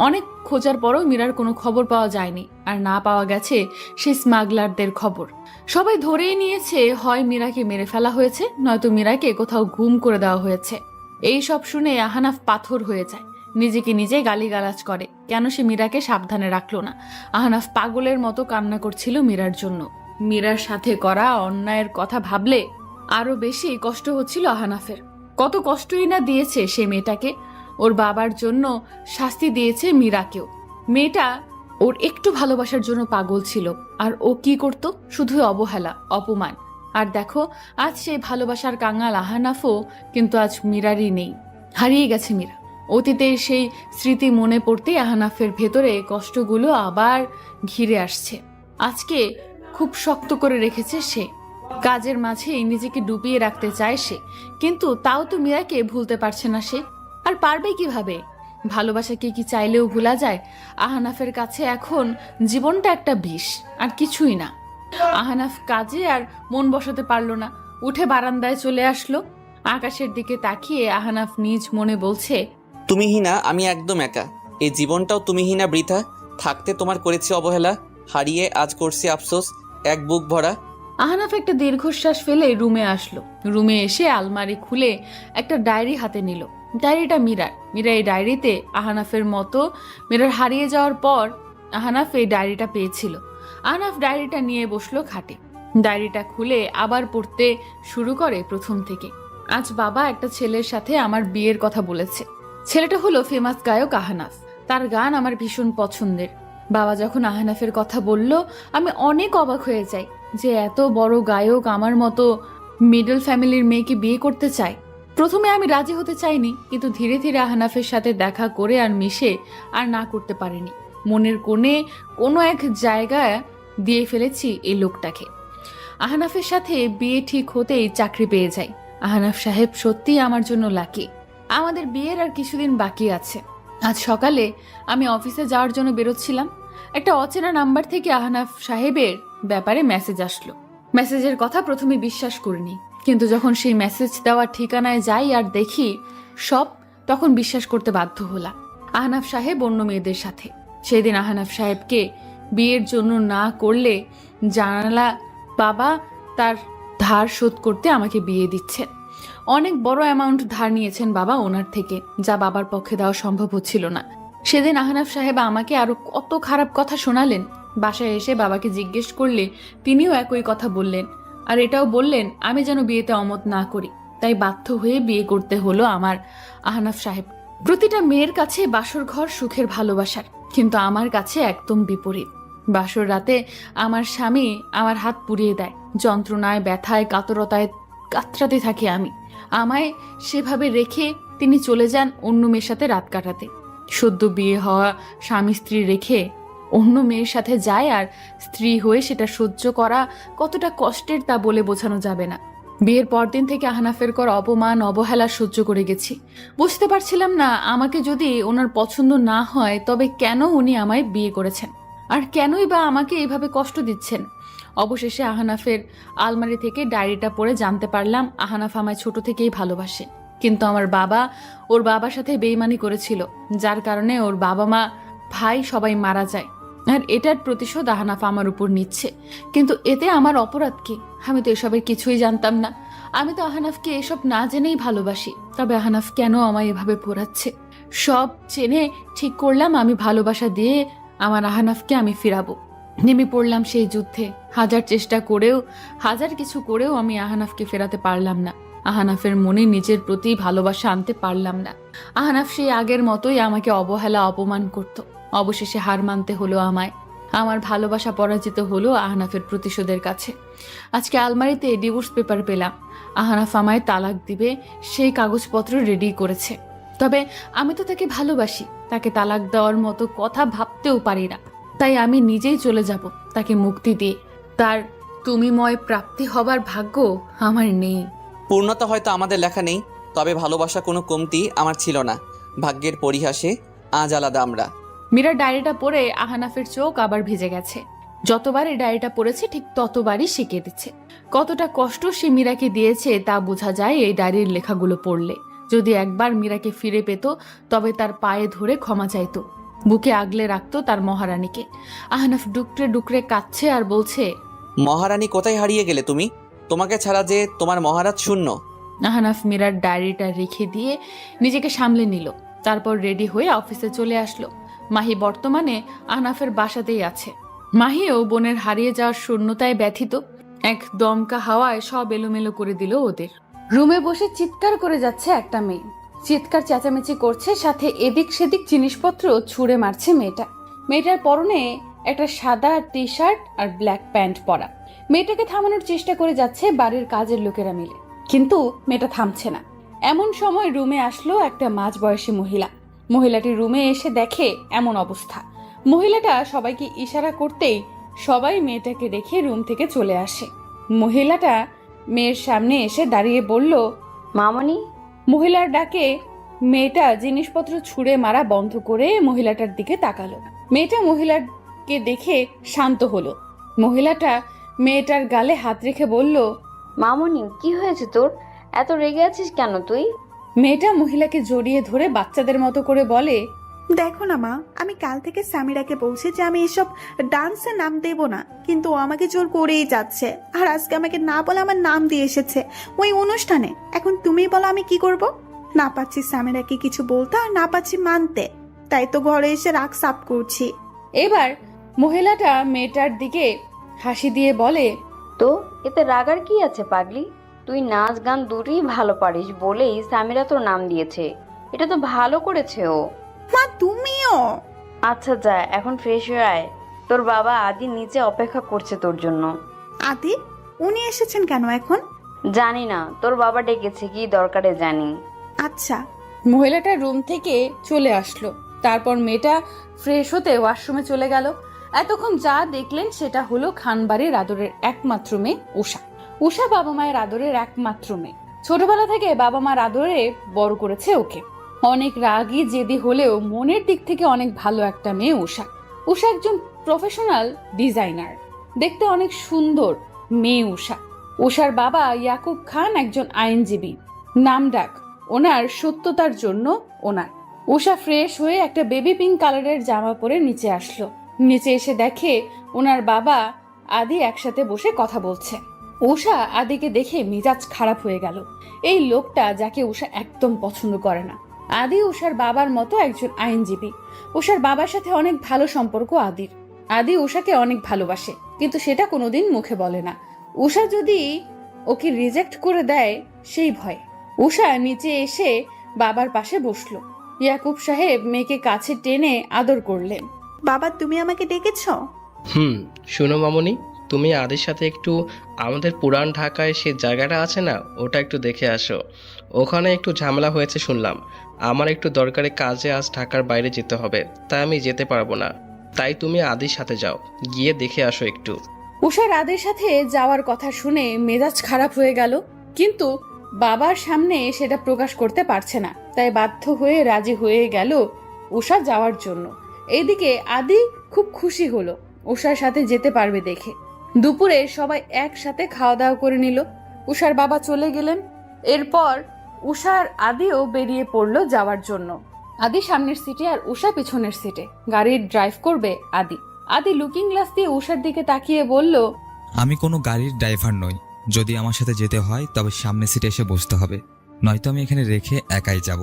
অনেক খোঁজার পরও মীরার কোনো খবর পাওয়া যায়নি। আর না পাওয়া গেছে সেই স্মাগলারদের খবর। সবাই ধরেই নিয়েছে হয় মীরাকে মেরে ফেলা হয়েছে, নয়তো মীরাকে কোথাও গুম করে দেওয়া হয়েছে। এই সব শুনে আহনাফ পাথর হয়ে যায়। নিজেকে নিজে গালিগালাজ করে কেন সে মীরাকে সাবধানে রাখলো না। আহনাফ পাগলের মতো কান্না করছিল মীরার জন্য। মীরার সাথে করা অন্যায়ের কথা ভাবলে আরো বেশি কষ্ট হচ্ছিল আহানাফের। কত কষ্টই না দিয়েছে সে মেয়েটাকে, ওর বাবার জন্য শাস্তি দিয়েছে মীরাকেও। মেয়েটা ওর একটু ভালোবাসার জন্য পাগল ছিল, আর ও কি করত? শুধু অবহেলা, অপমান। আর দেখো আজ সেই ভালোবাসার কাঙাল আহানাফও কিন্তু আজ মীরারই নেই, হারিয়ে গেছে মীরা। অতীতের সেই স্মৃতি মনে পড়তে আহানাফের ভেতরে কষ্টগুলো আবার ঘিরে আসছে। আজকে খুব শক্ত করে রেখেছে সে, কাজের মাঝে নিজেকে ডুবিয়ে রাখতে চায় সে, কিন্তু তাও তো মীরাকে ভুলতে পারছে না সে। আর পারবে কিভাবে? ভালোবাসাকে কি চাইলেও ভোলা যায়? আহানাফের কাছে এখন জীবনটা একটা বিষ, আর কিছুই না। আহানাফ কাজে আর মন বসাতে পারলো না, উঠে বারান্দায় চলে আসলো। আকাশের দিকে তাকিয়ে আহানাফ নিজ মনে বলছে, তুমিহীনা আমি একদম একা, এই জীবনটাও তুমিহীনা বৃথা। থাকতে তোমার করেছি অবহেলা, হারিয়ে আজ করছি আফসোস এক বুক ভরা। আহানাফ একটা দীর্ঘশ্বাস ফেলে রুমে আসলো। রুমে এসে আলমারি খুলে একটা ডায়েরি হাতে নিল। ডায়েরিটা মীরার। মীরা এই ডায়েরিতে আহানাফের মতো মীরার হারিয়ে যাওয়ার পর আহানাফ এই ডায়েরিটা পেয়েছিল। আহানাফ ডায়েরিটা নিয়ে বসলো খাটে। ডায়েরিটা খুলে আবার পড়তে শুরু করে প্রথম থেকে। আজ বাবা একটা ছেলের সাথে আমার বিয়ের কথা বলেছে। ছেলেটা হলো ফেমাস গায়ক আহানাফ। তার গান আমার ভীষণ পছন্দের। বাবা যখন আহানাফের কথা বলল, আমি অনেক অবাক হয়ে যাই যে এত বড় গায়ক আমার মতো মিডল ফ্যামিলির মেয়েকে বিয়ে করতে চায়। প্রথমে আমি রাজি হতে চাইনি, কিন্তু ধীরে ধীরে আহানাফের সাথে দেখা করে আর মিশে আর না করতে পারিনি। মনের কোণে কোনো এক জায়গায় দিয়ে ফেলেছি এই লোকটাকে। আহানাফের সাথে বিয়ে ঠিক হতেই চাকরি পেয়ে যাই। আহানাফ সাহেব সত্যিই আমার জন্য লাকি। আমাদের বিয়ের আর কিছুদিন বাকি আছে। আজ সকালে আমি অফিসে যাওয়ার জন্য বেরোচ্ছিলাম, একটা অচেনা নাম্বার থেকে আহানাফ সাহেবের ব্যাপারে মেসেজ আসলো। মেসেজের কথা প্রথমে বিশ্বাস করিনি, কিন্তু যখন সেই মেসেজ দেওয়ার ঠিকানায় যাই আর দেখি সব, তখন বিশ্বাস করতে বাধ্য হলাম। আহানাফ সাহেব অন্য মেয়েদের সাথে। সেদিন আহানাফ সাহেবকে বিয়ের জন্য না করলে জানালা বাবা তার ধার শোধ করতে আমাকে বিয়ে দিচ্ছেন। অনেক বড় অ্যামাউন্ট ধার নিয়েছেন বাবা ওনার থেকে, যা বাবার পক্ষে দেওয়া সম্ভব হচ্ছিল না। সেদিন আহানাফ সাহেব আমাকে আরো কত খারাপ কথা শোনালেন। বাসায় এসে বাবাকে জিজ্ঞেস করলে তিনিও একই কথা বললেন, আর এটাও বললেন আমি যেন বিয়েতে অমত না করি। তাই বাধ্য হয়ে বিয়ে করতে হলো আমার আহানাফ সাহেব। প্রতিটা মেয়ের কাছে বাসর ঘর সুখের ভালোবাসার, কিন্তু আমার কাছে একদম বিপরীত। বাসর রাতে আমার স্বামী আমার হাত পুড়িয়ে দেয়। যন্ত্রণায়, ব্যথায়, কাতরতায় কাতরাতে থাকি আমি। আমায় সেভাবে রেখে তিনি চলে যান অন্য মেয়ের সাথে রাত কাটাতে। সদ্য বিয়ে হওয়া স্বামী স্ত্রী রেখে অন্য মেয়ের সাথে যায়, আর স্ত্রী হয়ে সেটা সহ্য করা কতটা কষ্টের তা বলে বোঝানো যাবে না। বিয়ের পরদিন থেকে আহানাফের কর অপমান, অবহেলা সহ্য করে গেছি। বুঝতে পারছিলাম না আমাকে যদি ওনার পছন্দ না হয় তবে কেন উনি আমায় বিয়ে করেছেন, আর কেনই বা আমাকে এইভাবে কষ্ট দিচ্ছেন। অবশেষে আহানাফের আলমারি থেকে ডায়েরিটা পড়ে জানতে পারলাম আহানাফ আমায় ছোট থেকেই ভালোবাসে, কিন্তু আমার বাবা ওর বাবার সাথে বেইমানি করেছিল, যার কারণে ওর বাবা মা ভাই সবাই মারা যায়। আর এটার প্রতিশোধ আহানাফ আমার উপর নিচ্ছে। কিন্তু এতে আমার অপরাধ কি? আমি তো এসবের কিছুই জানতাম না। আমি তো আহানাফকে এসব না জেনেই ভালোবাসি, তবে আহানাফ কেন আমায় এভাবে পোড়াচ্ছে? সব জেনে ঠিক করলাম আমি ভালোবাসা দিয়ে আমার আহানাফকে আমি ফিরাবো। নেমে পড়লাম সেই যুদ্ধে। হাজার চেষ্টা করেও, হাজার কিছু করেও আমি আহানাফকে ফেরাতে পারলাম না। আহানাফের মনে নিজের প্রতি ভালোবাসা আনতে পারলাম না। আহানাফ সেই আগের মতোই আমাকে অবহেলা, অপমান করত। অবশেষে হার মানতে হলো আমায়। আমার ভালোবাসা পরাজিত হলো আহানাফের প্রতিশোধের কাছে। আজকে আলমারিতে ডিভোর্স পেপার পেলাম। আহানাফ আমায় তালাক দিবে সেই কাগজপত্র রেডি করেছে। তবে আমি তো তাকে ভালোবাসি, তাকে তালাক দেওয়ার মতো কথা ভাবতেও পারি না। তাই আমি নিজেই চলে যাব তাকে মুক্তি দিয়ে। তার তুমিময় প্রাপ্তি হবার ভাগ্য আমার নেই। পূর্ণতা হয়তো আমাদের লেখা নেই, তবে ভালোবাসা কোনো কমতি আমার ছিল না। ভাগ্যের পরিহাসে আজ আলাদা আমরা। মীরার ডায়েরিটা পড়ে আহানাফের চোখ আবার ভিজে গেছে। যতবার এই ডায়েরিটা পড়েছে ঠিক ততবারই শিখিয়ে দিচ্ছে। কতটা কষ্ট সে মীরাকে দিয়েছে তা বোঝা যায় এই ডায়েরির লেখাগুলো পড়লে। যদি একবার মীরাকে ফিরে পেত তবে তার পায়ে ধরে ক্ষমা চাইত, বুকে আগলে রাখতো তার মহারানীকে। আহানাফ ডুকরে ডুকরে কাঁদছে আর বলছে, মহারানী কোথায় হারিয়ে গেলে তুমি? তোমাকে ছাড়া যে তোমার মহারাজ শূন্য। আহানাফ মীরার ডায়েরিটা রেখে দিয়ে নিজেকে সামলে নিল। তারপর রেডি হয়ে অফিসে চলে আসলো। মাহি বর্তমানে আহনাফের বাসাতেই আছে। মাহিও বোনের হারিয়ে যাওয়ার শূন্যতায় ব্যথিত। এক দমকা হাওয়ায় সব এলোমেলো করে দিল ওদের। রুমে বসে চিৎকার করে যাচ্ছে একটা মেয়ে, চিৎকার চেঁচামেচি করছে, সাথে এদিক সেদিক জিনিসপত্র ছুঁড়ে মারছে মেয়েটা। মেয়েটার পরনে একটা সাদা টি শার্ট আর ব্ল্যাক প্যান্ট পরা। মেয়েটাকে থামানোর চেষ্টা করে যাচ্ছে বাড়ির কাজের লোকেরা মিলে, কিন্তু মেয়েটা থামছে না। এমন সময় রুমে আসলো একটা মাঝবয়সী মহিলা। মহিলাটি রুমে এসে দেখে এমন অবস্থা। মহিলাটা সবাইকে ইশারা করতেই সবাই মেয়েটাকে রেখে রুম থেকে চলে আসে। মহিলাটা মেয়ের সামনে এসে দাঁড়িয়ে বলল, মামনি। মহিলার ডাকে মেয়েটা জিনিসপত্র ছুঁড়ে মারা বন্ধ করে মহিলাটার দিকে তাকালো। মেয়েটা মহিলাকে দেখে শান্ত হলো। মহিলাটা মেয়েটার গালে হাত রেখে বলল, মামনি, কি হয়েছে তোর? এত রেগে আছিস কেন তুই? মেয়েটা মহিলাকে জড়িয়ে ধরে বাচ্চাদের মতো করে বলে, দেখো না মা, আমি কাল থেকে সামিরাকে বলছি যে আমি এসব ডান্সে নাম দেব না, কিন্তু ও আমাকে জোর করেই যাচ্ছে। আর আজকে আমাকে না বলে আমার নাম দিয়ে এসেছে ওই অনুষ্ঠানে। এখন তুমি বলো আমি কি করব? না পাচ্ছি সামিরাকে কিছু বলতে, আর না পাচ্ছি মানতে, তাই তো ঘরে এসে রাগ সাফ করছি। এবার মহিলাটা মেয়েটার দিকে হাসি দিয়ে বলে, তো এতে রাগার কি আছে পাগলি? তুই নাচ গান দুটোই ভালো পারিস বলেই সামিরা তোর নাম দিয়েছে। এটা তো ভালো করেছে ও। মা তুমিও। আচ্ছা যা, এখন ফ্রেশ হয়ে আয়। তোর বাবা আদি নিচে অপেক্ষা করছে তোর জন্য। আদি? উনি এসেছেন কেন এখন? জানি না, তোর বাবা ডেকেছে কি দরকারে জানি। আচ্ছা। মহিলাটা রুম থেকে চলে আসলো। তারপর মেয়েটা ফ্রেশ হতে ওয়াশরুমে চলে গেল। এতক্ষণ যা দেখলেন সেটা হলো খানবাড়ির আদরের একমাত্র মেয়ে উষা। উষা বাবা মায়ের আদরের একমাত্র মেয়ে। ছোটবেলা থেকে বাবা মার আদরে বড় করেছে ওকে। অনেক রাগী জেদি হলেও মনের দিক থেকে অনেক ভালো একটা মেয়ে উষা। উষা একজন প্রফেশনাল ডিজাইনার, দেখতে অনেক সুন্দর মেয়ে উষা। উষার বাবা ইয়াকুব খান একজন আইনজীবী, নামডাক ওনার সত্যতার জন্য ওনার। উষা ফ্রেশ হয়ে একটা বেবি পিঙ্ক কালারের জামা পরে নিচে আসলো। নিচে এসে দেখে ওনার বাবা আদি একসাথে বসে কথা বলছে। উষা আদিকে দেখে মেজাজ খারাপ হয়ে গেল। এই লোকটা যাকে উষা একদম পছন্দ করে না। আদি উষার বাবার মতো একজন আইনজীবী। উষার বাবার সাথে অনেক ভালো সম্পর্ক আদির। আদি উষাকে অনেক ভালোবাসে, কিন্তু সেটা কোনোদিন মুখে বলে না। উষা যদি ওকে রিজেক্ট করে দেয় সেই ভয়। উষা নিচে এসে বাবার পাশে বসলো। ইয়াকুব সাহেব মেয়েকে কাছে টেনে আদর করলেন। বাবা, তুমি আমাকে ডেকেছো? শুনো মামনি, তুমি আদির সাথে একটু আমাদের পুরান ঢাকায় সে জায়গাটা আছে না, ওটা একটু দেখে আসো। ওখানে একটু ঝামেলা হয়েছে শুনলাম। আমার একটু দরকারি কাজে আজ ঢাকার বাইরে যেতে হবে, তাই আমি যেতে পারবো না। তাই তুমি আদির সাথে যাও, গিয়ে দেখে আসো একটু। উষার আদির সাথে যাওয়ার কথা শুনে মেজাজ খারাপ হয়ে গেল, কিন্তু বাবার সামনে সেটা প্রকাশ করতে পারছে না, তাই বাধ্য হয়ে রাজি হয়ে গেল উষা যাওয়ার জন্য। এইদিকে আদি খুব খুশি হলো উষার সাথে যেতে পারবে দেখে। দুপুরে সবাই একসাথে খাওয়া দাওয়া করে নিল। উষার বাবা চলে গেলেন। এরপর উষার আদিও বেরিয়ে পড়লো যাওয়ার জন্য। আদি সামনের সিটে আর উষা পিছনের সিটে। গাড়ির ড্রাইভ করবে আদি। আদি লুকিং গ্লাস দিয়ে উষার দিকে তাকিয়ে বলল, আমি কোনো গাড়ির ড্রাইভার নই। যদি আমার সাথে যেতে হয় তবে সামনের সিটে এসে বসতে হবে, নয়তো আমি এখানে রেখে একাই যাব।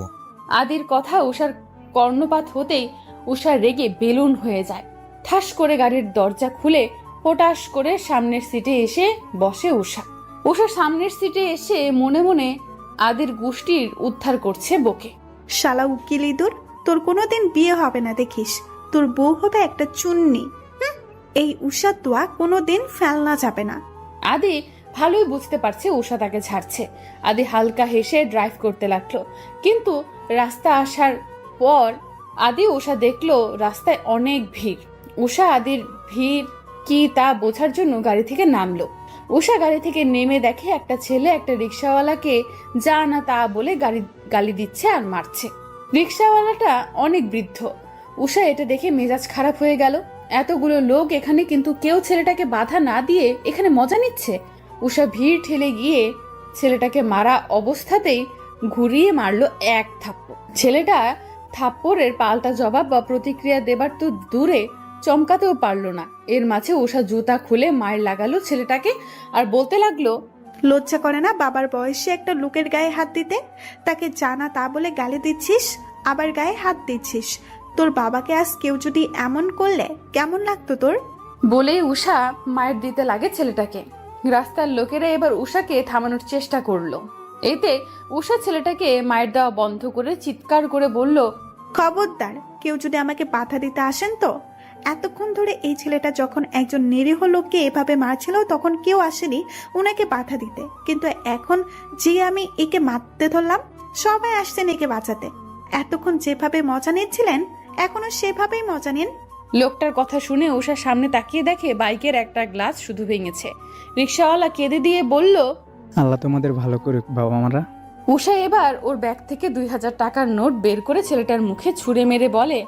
আদির কথা উষার কর্ণপাত হতেই উষা রেগে বেলুন হয়ে যায়। ঠাস করে গাড়ির দরজা খুলে পটাশ করে সামনের সিটে এসে বসে উষা। উষা সামনের সিটে এসে মনে মনে আদির গোষ্ঠীর উদ্ধার করছে বকে। শালা উকিল ইঁদুর, তোর কোনোদিন বিয়ে হবে না দেখিস। তোর বউ হবে একটা চুন্নি। এই উষার দোয়া কোনোদিন ফেলনা যাবে না। আদি ভালোই বুঝতে পারছে উষা তাকে ছাড়ছে। আদি হালকা হেসে ড্রাইভ করতে লাগলো, কিন্তু রাস্তা আসার পর আদি উষা দেখলো রাস্তায় অনেক ভিড়। উষা আদির ভিড় কি তা বোঝার জন্য গাড়ি থেকে নামলো। উষা গাড়ি থেকে নেমে দেখে একটা ছেলে একটা রিক্সাওয়ালাকে যা না তা বলে গালি দিচ্ছে আর মারছে। রিক্সাওয়ালাটা অনেক বৃদ্ধ। উষা এটা দেখে মেজাজ খারাপ হয়ে গেল। এতগুলো লোক এখানে, কিন্তু কেউ ছেলেটাকে বাধা না দিয়ে এখানে মজা নিচ্ছে। উষা ভিড় ঠেলে গিয়ে ছেলেটাকে মারা অবস্থাতেই ঘুরিয়ে মারলো এক থাপ্পড়। ছেলেটা থাপ্পড়ের পাল্টা জবাব বা প্রতিক্রিয়া দেবার তো দূরে চমকাতেও পারলো না। এর মাঝে উষা জুতা খুলে মার লাগালো ছেলেটাকে আর বলতে লাগলো, লজ্জা করে না বাবার বয়সে একটা লোকের গায়ে হাত দিতে? তাকে জানা তা বলে গালি দিচ্ছিস, আবার গায়ে হাত দিচ্ছিস। তোর বাবাকে আজ কেউ যদি এমন করলে কেমন লাগতো তোর? বলেই উষা মায়ের দিতে লাগে ছেলেটাকে। রাস্তার লোকেরা এবার উষাকে থামানোর চেষ্টা করলো। এতে উষা ছেলেটাকে মায়ের দেওয়া বন্ধ করে চিৎকার করে বলল, খবরদার, কেউ যদি আমাকে বাধা দিতে আসেন তো। এতক্ষণ ধরে এই ছেলেটা যখন একজন নিরীহ লোককে এভাবে মারছিল তখন কেউ আসেনি ওনাকে বাধা দিতে, কিন্তু এখন যে আমি একে মারতে ধরলাম সবাই আসছেন একে বাঁচাতে। এতক্ষণ যেভাবে মজা নিচ্ছিলেন এখনো সেভাবেই মজা নিন। লোকটার কথা শুনে উষার সামনে তাকিয়ে দেখে বাইকের একটা গ্লাস শুধু ভেঙেছে। রিকশাওয়ালা কেঁদে দিয়ে বলল, আল্লাহ তোমাদের ভালো করুক বাবা মারা। উষা এবার ওর ব্যাগ থেকে 2000 টাকার নোট বের করে ছেলেটার মুখে ছুঁড়ে মেরে বলে,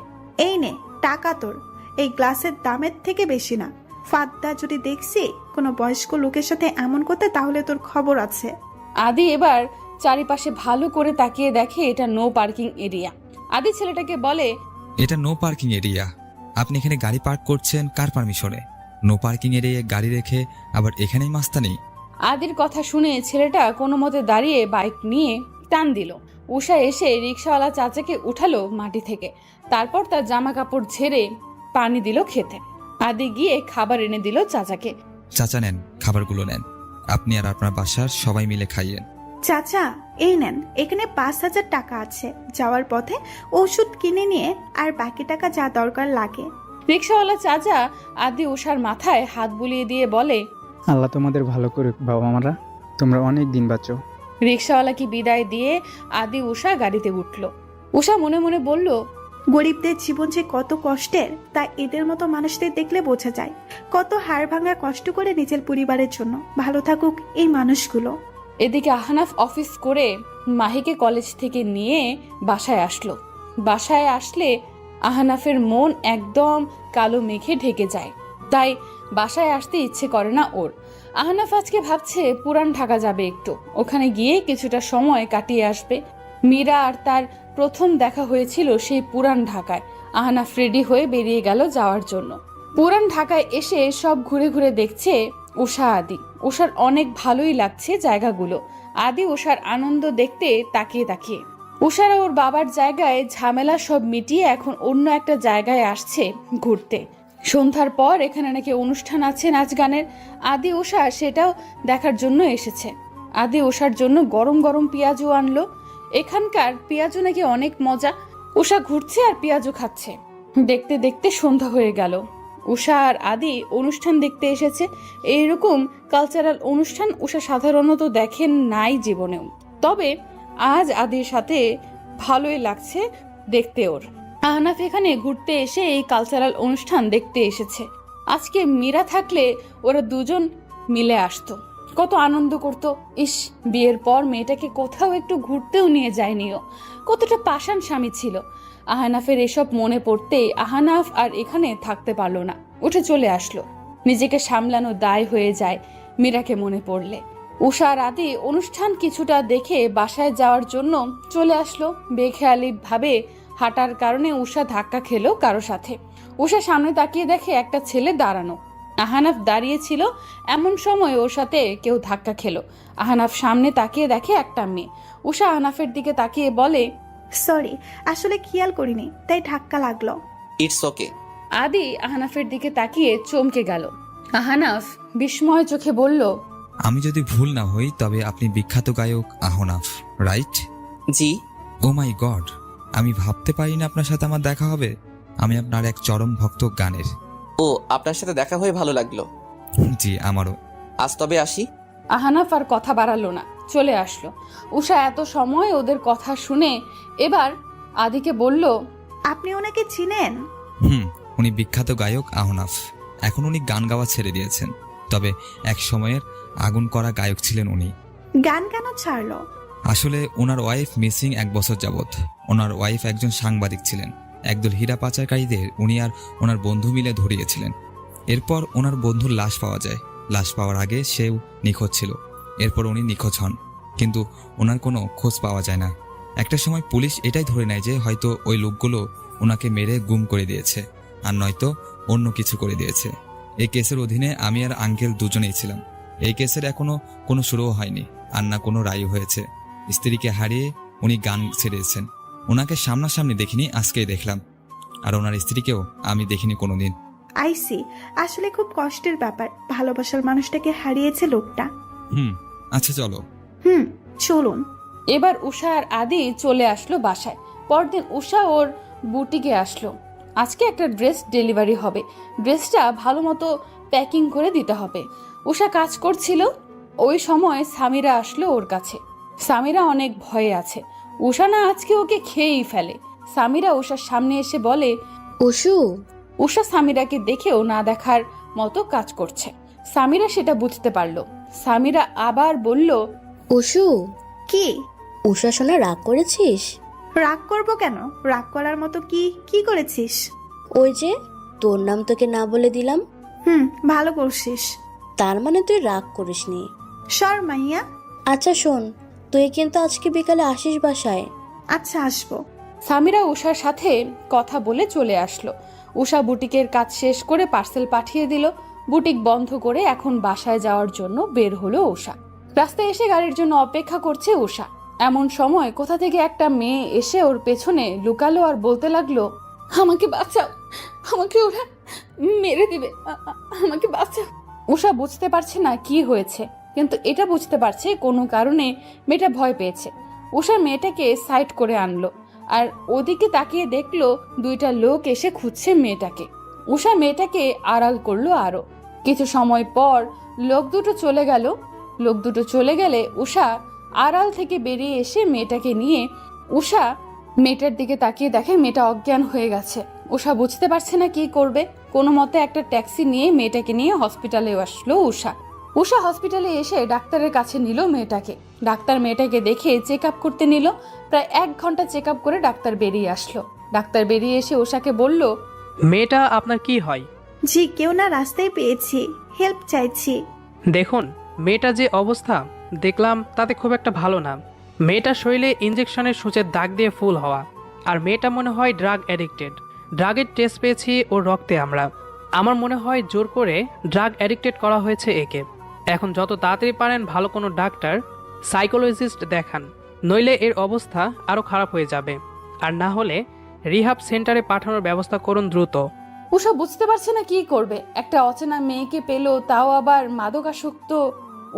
এই নে টাকা তোর, এই গ্লাসের দামের থেকে বেশি না। ফাদ্দা যদি দেখছি কোনো বয়স্ক লোকের সাথে এমন করতে তাহলে তোর খবর আছে। আদি এবার চারিপাশে ভালো করে তাকিয়ে দেখে এটা নো পার্কিং এরিয়া। আদি ছেলেটাকে বলে, এটা নো পার্কিং এরিয়া। আপনি এখানে গাড়ি পার্ক করছেন কার পারমিশনে? নো পার্কিং এরিয়ায় গাড়ি রেখে আবার এখানেই মাস্তানি? আদির কথা শুনে ছেলেটা কোনো মতে দাঁড়িয়ে বাইক নিয়ে টান দিল। উষা এসে রিকশাওয়ালা চাচাকে উঠালো মাটি থেকে, তারপর তার জামা কাপড় ঝেড়ে পানি দিল খেতে। আদি গিয়ে খাবার এনে দিল চাচাকে। চাচা নেন, খাবারগুলো নেন। আপনি আর আপনার বাসার সবাই মিলে খাইয়েন। চাচা এই নেন, এখানে 5000 টাকা আছে, যাওয়ার পথে ওষুধ কিনে নিয়ে আর বাকি টাকা যা দরকার লাগে। রিকশাওয়ালা চাচা আদি উষার মাথায় হাত বুলিয়ে দিয়ে বলে, আল্লাহ তোমাদের ভালো করুক বাবা মারা, তোমরা অনেক দিন বাঁচো। রিকশাওয়ালাকে বিদায় দিয়ে আদি উষা গাড়িতে উঠল। উষা মনে মনে বলল, গরিবদের জীবন যে কত কষ্টের তা এদের মতো মানুষদের দেখলে বোঝা যায়। কত হাড় ভাঙা কষ্ট করে নিজের পরিবারের জন্য। ভালো থাকুক এই মানুষগুলো। এদিকে আহনাফ অফিস করে মাহিকে কলেজ থেকে নিয়ে বাসায় আসলো। বাসায় আসলে আহনাফের মন একদম কালো মেঘে ঢেকে যায়, তাই বাসায় আসতে ইচ্ছে করে না ওর। আহনাফ আজকে ভাবছে পুরান ঢাকা যাবে, একটু ওখানে গিয়ে কিছুটা সময় কাটিয়ে আসবে। মীরা আর তার প্রথম দেখা হয়েছিল সেই পুরান ঢাকায়। আহনাফ রেডি হয়ে বেরিয়ে গেল যাওয়ার জন্য। পুরান ঢাকায় এসে সব ঘুরে ঘুরে দেখছে উষা আদি। উষার অনেক ভালোই লাগছে জায়গাগুলো। আদি উষার আনন্দ দেখতে তাকিয়ে তাকিয়ে। উষারা ওর বাবার জায়গায় ঝামেলা সব মিটিয়ে এখন অন্য একটা জায়গায় আসছে ঘুরতে। সন্ধ্যার পর এখানে নাকি অনুষ্ঠান আছে নাচ গানের। আদি উষা সেটাও দেখার জন্য এসেছে। আদি উষার জন্য গরম গরম পেঁয়াজু আনলো। এখানকার পেঁয়াজু নাকি অনেক মজা। উষা ঘুরছে আর পেঁয়াজু খাচ্ছে। দেখতে দেখতে সন্ধ্যা হয়ে গেল। উষা আর আদি অনুষ্ঠান দেখতে এসেছে। এইরকম কালচারাল অনুষ্ঠান উষা সাধারণত দেখেন নাই জীবনেও, তবে আজ আদির সাথে ভালোই লাগছে দেখতে ওর। আহনাফ এখানে ঘুরতে এসে এই কালচারাল অনুষ্ঠান দেখতে এসেছে। আজকে মীরা থাকলে ওরা দুজন মিলে আসতো, কত আনন্দ করত। ইস, বিয়ের পর মেয়েটাকে কোথাও একটু ঘুরতেও নিয়ে যায়নিও। কতটা পাষাণ স্বামী ছিল। আহনাফের এসব মনে পড়তেই আহনাফ আর এখানে থাকতে পারলো না, উঠে চলে আসলো। নিজেকে সামলানো দায় হয়ে যায় মীরাকে মনে পড়লে। উষা আর আদি অনুষ্ঠান কিছুটা দেখে বাসায় যাওয়ার জন্য চলে আসলো। বেখেয়ালি ভাবে হাঁটার কারণে উষা ধাক্কা খেলো কারো সাথে। উষা সামনে তাকিয়ে দেখে একটা ছেলে দাঁড়ানো। আহনাফ দাঁড়িয়ে ছিল, এমন সময় ওর সাথে কেউ ধাক্কা খেলো। আহনাফ সামনে তাকিয়ে দেখে একটা মেয়ে। উষা আহনাফের দিকে তাকিয়ে বলে, সরি, আসলে খেয়াল করিনি তাই ধাক্কা লাগলো। It's okay. আদি আহনাফের দিকে তাকিয়ে চমকে গেল। আহনাফ বিস্ময় চোখে বলল, আমি যদি ভুল না হই তবে আপনি বিখ্যাত গায়ক আহনাফ, রাইট? জি। ও মাই গড, আমি ভাবতে পারিনি আপনার সাথে আমার দেখা হবে। আমি আপনার এক চরম ভক্ত গানের। ও, আপনার সাথে দেখা হয়ে ভালো লাগলো। জি, আমারও। আজ তবে আসি। আহনাফ আর কথা বাড়ালো না, চলে আসলো। উষা এত সময় ওদের কথা শুনে এবার আদিকে বলল, আপনি ওনাকে চিনেন? উনি বিখ্যাত গায়ক আহনাফ। এখন উনি গান গাওয়া ছেড়ে দিয়েছেন, তবে এক সময়ের আগুন করা গায়ক ছিলেন উনি। গান কেন ছাড়লো? আসলে ওনার ওয়াইফ মিসিং 1 বছর যাবত। ওনার ওয়াইফ একজন সাংবাদিক ছিলেন। একদল হীরা পাচারকারীদের উনি আর ওনার বন্ধু মিলে ধরিয়েছিলেন। এরপর ওনার বন্ধুর লাশ পাওয়া যায়। লাশ পাওয়ার আগে সেও নিখোঁজ ছিল। এরপর উনি নিখোঁজ হন, কিন্তু ওনার কোনো খোঁজ পাওয়া যায় না। একটা সময় পুলিশ এটাই ধরে নেয় যে হয়তো ওই লোকগুলো ওনাকে মেরে গুম করে দিয়েছে, আর নয়তো অন্য কিছু করে দিয়েছে। এই কেসের অধীনে আমি আর আঙ্কেল দুজনেই ছিলাম। এই কেসের এখনো কোনো শুরুও হয়নি, আর না কোনো রায় হয়েছে। স্ত্রীকে হারিয়ে উনি গান ছেড়েছেন। ওনাকে সামনাসামনি দেখিনি, আজকেই দেখলাম। আর ওনার স্ত্রীকেও আমি দেখিনি কোনোদিন। আইসি, আসলে খুব কষ্টের ব্যাপার। ভালোবাসার মানুষটাকে হারিয়েছে লোকটা। আচ্ছা চলো। চলুন। এবার উষা আর আদি চলে আসলো বাসায়। পরদিন উষা ওর বুটিকে আসলো। আজকে একটা ড্রেস ডেলিভারি হবে, ড্রেসটা ভালো মতো প্যাকিং করে দিতে হবে। উষা কাজ করছিল, ওই সময় সামিরা আসলো ওর কাছে। সামিরা অনেক ভয়ে আছে, উষা না আজকে ওকে খেয়েই ফেলে। সামিরা উষার সামনে এসে বলে, উষু। উষা সামিরাকে দেখেও না দেখার মতো কাজ করছে। সামিরা সেটা বুঝতে পারলো। সামিরা আবার বলল, উষু। কি? উষা সোনা রাগ করেছিস? রাগ করব কেন? রাগ করার মতো কি করেছিস? ওই যে তোর নাম তোকে না বলে দিলাম। ভালো করছিস। তার মানে তুই রাগ করিসনি? সর মাইয়া। আচ্ছা শোন, তুই কিন্তু আজকে বিকালে আসিস বাসায়। আচ্ছা, আসবো। সামিরা উষার সাথে কথা বলে চলে আসলো। উষা বুটিকের কাজ শেষ করে পার্সেল পাঠিয়ে দিল। বুটিক বন্ধ করে এখন বাসায় যাওয়ার জন্য বের হলো উষা। রাস্তায় এসে গাড়ির জন্য অপেক্ষা করছে উষা। এমন সময় কোথা থেকে একটা মেয়ে এসে ওর পেছনে লুকালো আর বলতে লাগলো, আমাকে বাঁচাও, আমাকে ওরা মেরে দিবে, আমাকে বাঁচাও। উষা বুঝতে পারছে না কি হয়েছে, কিন্তু এটা বুঝতে পারছে কোনো কারণে মেয়েটা ভয় পেয়েছে। উষা মেয়েটাকে সাইড করে আনলো আর ওদিকে তাকিয়ে দেখলো দুইটা লোক এসে খুঁজছে মেয়েটাকে। উষা মেয়েটাকে আড়াল করলো আরো। কিছু সময় পর লোক দুটো চলে গেলে উষা আড়াল থেকে বেরিয়ে এসে মেয়েটাকে নিয়ে উষা মেয়েটার দিকে তাকিয়ে দেখে মেয়েটা অজ্ঞান হয়ে গেছে। উষা বুঝতে পারছে না কি করবে। কোনো মতে একটা ট্যাক্সি নিয়ে মেয়েটাকে নিয়ে হসপিটালে আসলো উষা। উষা হসপিটালে এসে ডাক্তারের কাছে নিল মেয়েটাকে। ডাক্তার মেয়েটাকে দেখে চেক আপ করতে নিল। প্রায় 1 ঘন্টা চেক আপ করে ডাক্তার বেরিয়ে আসলো। ডাক্তার বেরিয়ে এসে উষাকে বলল, মেয়েটা আপনার কি হয়? জি, কেউ না রাস্তায় পেয়েছি, হেল্প চাইছি। দেখুন, মেয়েটা যে অবস্থা দেখলাম তাতে খুব একটা ভালো না। মেয়েটার শরীরে ইঞ্জেকশনের সূচের দাগ দিয়ে ফুল হওয়া, আর মেয়েটা মনে হয় ড্রাগ অ্যাডিক্টেড। ড্রাগের টেস্ট পেয়েছি ওর রক্তে আমরা। আমার মনে হয় জোর করে ড্রাগ অ্যাডিক্টেড করা হয়েছে একে। এখন যত তাড়াতাড়ি পারেন ভালো কোনো ডাক্তার, সাইকোলজিস্ট দেখান, নইলে এর অবস্থা আরও খারাপ হয়ে যাবে। আর না হলে রিহাব সেন্টারে পাঠানোর ব্যবস্থা করুন দ্রুত। উষা বুঝতে পারছে না কি করবে। একটা অচেনা মেয়েকে পেল, তাও আবার মাদকাসক্ত।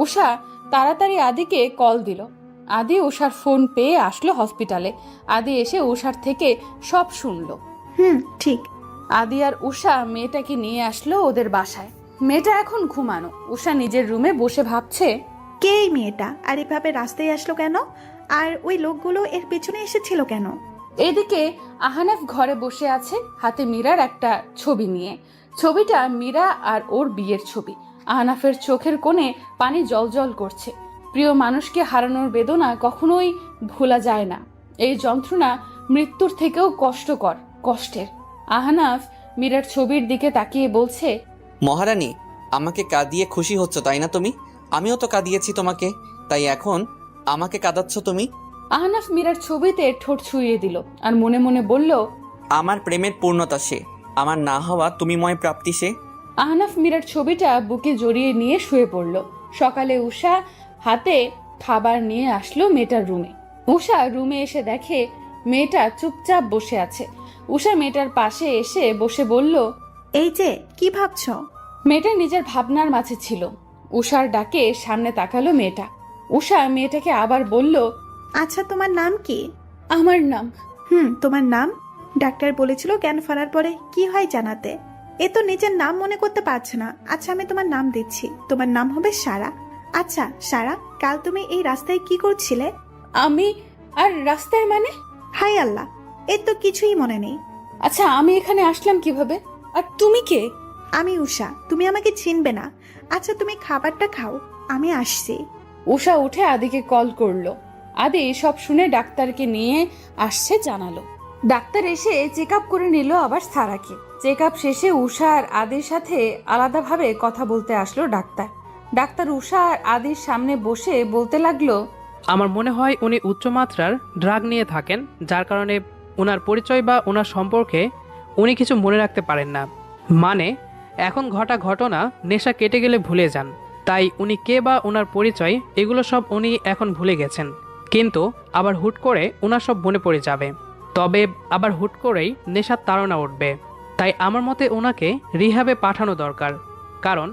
উষা তাড়াতাড়ি আদিকে কল দিল। আদি উষার ফোন পেয়ে আসলো হসপিটালে। আদি এসে উষার থেকে সব শুনলো। ঠিক। আদি আর উষা মেয়েটাকে নিয়ে আসলো ওদের বাসায়। মেয়েটা এখন ঘুমানো। উষা নিজের রুমে বসে ভাবছে, কে এই মেয়েটা? আর এভাবে রাস্তায় আসলো কেন? আর ওই লোকগুলো এর পেছনে এসেছিল কেন? এদিকে আহনাফ ঘরে বসে আছে, হাতে মীরার একটা ছবি নিয়ে। ছবিটা মীরা আর ওর বিয়ের ছবি। আহনাফের চোখের কোণে পানি জলজল করছে। প্রিয় মানুষকে হারানোর বেদনা কখনোই ভোলা যায় না। এই যন্ত্রণা মৃত্যুর থেকেও কষ্টের। আহনাফ মীরার ছবির দিকে তাকিয়ে বলছে, মহারানী, আমাকে কাঁদিয়ে খুশি হচ্ছ তাই না তুমি? আমিও তো কাঁদিয়েছি তোমাকে, তাই এখন আমাকে কাঁদাচ্ছ তুমি? আহনাফ মীরার ছবিতে ঠোঁট ছুঁয়ে দিল আর মনে মনে বলল, আমার প্রেমের পূর্ণতা সে, আমার না হওয়া তুমিময় প্রাপ্তি সে। আহনাফ মীরার ছবিটা বুকে জড়িয়ে নিয়ে শুয়ে পড়ল। সকালে উষা হাতে খাবার নিয়ে আসলো মেয়েটার রুমে। উষা রুমে এসে দেখে মেয়েটা চুপচাপ বসে আছে। উষা মেয়েটার পাশে এসে বসে বলল, এই যে কি ভাবছো? মেয়েটা নিজের ভাবনার মাঝে ছিল। উষার ডাকে সামনে তাকালো মেয়েটা। উষা মেয়েটাকে আবার বলল, আচ্ছা, তোমার নাম কি? আমার নাম। তোমার নাম? ডাক্তার বলেছিল জ্ঞান ফেরার পরে কি হয় জানাতে। এ তো নিজের নাম মনে করতে পারছে না। আচ্ছা, আমি তোমার নাম দিচ্ছি। তোমার নাম হবে সারা। আচ্ছা সারা, কাল তুমি এই রাস্তায় কি করছিলে? আমি আর রাস্তায় মানে? হাই আল্লাহ, এর তো কিছুই মনে নেই। আচ্ছা, আমি এখানে আসলাম কিভাবে? আর তুমি কে? আমি উষা, তুমি আমাকে চিনবে না। আচ্ছা, তুমি খাবারটা খাও, আমি আসছি। উষা উঠে আদিকে কল করলো। আদি সব শুনে ডাক্তারকে নিয়ে আসছে জানালো। ডাক্তার এসে চেক আপ করে নিল আবার সারাকে। চেক আপ শেষে উষা আর আদির সাথে আলাদাভাবে কথা বলতে আসলো ডাক্তার উষা আর আদির সামনে বসে বলতে লাগলো, আমার মনে হয় উনি উচ্চমাত্রার ড্রাগ নিয়ে থাকেন, যার কারণে ওনার পরিচয় বা ওনার সম্পর্কে উনি কিছু মনে রাখতে পারেন না। মানে এখন ঘটা ঘটনা নেশা কেটে গেলে ভুলে যান, তাই উনি কে বা ওনার পরিচয় এগুলো সব উনি এখন ভুলে গেছেন। কিন্তু আবার হুট করে ওনার সব মনে পড়ে যাবে, তবে আবার হুট করেই নেশার তাড়না উঠবে। তাই আমার মতে ওনাকে রিহ্যাবে পাঠানো দরকার, কারণ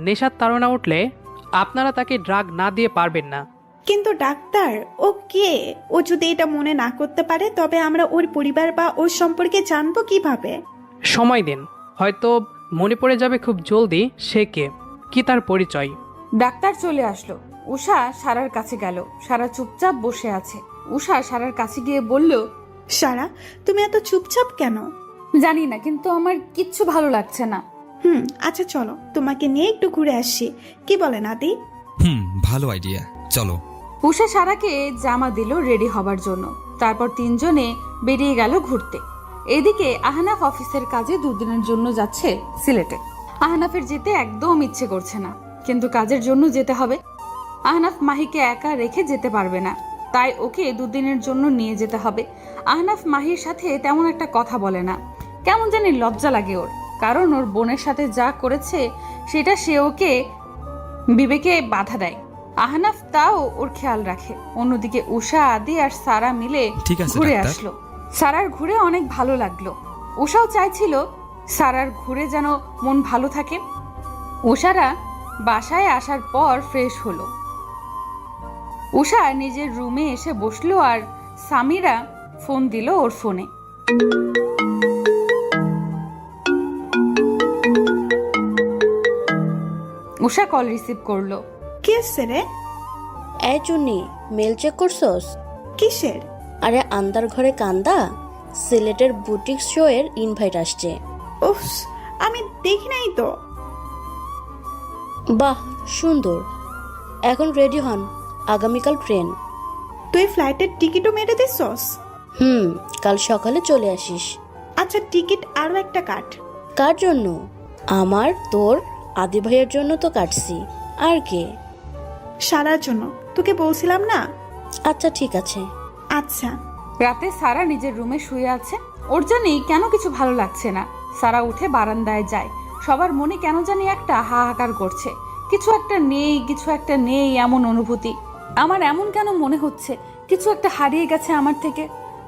নেশার তাড়না উঠলে আপনারা তাকে ড্রাগ না দিয়ে পারবেন না। কিন্তু ডাক্তার, ও কে? ও যদি এটা মনে না করতে পারে তবে আমরা ওর পরিবার বা ওর সম্পর্কে জানবো কিভাবে? সময় দিন, হয়তো মনে পড়ে যাবে খুব জলদি সে কে, কি তার পরিচয়। ডাক্তার চলে আসলো। উষা সারার কাছে গেল। সারা চুপচাপ বসে আছে। উষা সারার কাছে গিয়ে বলল, সারা, তুমি এত চুপচাপ কেন? জানি না, কিন্তু আমার কিচ্ছু ভালো লাগছে না। আচ্ছা চলো, তোমাকে নিয়ে একটু ঘুরে আসি, কি বলেন আদি? ভালো আইডিয়া, চলো। উষা সারাকে জামা দিল রেডি হবার জন্য। তারপর তিনজনে বেরিয়ে গেল ঘুরতে। এদিকে আহনাফ অফিসের কাজে 2 দিনের জন্য যাচ্ছে সিলেটে। আহনাফের যেতে একদম ইচ্ছে করছে না, কিন্তু কাজের জন্য যেতে হবে। আহনাফ মাহিকে একা রেখে যেতে পারবে না, তাই ওকে 2 দিনের জন্য নিয়ে যেতে হবে। আহনাফ মাহির সাথে তেমন একটা কথা বলে না, কেমন জানি লজ্জা লাগে ওর, কারণ ওর বোনের সাথে যা করেছে সেটা সে ওকে বিবেকে বাধা দেয়। আহনাফ তাও ওর খেয়াল রাখে। অন্যদিকে উষা, আদি আর সারা মিলে ঠিক আছে ঘুরে ডাক্তার। আসলো। সারার ঘুরে অনেক ভালো লাগলো। উষাও চাইছিল সারার ঘুরে যেন মন ভালো থাকে। উষারা বাসায় আসার পর ফ্রেশ হলো। উষা নিজের রুমে এসে বসলো আর সামিরা ফোন দিল ওর ফোনে। উষা কল রিসিভ করলো। কি এসছে রে? এই চুন্নি, মেল চেক করছস? কিসের? আরে আন্দার ঘরে কান্দা, সিলেটের বুটিক শো এর ইনভাইট আসছে। উফ, আমি দেখি নাই তো। বাহ, সুন্দর। এখন রেডি হন, আগামীকাল ট্রেন। তুই ফ্লাইটের টিকিটও মেরে দিছস? কাল সকালে চলে আসিস। আচ্ছা, টিকিট আরো একটা কাট। কার জন্য? আমার, তোর, আদি ভাইয়ের জন্য তো কাটছি। আর কে? সারার জন্য, তোকে বলছিলাম না। আচ্ছা ঠিক আছে। আচ্ছা। রাতে সারা নিজের রুমে শুয়ে আছে। ওর জানি কেন কিছু ভালো লাগছে না। সারা উঠে বারান্দায় যায়। সবার মনে কেন জানি একটা হাহাকার করছে। কিছু একটা নেই এমন অনুভূতি। আমার এমন কেন মনে হচ্ছে কিছু একটা হারিয়ে গেছে আমার থেকে।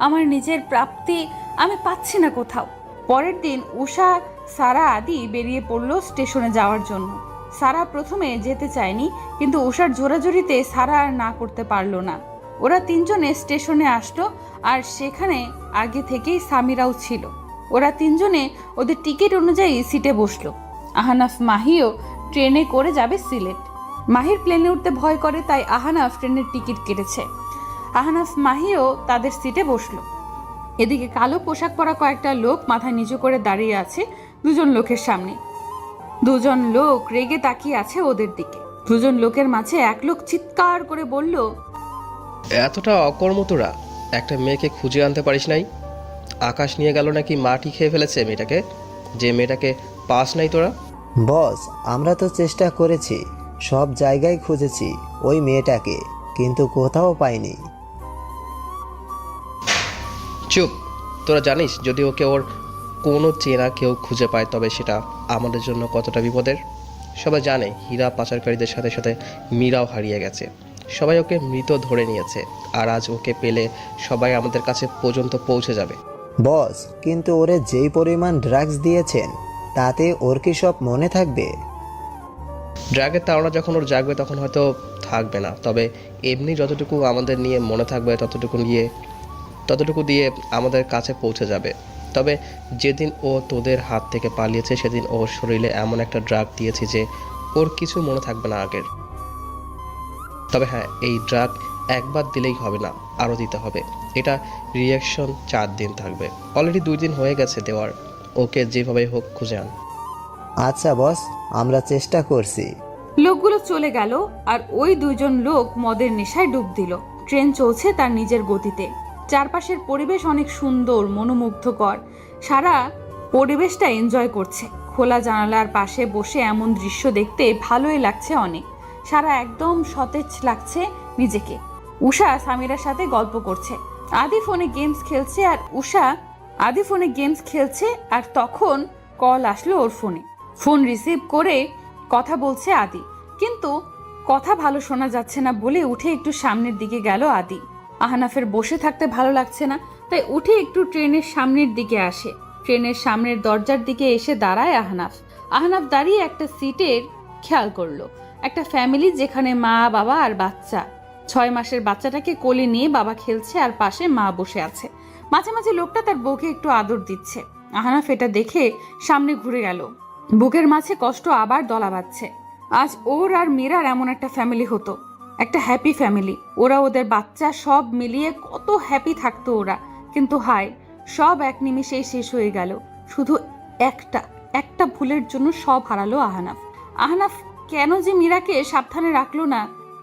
আমার নিজের প্রাপ্তি আমি পাচ্ছি না কোথাও। পরের দিন উষা, সারা, আদি বেরিয়ে পড়লো স্টেশনে যাওয়ার জন্য। সারা প্রথমে যেতে চায়নি, কিন্তু উষার জোরাজোরিতে সারা আর না করতে পারলো না। ওরা তিনজনে স্টেশনে আসলো, আর সেখানে আগে থেকেই সামিরাও ছিল। ওরা তিনজনে ওদের টিকিট অনুযায়ী সিটে বসলো। আহনাফ মাহিও ট্রেনে করে যাবে সিলেট। মাহির প্লেনে উঠতে ভয় করে, তাই আহনাফ ট্রেনের টিকিট কেটেছে। আহনাফ মাহিও তাদের সিটে বসলো। এদিকে কালো পোশাক পরা কয়েকটা লোক মাথা নিচু করে দাঁড়িয়ে আছে 2জন লোকের সামনে। 2জন লোক রেগে তাকিয়ে আছে ওদের দিকে। 2জন লোকের মাঝে এক লোক চিৎকার করে বলল, এতটা অকর্ম তোরা, একটা মেয়েকে খুঁজে আনতে পারিস নাই? আকাশ নিয়ে গেল নাকি মাটি খেয়ে ফেলেছে মেয়েটাকে, যে মেয়েটাকে পাস নাই তোরা? বস, আমরা তো চেষ্টা করেছি, সব জায়গায় খুঁজেছি ওই মেয়েটাকে, কিন্তু কোথাও পাইনি। চুপ। তোরা জানিস যদি ওকে ওর কোনো চেনা কেউ খুঁজে পায় তবে সেটা আমাদের জন্য কতটা বিপদের? সবাই জানে হীরা পাচারকারীদের সাথে সাথে মীরাও হারিয়ে গেছে। সবাই ওকে মৃত ধরে নিয়েছে, আর আজ ওকে পেলে সবাই আমাদের কাছে পর্যন্ত পৌঁছে যাবে। বস, কিন্তু ওরে যেই পরিমাণ ড্রাগস দিয়েছেন তাতে ওর কি সব মনে থাকবে? ড্রাগের তাড়না যখন ওর জাগবে তখন হয়তো থাকবে না, তবে এমনি যতটুকু আমাদের নিয়ে মনে থাকবে ততটুকু দিয়ে আমাদের কাছে পৌঁছে যাবে। তবে যেদিন ও তোদের হাত থেকে পালিয়েছে সেদিন ওর শরীরে এমন একটা ড্রাগ দিয়েছি যে ওর কিছু মনে থাকবে না আগের। তবে হ্যাঁ, এই ড্রাগ একবার দিলেই হবে না, আরও দিতে হবে। এটা রিয়াকশন 4 দিন থাকবে। অলরেডি 2 দিন হয়ে গেছে দেওয়ার। ওকে যেভাবে হোক খুঁজে আন। আচ্ছা বস, আমরা চেষ্টা করছি। লোকগুলো চলে গেল, আর ওই 2জন লোক মদের নেশায় ডুব দিল। ট্রেন চলছে তার নিজের গতিতে। চারপাশের পরিবেশ অনেক সুন্দর, মনোমুগ্ধকর। সারা পরিবেশটা এনজয় করছে। খোলা জানালার পাশে বসে এমন দৃশ্য দেখতে ভালোই লাগছে অনেক। সারা একদম সতেজ লাগছে নিজেকে। উষা সামিরার সাথে গল্প করছে। আদি ফোনে গেমস খেলছে, আর তখন কল আসলো ওর ফোনে। ফোন রিসিভ করে কথা বলছে আদি, কিন্তু কথা ভালো শোনা যাচ্ছে না বলে উঠে একটু সামনের দিকে গেল আদি। আহনাফের বসে থাকতে ভালো লাগছে না, তাই উঠে একটু ট্রেনের সামনের দিকে আসে। ট্রেনের সামনের দরজার দিকে এসে দাঁড়ায় আহনাফ। আহনাফ দাঁড়িয়ে একটা সিটের খেয়াল করলো। একটা ফ্যামিলি, যেখানে মা, বাবা আর বাচ্চা। 6 মাসের বাচ্চাটাকে কোলে নিয়ে বাবা খেলছে আর পাশে মা বসে আছে। মাঝে মাঝে লোকটা তার বউকে একটু আদর দিচ্ছে। আহনাফ এটা দেখে সামনে ঘুরে গেল। বুকের মাঝে কষ্ট আবার দলা বাঁধছে। আজ ওর আর মীরার এমন একটা ফ্যামিলি হতো, একটা হ্যাপি ফ্যামিলি। ওরা, ওদের বাচ্চা, সব মিলিয়ে কত হ্যাপি থাকতো ওরা। কিন্তু হায়, সব এক নিমিষেই শেষ হয়ে গেল। শুধু একটা ভুলের জন্য সব হারালো আহনাফ। আহনাফ কেন যে মীরাকে সাবধানে রাখলো না,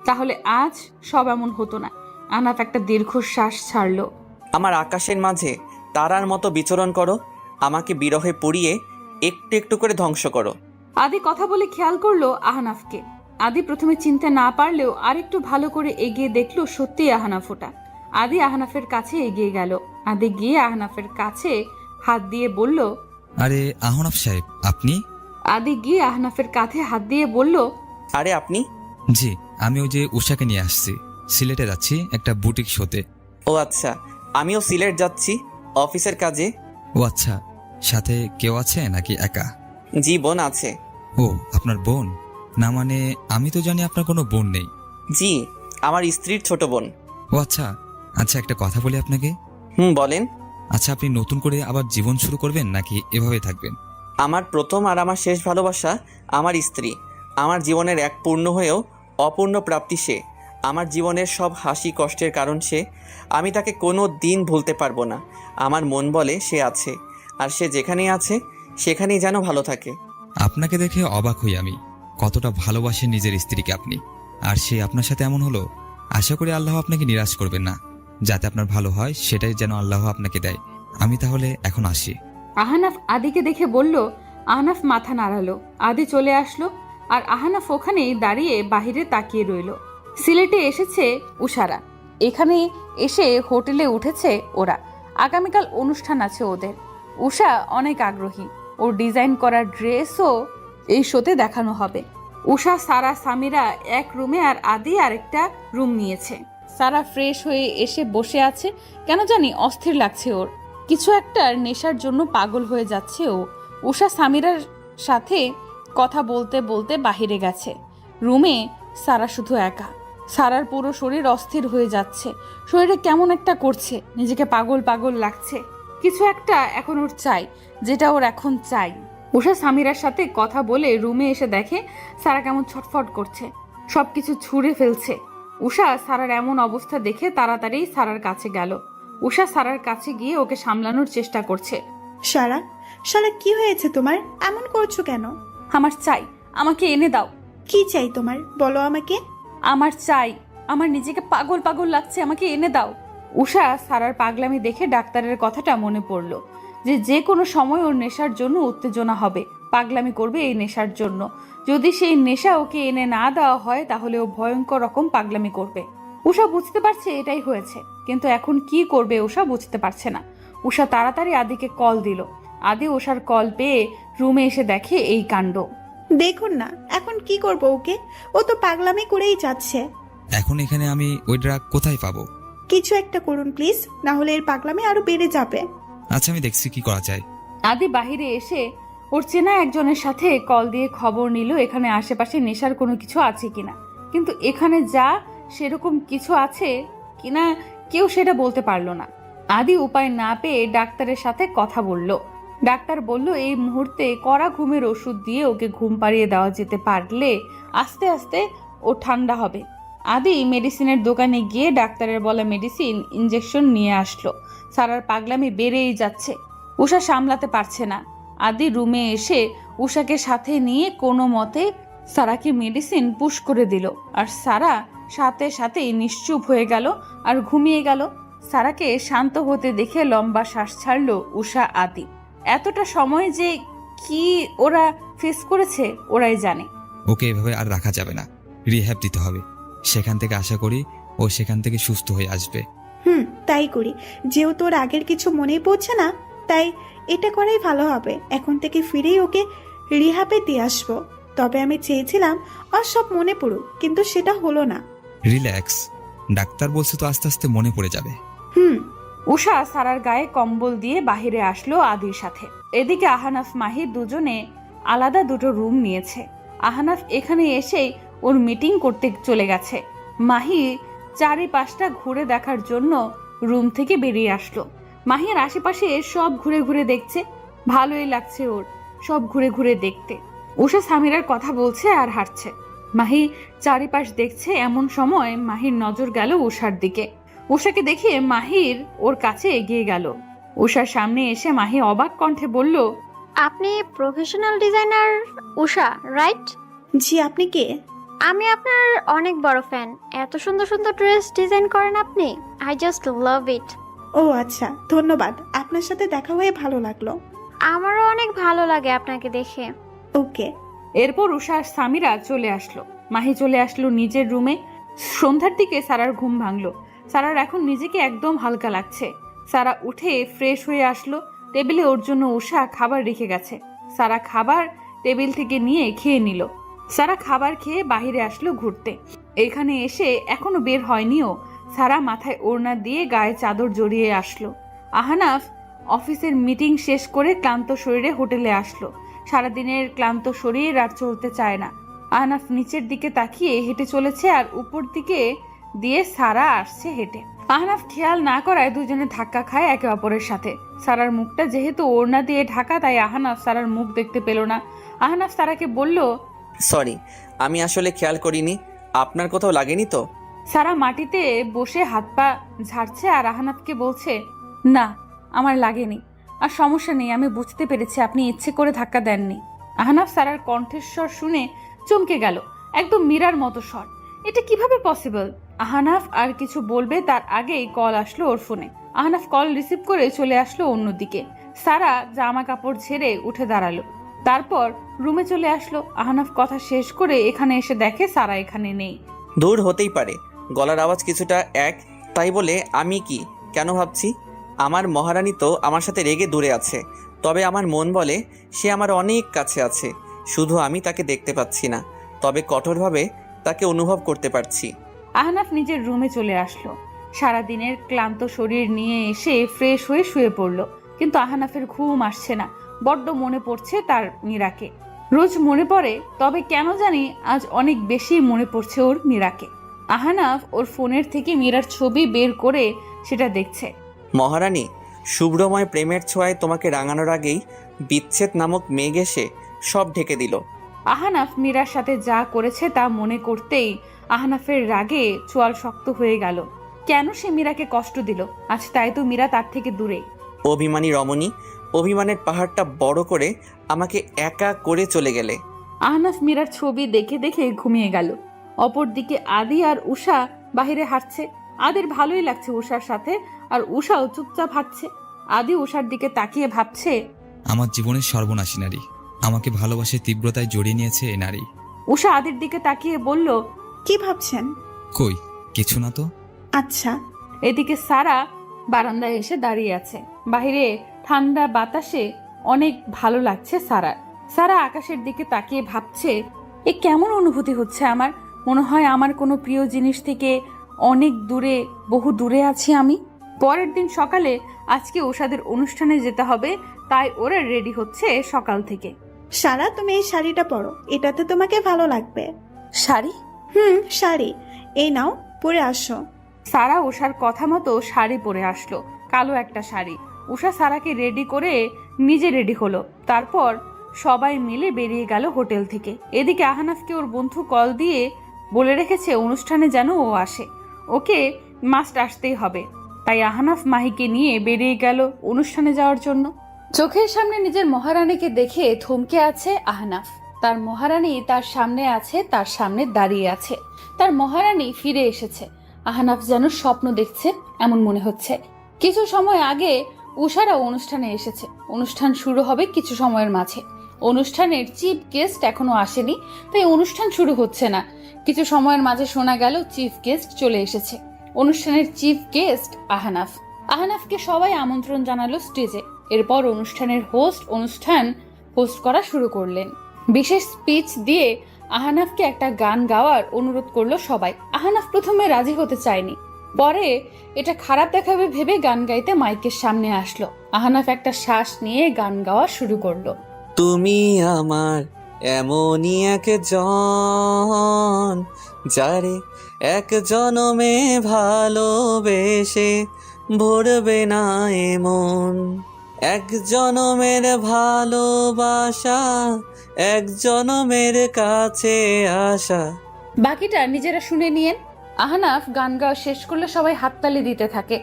তাহলে আজ সব এমন হতো না। আহনাফ একটা দীর্ঘশ্বাস ছাড়লো। আমার আকাশের মাঝে তারার মতো বিচরণ করো, আমাকে বিরহে পুড়িয়ে একটু একটু করে ধ্বংস করো। আদি কথা বলে খেয়াল করলো আহনাফকে। আদি প্রথমে চিনতে না পারলেও আরেকটু ভালো করে এগিয়ে দেখলো সত্যিই আহনাফ ওটা। আদি আহনাফের কাছে এগিয়ে গেল। আদি গিয়ে আহনাফের কাছে হাত দিয়ে বলল, আরে আহনাফ সাহেব, আপনি? আদি গিয়ে আহনাফের কাঁধে হাত দিয়ে বলল, আরে আপনি? জি, আমি ওই যে উষাকে নিয়ে আসছি। সিলেটে যাচ্ছি একটা বুটিক শোতে। ও আচ্ছা, আমিও সিলেট যাচ্ছি অফিসের কাজে। ও আচ্ছা, সাথে কেউ আছে নাকি একা? জি, বোন আছে। ও, আপনার বোন? না মানে আমি তো জানি আপনার কোনো বোন নেই। জি, আমার স্ত্রীর ছোট বোন। ও আচ্ছা আচ্ছা, একটা কথা বলি আপনাকে। বলেন। আচ্ছা, আপনি নতুন করে আবার জীবন শুরু করবেন নাকি এভাবে থাকবেন? আমার প্রথম আর আমার শেষ ভালোবাসা আমার স্ত্রী। আমার জীবনের এক পূর্ণ হয়েও অপূর্ণ প্রাপ্তি সে। আমার জীবনের সব হাসি কষ্টের কারণ সে। আমি তাকে কোনো দিন ভুলতে পারবো না। আমার মন বলে সে আছে, আর সে যেখানেই আছে সেখানেই যেন ভালো থাকে। আপনাকে দেখে অবাক হই আমি, কতটা ভালোবাসেন নিজের স্ত্রীকে আপনি। আর সে আপনার সাথে এমন হলো। আশা করি আল্লাহ আপনাকে নিরাশ করবেন না। যাতে আপনার ভালো হয় সেটাই যেন আল্লাহ আপনাকে দেয়। আমি তাহলে এখন আসি। আহনাফ আদিকে দেখে বলল। আহনাফ মাথা নাড়ালো। আদি চলে আসলো আর আহনাফ ওখানেই দাঁড়িয়ে বাহিরে তাকিয়ে রইল। সিলেটে এসেছে উষারা। এখানে এসে হোটেলে উঠেছে ওরা। আগামীকাল অনুষ্ঠান আছে ওদের। উষা অনেক আগ্রহী। ওর ডিজাইন করা ড্রেসও এই শোতে দেখানো হবে। উষা, সারা, সামিরা এক রুমে আর আদি আরেকটা রুম নিয়েছে। সারা ফ্রেশ হয়ে এসে বসে আছে। কেন জানি অস্থির লাগছে ওর। কিছু একটা নেশার জন্য পাগল হয়ে যাচ্ছে ও। উষা সামিরার সাথে কথা বলতে বলতে বাহিরে গেছে। রুমে সারা শুধু একা। সারার পুরো শরীর অস্থির হয়ে যাচ্ছে। শরীরে কেমন একটা করছে, নিজেকে পাগল পাগল লাগছে। কিছু একটা এখন ওর চাই, যেটা ওর এখন চাই। উষা সামিরার সাথে কথা বলে রুমে এসে দেখে সারা কেমন ছটফট করছে, সবকিছু ছুঁড়ে ফেলছে। উষা সারার এমন অবস্থা দেখে তাড়াতাড়ি সারার কাছে গেল। উষা সারার কাছে গিয়ে ওকে সামলানোর চেষ্টা করছে। সারা, সারা কি হয়েছে তোমার? এমন করছো কেন? আমার চাই, আমাকে এনে দাও। কি চাই তোমার? বলো আমাকে। আমার চাই, আমার নিজেকে পাগল পাগল লাগছে, আমাকে এনে দাও। উষা সারার পাগলামি দেখে ডাক্তারের কথাটা মনে পড়লো, যে কোনো সময় ওর নেশার জন্য উত্তেজনা হবে, পাগলামি করবে এই নেশার জন্য। যদি সেই নেশা ওকে এনে না দেওয়া হয় তাহলে ও ভয়ঙ্কর রকম পাগলামি করবে। উষা বুঝতে পারছে এটাই হয়েছে, কিন্তু এখন কি করবে উষা বুঝতে পারছে না। উষা তাড়াতাড়ি আদিকে কল দিল। আদি উষার কল পেয়ে রুমে এসে দেখে এই কাণ্ড। দেখুন না এখন কি করব ওকে, ও তো পাগলামি করেই যাচ্ছে। এখন এখানে আমি ওই ড্রাগ কোথায় পাবো? কিছু একটা করুন প্লিজ, না হলে এর পাগলামি আরো বেড়ে যাবে। আচ্ছা, আমি দেখছি কি করা যায়। আদি বাহিরে এসে ওর চেনা একজনের সাথে কল দিয়ে খবর নিল এখানে আশেপাশে নেশার কোনো কিছু আছে কিনা। কিন্তু এখানে যা সেরকম কিছু আছে কিনা কেউ সেটা বলতে পারলো না। আদি উপায় না পেয়ে ডাক্তারের সাথে কথা বলল। ডাক্তার বলল এই মুহূর্তে কড়া ঘুমের ওষুধ দিয়ে ওকে ঘুম পাড়িয়ে দেওয়া যেতে পারলে আস্তে আস্তে ও ঠান্ডা হবে। আদি মেডিসিনের দোকানে গিয়ে ডাক্তারের বলা মেডিসিন ইঞ্জেকশন নিয়ে আসলো। সারার পাগলামি বেড়েই যাচ্ছে, উষা সামলাতে পারছে না। আদি রুমে এসে উষাকে সাথে নিয়ে কোনো মতে সারাকে মেডিসিন পুশ করে দিল। আর সারা সাথে সাথেই নিশ্চুপ হয়ে গেল আর ঘুমিয়ে গেল। সারাকে শান্ত হতে দেখে লম্বা শ্বাস ছাড়ল উষা, আদি। এতটা সময় যে কি ওরা ফেস করেছে ওরাই জানে। ওকে এভাবে আর রাখা যাবে না, রিহ্যাব দিতে হবে। সেখান থেকে আশা করি ও সেখান থেকে সুস্থ হয়ে আসবে। তাই করি। যেহেতু ওর আগের কিছু মনেই পড়ছে না, তাই এটা করাই ভালো হবে। এখন থেকে ফিরেই ওকে রিহ্যাবে দিয়ে আসবো। তবে আমি চেয়েছিলাম ওর সব মনে পড়ুক, কিন্তু সেটা হলো না। রিল্যাক্স, ডাক্তার বলছে তো আস্তে আস্তে মনে পড়ে যাবে। উষা সারার গায়ে কম্বল দিয়ে বাহিরে আসলো আদির সাথে। এদিকে আহনাফ মাহি দুজনে আলাদা দুটো রুম নিয়েছে। আহনাফ এখানে এসেই ওর মিটিং করতে চলে গেছে। মাহি চারিপাশটা ঘুরে দেখার জন্য রুম থেকে বেরিয়ে আসলো। মাহির আশেপাশে সব ঘুরে ঘুরে দেখছে, ভালোই লাগছে ওর সব ঘুরে ঘুরে দেখতে। উষা সামিরার কথা বলছে আর হাঁটছে। মাহি চারিপাশ দেখছে, এমন সময় মাহির নজর গেল উষার দিকে। উষাকে দেখে মাহির ওর কাছে এগিয়ে গেল। উষার সামনে এসে মাহি অবাক কণ্ঠে বলল, আপনি প্রফেশনাল ডিজাইনার উষা, রাইট? জি, আপনি কে? আমি আপনার অনেক বড় ফ্যান। এত সুন্দর সুন্দর ড্রেস ডিজাইন করেন আপনি। আই জাস্ট লাভ ইট। ও আচ্ছা, ধন্যবাদ। আপনার সাথে দেখা হয়ে ভালো লাগলো। আমারও অনেক ভালো লাগে আপনাকে দেখে। ওকে। এরপর উষা আর সামিরা চলে আসলো। মাহি চলে আসলো নিজের রুমে। সন্ধ্যার দিকে সারার ঘুম ভাঙলো। সারার এখন নিজেকে একদম হালকা লাগছে। সারা উঠে ফ্রেশ হয়ে আসলো। টেবিলে ওর জন্য উষা খাবার রেখে গেছে। সারা খাবার টেবিল থেকে নিয়ে খেয়ে নিল। সারা খাবার খেয়ে বাহিরে আসলো ঘুরতে। এখানে এসে এখনো বের হয়নিও। সারা মাথায় ওড়না দিয়ে গায়ে চাদর জড়িয়ে আসলো। আহনাফ অফিসের মিটিং শেষ করে ক্লান্ত শরীরে হোটেলে আসলো। সারাদিনের ক্লান্ত শরীর আর চলতে চায় না। আহনাফ নিচের দিকে তাকিয়ে হেঁটে চলেছে আর উপর দিকে দিয়ে সারা আসছে হেঁটে। আহনাফ খেয়াল না করায় দুজনে ধাক্কা খায় একে অপরের সাথে। সারার মুখটা যেহেতু ওড়না দিয়ে ঢাকা, তাই আহনাফ সারার মুখ দেখতে পেল না। আহনাফ সারাকে বলল, সরি, আমি আসলে খেয়াল করিনি। আপনার কোথাও লাগেনি তো? সারা মাটিতে বসে হাত পা ঝাড়ছে আর আহনাফকে বলছে, না আমার লাগেনি। আর সমস্যা নেই, আমি বুঝতে পেরেছি আপনি ইচ্ছে করে ধাক্কা দেননি। আহনাফ সারার কণ্ঠস্বর শুনে চমকে গেল, একদম মীরার মতো স্বর। এটা কিভাবে পসিবল? আহনাফ আর কিছু বলবে তার আগেই কল আসলো ওর ফোনে। আহনাফ কল রিসিভ করে চলে আসলো অন্যদিকে। সারা জামা কাপড় ঝেড়ে উঠে দাঁড়ালো, তারপর রুমে চলে আসলো। আহনাফ কথা শেষ করে এখানে এসে দেখে সারা এখানে নেই। দূর হতেই পারে, গলার আওয়াজ কিছুটা এক, তাই বলে আমি কি কেন ভাবছি আমার মহারানী তো আমার সাথে রেগে দূরে আছে। তবে আমার মন বলে সে আমার অনেক কাছে আছে, শুধু আমি তাকে দেখতে পাচ্ছি না, তবে কঠোরভাবে তাকে অনুভব করতে পারছি। আহনাফ নিজের রুমে চলে আসলো। সারাদিনের ক্লান্ত শরীর নিয়ে এসে ফ্রেশ হয়ে শুয়ে পড়লো। কিন্তু আহনাফের ঘুম আসছে না। বড্ড মনে পড়ছে তার মীরাকে। রোজ মনে পড়ে, তবে কেন জানি আজ অনেক বেশি মনে পড়ছে ওর মীরাকে। আহনাফ ওর ফোনের থেকে মীরার ছবি বের করে সেটা দেখছে। মহারানী, শুভ্রময় প্রেমের ছোঁয়ায় তোমাকে রাঙানোর আগেই বিচ্ছেদ নামক মেঘ এসে সব ঢেকে দিল। আহনাফ মীরার সাথে যা করেছে তা মনে করতেই আহনাফের রাগে চোয়াল শক্ত হয়ে গেল। কেন সে মীরাকে কষ্ট দিল আজ? তাই তো মীরা তার থেকে দূরে। অভিমানী রমণী, অভিমানের পাহাড়টা বড় করে আমাকে একা করে চলে গেলে। আহনাফ মীরার ছবি দেখে দেখে ঘুমিয়ে গেল। অপরদিকে আদি আর উষা বাহিরে হাঁটছে। আদির ভালোই লাগছে উষার সাথে, আর উষাও চুপচাপ হাঁটছে। আদি উষার দিকে তাকিয়ে ভাবছে, আমার জীবনের সর্বনাশী নারী, আমাকে ভালোবাসে তীব্রতায় জড়িয়ে নিয়েছে এই নারী। উষা আদির দিকে তাকিয়ে বলল, কি ভাবছেন? কই কিছু না তো। আচ্ছা। এদিকে সারা বারান্দায় এসে দাঁড়িয়ে আছে। বাহিরে ঠান্ডা বাতাসে অনেক ভালো লাগছে সারার। সারা আকাশের দিকে তাকিয়ে ভাবছে, এ কেমন অনুভূতি হচ্ছে আমার। মনে হয় আমার কোনো প্রিয় জিনিস থেকে অনেক দূরে, বহু দূরে আছি আমি। পরের দিন সকালে আজকে ওষাদের অনুষ্ঠানে যেতে হবে, তাই ওরা রেডি হচ্ছে সকাল থেকে। সারা, তুমি এই শাড়িটা পরো, এটাতে তোমাকে ভালো লাগবে। শাড়ি? শাড়ি। এই নাও, পরে আসো। সারা উষার কথা মতো শাড়ি পরে আসলো, কালো একটা শাড়ি। উষা সারাকে রেডি করে নিজে রেডি হলো। তারপর সবাই মিলে বেরিয়ে গেল হোটেল থেকে। এদিকে আহনাফকে ওর বন্ধু কল দিয়ে বলে রেখেছে অনুষ্ঠানে যেন ও আসে, ওকে মাস্ট আসতেই হবে। তাই আহনাফ মাহিকে নিয়ে বেরিয়ে গেল অনুষ্ঠানে যাওয়ার জন্য। চোখের সামনে নিজের মহারানীকে দেখে থমকে আছে আহনাফ। তার মহারানী তার সামনে আছে, তার সামনে দাঁড়িয়ে আছে। তার মহারানী ফিরে এসেছে। আহনাফ যেন স্বপ্ন দেখছে এমন মনে হচ্ছে। কিছু সময় আগে উষারা অনুষ্ঠানে এসেছে। অনুষ্ঠান শুরু হবে কিছু সময়ের মাঝে। অনুষ্ঠানের চিফ গেস্ট এখনো আসেনি, তাই অনুষ্ঠান শুরু হচ্ছে না। কিছু সময়ের মাঝে শোনা গেল চিফ গেস্ট চলে এসেছে। অনুষ্ঠানের চিফ গেস্ট আহনাফ। আহনাফকে সবাই আমন্ত্রণ জানালো স্টেজে। এরপর অনুষ্ঠানের অনুষ্ঠান হোস্ট করা শুরু করলেন। বিশেষ স্পিচ দিয়ে আহনাফকে একটা গান গাওয়ার অনুরোধ করলো সবাই। আহনাফ প্রথমে রাজি হতে চায়নি। পরে এটা খারাপ দেখাবে ভেবে গান গাইতে মাইকের সামনে আসলো। আহনাফ একটা শ্বাস নিয়ে গান গাওয়া শুরু করলো। তুমি আমার এমনই একজন, যারে এক জনমে ভালোবেসে ভরবে না এমন, এক জনমের ভালোবাসা, এক জনমের কাছে আসা। বাকিটা নিজেরা শুনে নিয়েন। আহনাফ গান গাওয়া শেষ করলে সবাই হাততালি দিতে থাকে।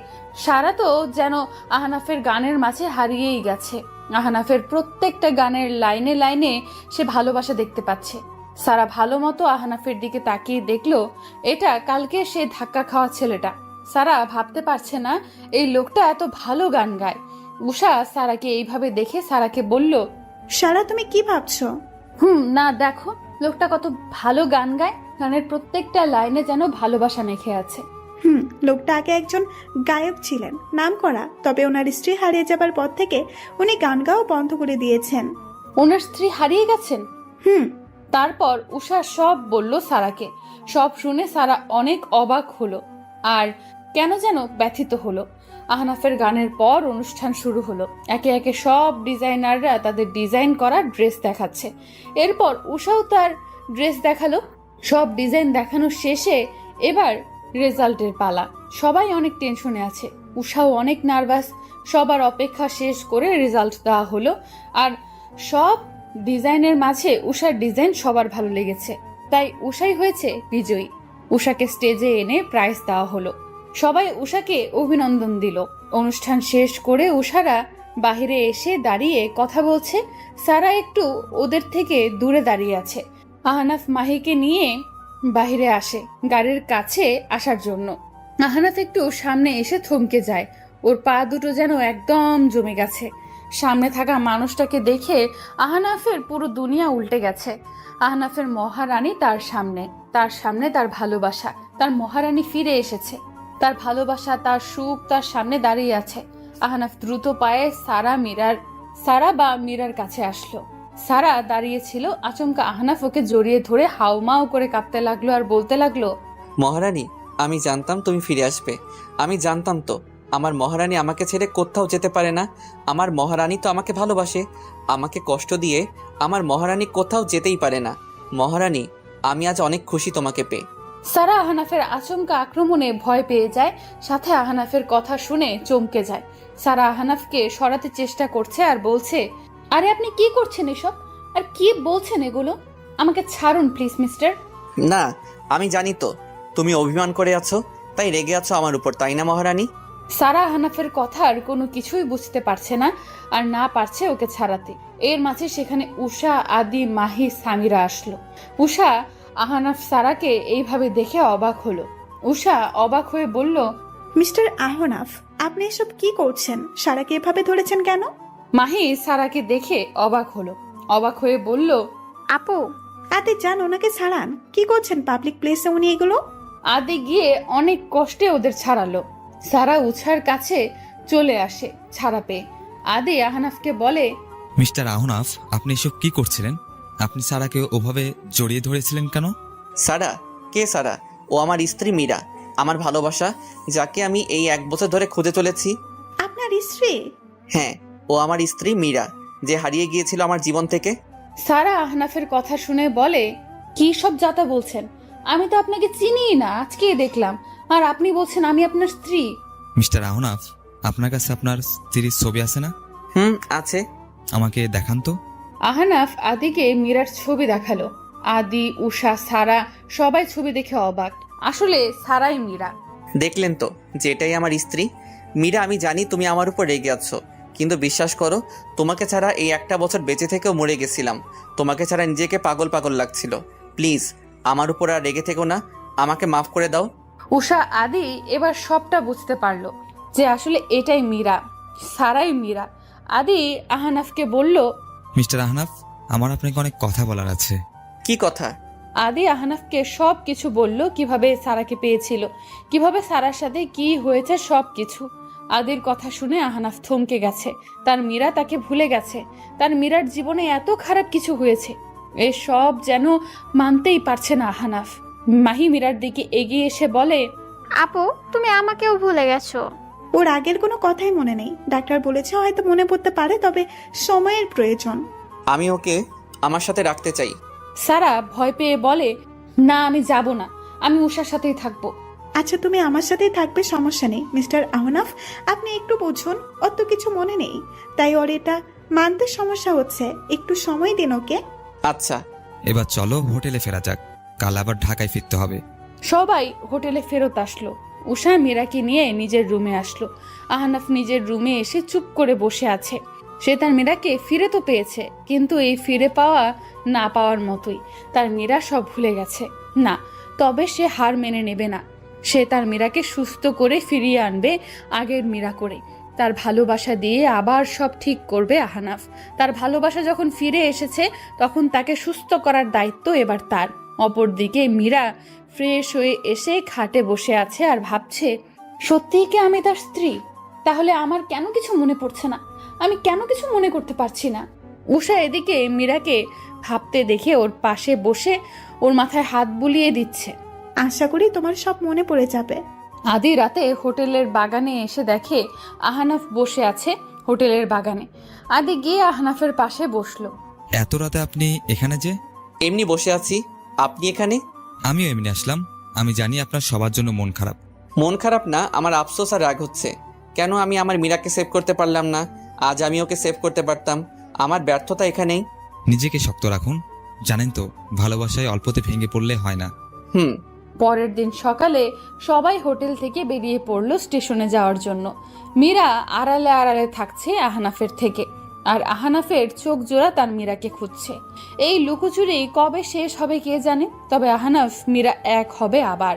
সারা তো যেন আহনাফের গানের মাঝে হারিয়েই গেছে। আহনাফের প্রত্যেকটা গানের লাইনে লাইনে সে ভালোবাসা দেখতে পাচ্ছে। সারা ভালো মতো আহনাফের দিকে তাকিয়ে দেখলো এটা কালকে সে ধাক্কা খাওয়া ছেলেটা। সারা ভাবতে পারছে না এই লোকটা এত ভালো গান গায়। উষা সারাকে এইভাবে দেখে সারাকে বলল, সারা তুমি কি ভাবছো? না দেখো লোকটা কত ভালো গান গায়, গানের প্রত্যেকটা লাইনে যেন ভালোবাসা মেখে আছে। লোকটা আগে একজন গায়ক ছিলেন, নাম করা, তবে ওনার স্ত্রী হারিয়ে যাবার পর থেকে উনি গান গাওয়া বন্ধ করে দিয়েছেন। ওনার স্ত্রী হারিয়ে গেছেন? তারপর উষা সব বলল সারাকে। সব শুনে সারা অনেক অবাক হলো আর কেন যেন ব্যথিত হলো। আহনাফের গানের পর অনুষ্ঠান শুরু হলো। একে একে সব ডিজাইনাররা তাদের ডিজাইন করা ড্রেস দেখাচ্ছে। এরপর উষাও তার ড্রেস দেখালো। সব ডিজাইন দেখানো শেষে এবার রেজাল্টের পালা। সবাই অনেক টেনশনে আছে, উষাও অনেক নার্ভাস। সবার অপেক্ষা শেষ করে রেজাল্ট দেওয়া হলো আর সব ডিজাইনের মাঝে উষার ডিজাইন সবার ভালো লেগেছে, তাই উষাই হয়েছে বিজয়ী। উষাকে স্টেজে এনে প্রাইজ দেওয়া হলো। সবাই উষাকে অভিনন্দন দিল। অনুষ্ঠান শেষ করে উষারা বাহিরে এসে দাঁড়িয়ে কথা বলছে। সারা একটু ওদের থেকে দূরে দাঁড়িয়ে আছে। আহনাফ মাহিকে নিয়ে বাহিরে আসে গাড়ির কাছে আসার জন্য। আহনাফ একটু সামনে এসে থমকে যায়। ওর পা দুটো যেন একদম জমে গেছে। সামনে থাকা মানুষটাকে দেখে আহনাফের পুরো দুনিয়া উল্টে গেছে। আহনাফের মহারানী তার সামনে তার ভালোবাসা, তার মহারানী ফিরে এসেছে। তার ভালোবাসা, তার সুখ তার সামনে দাঁড়িয়ে আছে। আহনাফ দ্রুত পায়ে সারা বা মীরার কাছে আসলো। সারা দাঁড়িয়েছিল। আচমকা আহনাফ ওকে জড়িয়ে ধরে হাউমাউ করে কাঁপতে লাগলো আর বলতে লাগলো, মহারানী, আমি জানতাম তুমি ফিরে আসবে। আমি জানতাম তো আমার মহারানী আমাকে ছেড়ে কোথাও যেতে পারে না। আমার মহারানী তো আমাকে ভালোবাসে। আমাকে কষ্ট দিয়ে আমার মহারানী কোথাও যেতেই পারে না। মহারানী, আমি আজ অনেক খুশি তোমাকে পেয়ে। সারা আহনাফের আচমকা আক্রমণে ভয় পেয়ে যায়, সাথে আহনাফের কথা শুনে চমকে যায়। সারা আহনাফকে সরাতে চেষ্টা করছে আর বলছে, আরে আপনি কি করছেন এসব, আর কি বলছেন এগুলো? আমাকে ছাড়ুন প্লিজ মিস্টার। না, আমি জানি তো তুমি অভিমান করে আছো, তাই রেগে আছো আমার উপর, তাই না মহারানী? সারা আহনাফের কথার কোনো কিছুই বুঝতে পারছে না আর না পারছে ওকে ছাড়াতে। এর মাঝে সেখানে উষা, আদি, মাহি, সামিরা আসলো। উষা আহনাফ সারাকে এইভাবে দেখে অবাক হলো। উষা অবাক হয়ে বলল, মিস্টার আহনাফ, আপনি এসব কি করছেন? সারাকে এভাবে ধরেছেন কেন? মাহি সারাকে দেখে অবাক হলো। অবাক হয়ে বলল, আপু, আতে যান, ওনাকে ছাড়ান। কি করছেন পাবলিক প্লেসে উনি এগুলো? আদি গিয়ে অনেক কষ্টে ওদের ছাড়ালো। সারা উষার কাছে চলে আসে ছাড়া পেয়ে। আদি আহনাফকে বলে, মিস্টার আহনাফ, আপনি এসব কি করছিলেন? আপনি সারাকে ওভাবে জড়িয়ে ধরেছিলেন কেন? সারা? কে সারা? ও আমার স্ত্রী মীরা, আমার ভালোবাসা, যাকে আমি এই 1 বছর ধরে খুঁজে চলেছি। আপনার স্ত্রী? হ্যাঁ, ও আমার স্ত্রী মীরা, যে হারিয়ে গিয়েছিল আমার জীবন থেকে। সারা আহনাফের কথা শুনে বলে, কি সব যাতা বলছেন? আমি তো আপনাকে চিনিই না, আজকেই দেখলাম, আর আপনি বলছেন আমি আপনার স্ত্রী। মিস্টার আহনাফ, আপনার কাছে আপনার স্ত্রীর ছবি আছে না? আছে। আমাকে দেখান তো। আহনাফ আদিকে মীরার ছবি দেখালো। আদি, উষা, সারা সবাই ছবি দেখে অবাক। আসলে সারাই মীরা। দেখলেন তো, যেটাই আমার স্ত্রী মীরা। আমি জানি তুমি আমার উপর রেগে আছো, কিন্তু বিশ্বাস করো, তোমাকে ছাড়া এই 1 বছর বেঁচে থেকেও মরে গেছিলাম। তোমাকে ছাড়া নিজেকে পাগল পাগল লাগছিল। প্লিজ আমার উপর আর রেগে থেকো না, আমাকে মাফ করে দাও। উষা, আদি এবার সবটা বুঝতে পারলো যে আসলে এটাই মীরা, সারাই মীরা। আদি আহনাফকে বলল, মিস্টার আহনাফ, আমার আপনাকে অনেক কথা বলার আছে। কি কথা? আদি আহনাফকে সব কিছু বলল, কিভাবে সারাকে পেয়েছিল, কিভাবে সারার সাথে কি হয়েছে সব কিছু। আদির কথা শুনে আহনাফ থমকে গেছে। তার মীরা তাকে ভুলে গেছে। তার মীরার জীবনে এত খারাপ কিছু হয়েছে, এসব যেন মানতেই পারছে না আহনাফ। মাহি মীরার দিকে এগিয়ে এসে বলে, আপু তুমি আমাকেও ভুলে গেছো। ওর আগের কোনো কথাই মনে নেই। ডাক্তার বলেছে হয়তো মনে পড়তে পারে, তবে সময়ের প্রয়োজন। আমি ওকে আমার সাথে রাখতে চাই। সারা ভয় পেয়ে বলে, না আমি যাব না, আমি উষার সাথেই থাকবো। আচ্ছা তুমি আমার সাথেই থাকবে, সমস্যা নেই। মিস্টার আহনাফ, আপনি একটু বুঝুন, ওর তো কিছু মনে নেই, তাই ওর এটা মানতে সমস্যা হচ্ছে। একটু সময় দিন ওকে। আচ্ছা। এবার চলো হোটেলে ফেরা যাক, কাল আবার ঢাকায় ফিরতে হবে। সবাই হোটেলে ফেরত আসলো। উষা মীরাকে নিয়ে নিজের রুমে আসলো। আহনাফ নিজের রুমে এসে চুপ করে বসে আছে। সে তার মীরাকে ফিরে তো পেয়েছে, কিন্তু এই ফিরে পাওয়া না পাওয়ার মতোই। তার মীরা সব ভুলে গেছে। না, তবে সে হার মেনে নেবে না। সে তার মীরাকে সুস্থ করে ফিরিয়ে আনবে, আগের মীরা করে। তার ভালোবাসা দিয়ে আবার সব ঠিক করবে আহনাফ। তার ভালোবাসা যখন ফিরে এসেছে, তখন তাকে সুস্থ করার দায়িত্ব এবার তার। অপরদিকে মীরা ফ্রেশ হয়ে এসে খাটে বসে আছে আর ভাবছে, সত্যিই কি আমি তার স্ত্রী? তাহলে আমার কেন কিছু মনে পড়ছে না? আমি কেন কিছু মনে করতে পারছি না? উষা এদিকে মীরাকে ভাবতে দেখে ওর পাশে বসে ওর মাথায় হাত বুলিয়ে দিচ্ছে। আশা করি তোমার সব মনে পড়ে যাবে। আদি রাতে হোটেলের বাগানে এসে দেখে আহনাফ বসে আছে হোটেলের বাগানে। আদি গিয়ে আহনাফের পাশে বসলো। এত রাতে আপনি এখানে যে? এমনি বসে আছি, আপনি এখানে? আমিও এমনি আসলাম। আমি জানি আপনার সবার জন্য মন খারাপ। মন খারাপ না, আমার আফসোস আর রাগ হচ্ছে। কেন আমি আমার মীরাকে সেভ করতে পারলাম না? আজ আমি ওকে সেভ করতে পারতাম। আমার ব্যর্থতা এখানেই। নিজেকে শক্ত রাখুন। জানেন তো, ভালোবাসায় অল্পতে ভেঙে পড়লে হয় না। পরের দিন সকালে সবাই হোটেল থেকে বেরিয়ে পড়লো স্টেশনে যাওয়ার জন্য। মীরা আড়ালে আড়ালে থাকছে আহনাফের থেকে, আর আহনাফের চোখ জোড়া তার মীরাকে খুঁজছে। এই লুকোচুরি কবে শেষ হবে কে জানে। তবে আহনাফ মীরা এক হবে আবার।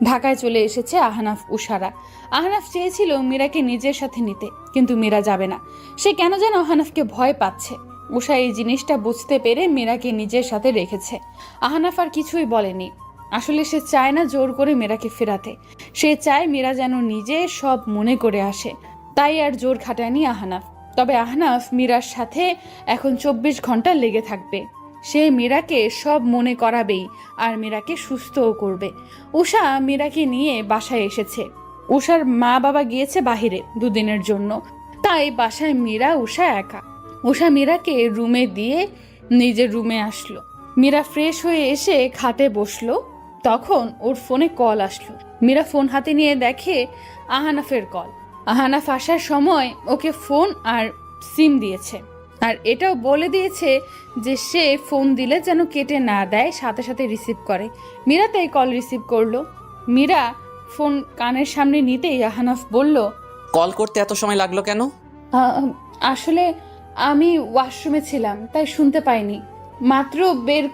ঢাকায় চলে এসেছে আহনাফ উষারা। আহনাফ চেয়েছিল মীরাকে নিজের সাথে নিতে, কিন্তু মীরা যাবে না। সে কেন যেন আহনাফকে ভয় পাচ্ছে। উষা এই জিনিসটা বুঝতে পেরে মীরাকে নিজের সাথে রেখেছে। আহনাফ আর কিছুই বলেনি। আসলে সে চায় না জোর করে মীরাকে ফেরাতে। সে চায় মীরা যেন নিজে সব মনে করে আসে। তাই আর জোর খাটায়নি আহনাফ। তবে আহনাফ মীরার সাথে এখন 24 ঘন্টা লেগে থাকবে। সে মীরাকে সব মনে করাবেই, আর মীরাকে সুস্থও করবে। উষা মীরাকে নিয়ে বাসায় এসেছে। উষার মা বাবা গিয়েছে বাহিরে 2 দিনের জন্য, তাই বাসায় মীরা উষা একা। উষা মীরাকে রুমে দিয়ে নিজের রুমে আসলো। মীরা ফ্রেশ হয়ে এসে খাটে বসলো। তখন ওর ফোনে কল আসলো। মীরা ফোন হাতে নিয়ে দেখে আহনাফের কল। আহনাফ আসার সময় ওকে ফোন আর সিম দিয়েছে, আর এটাও বলে দিয়েছে যে সে ফোন দিলে যেন কেটে না দেয়, সাথে সাথে রিসিভ করে। মীরা তাই কল রিসিভ করলো। মীরা ফোন কানের সামনে নিতেই আহনাফ বলল, কল করতে এত সময় লাগলো কেন? আসলে আমি ওয়াশরুমে ছিলাম, তাই শুনতে পাইনি। মাত্র বের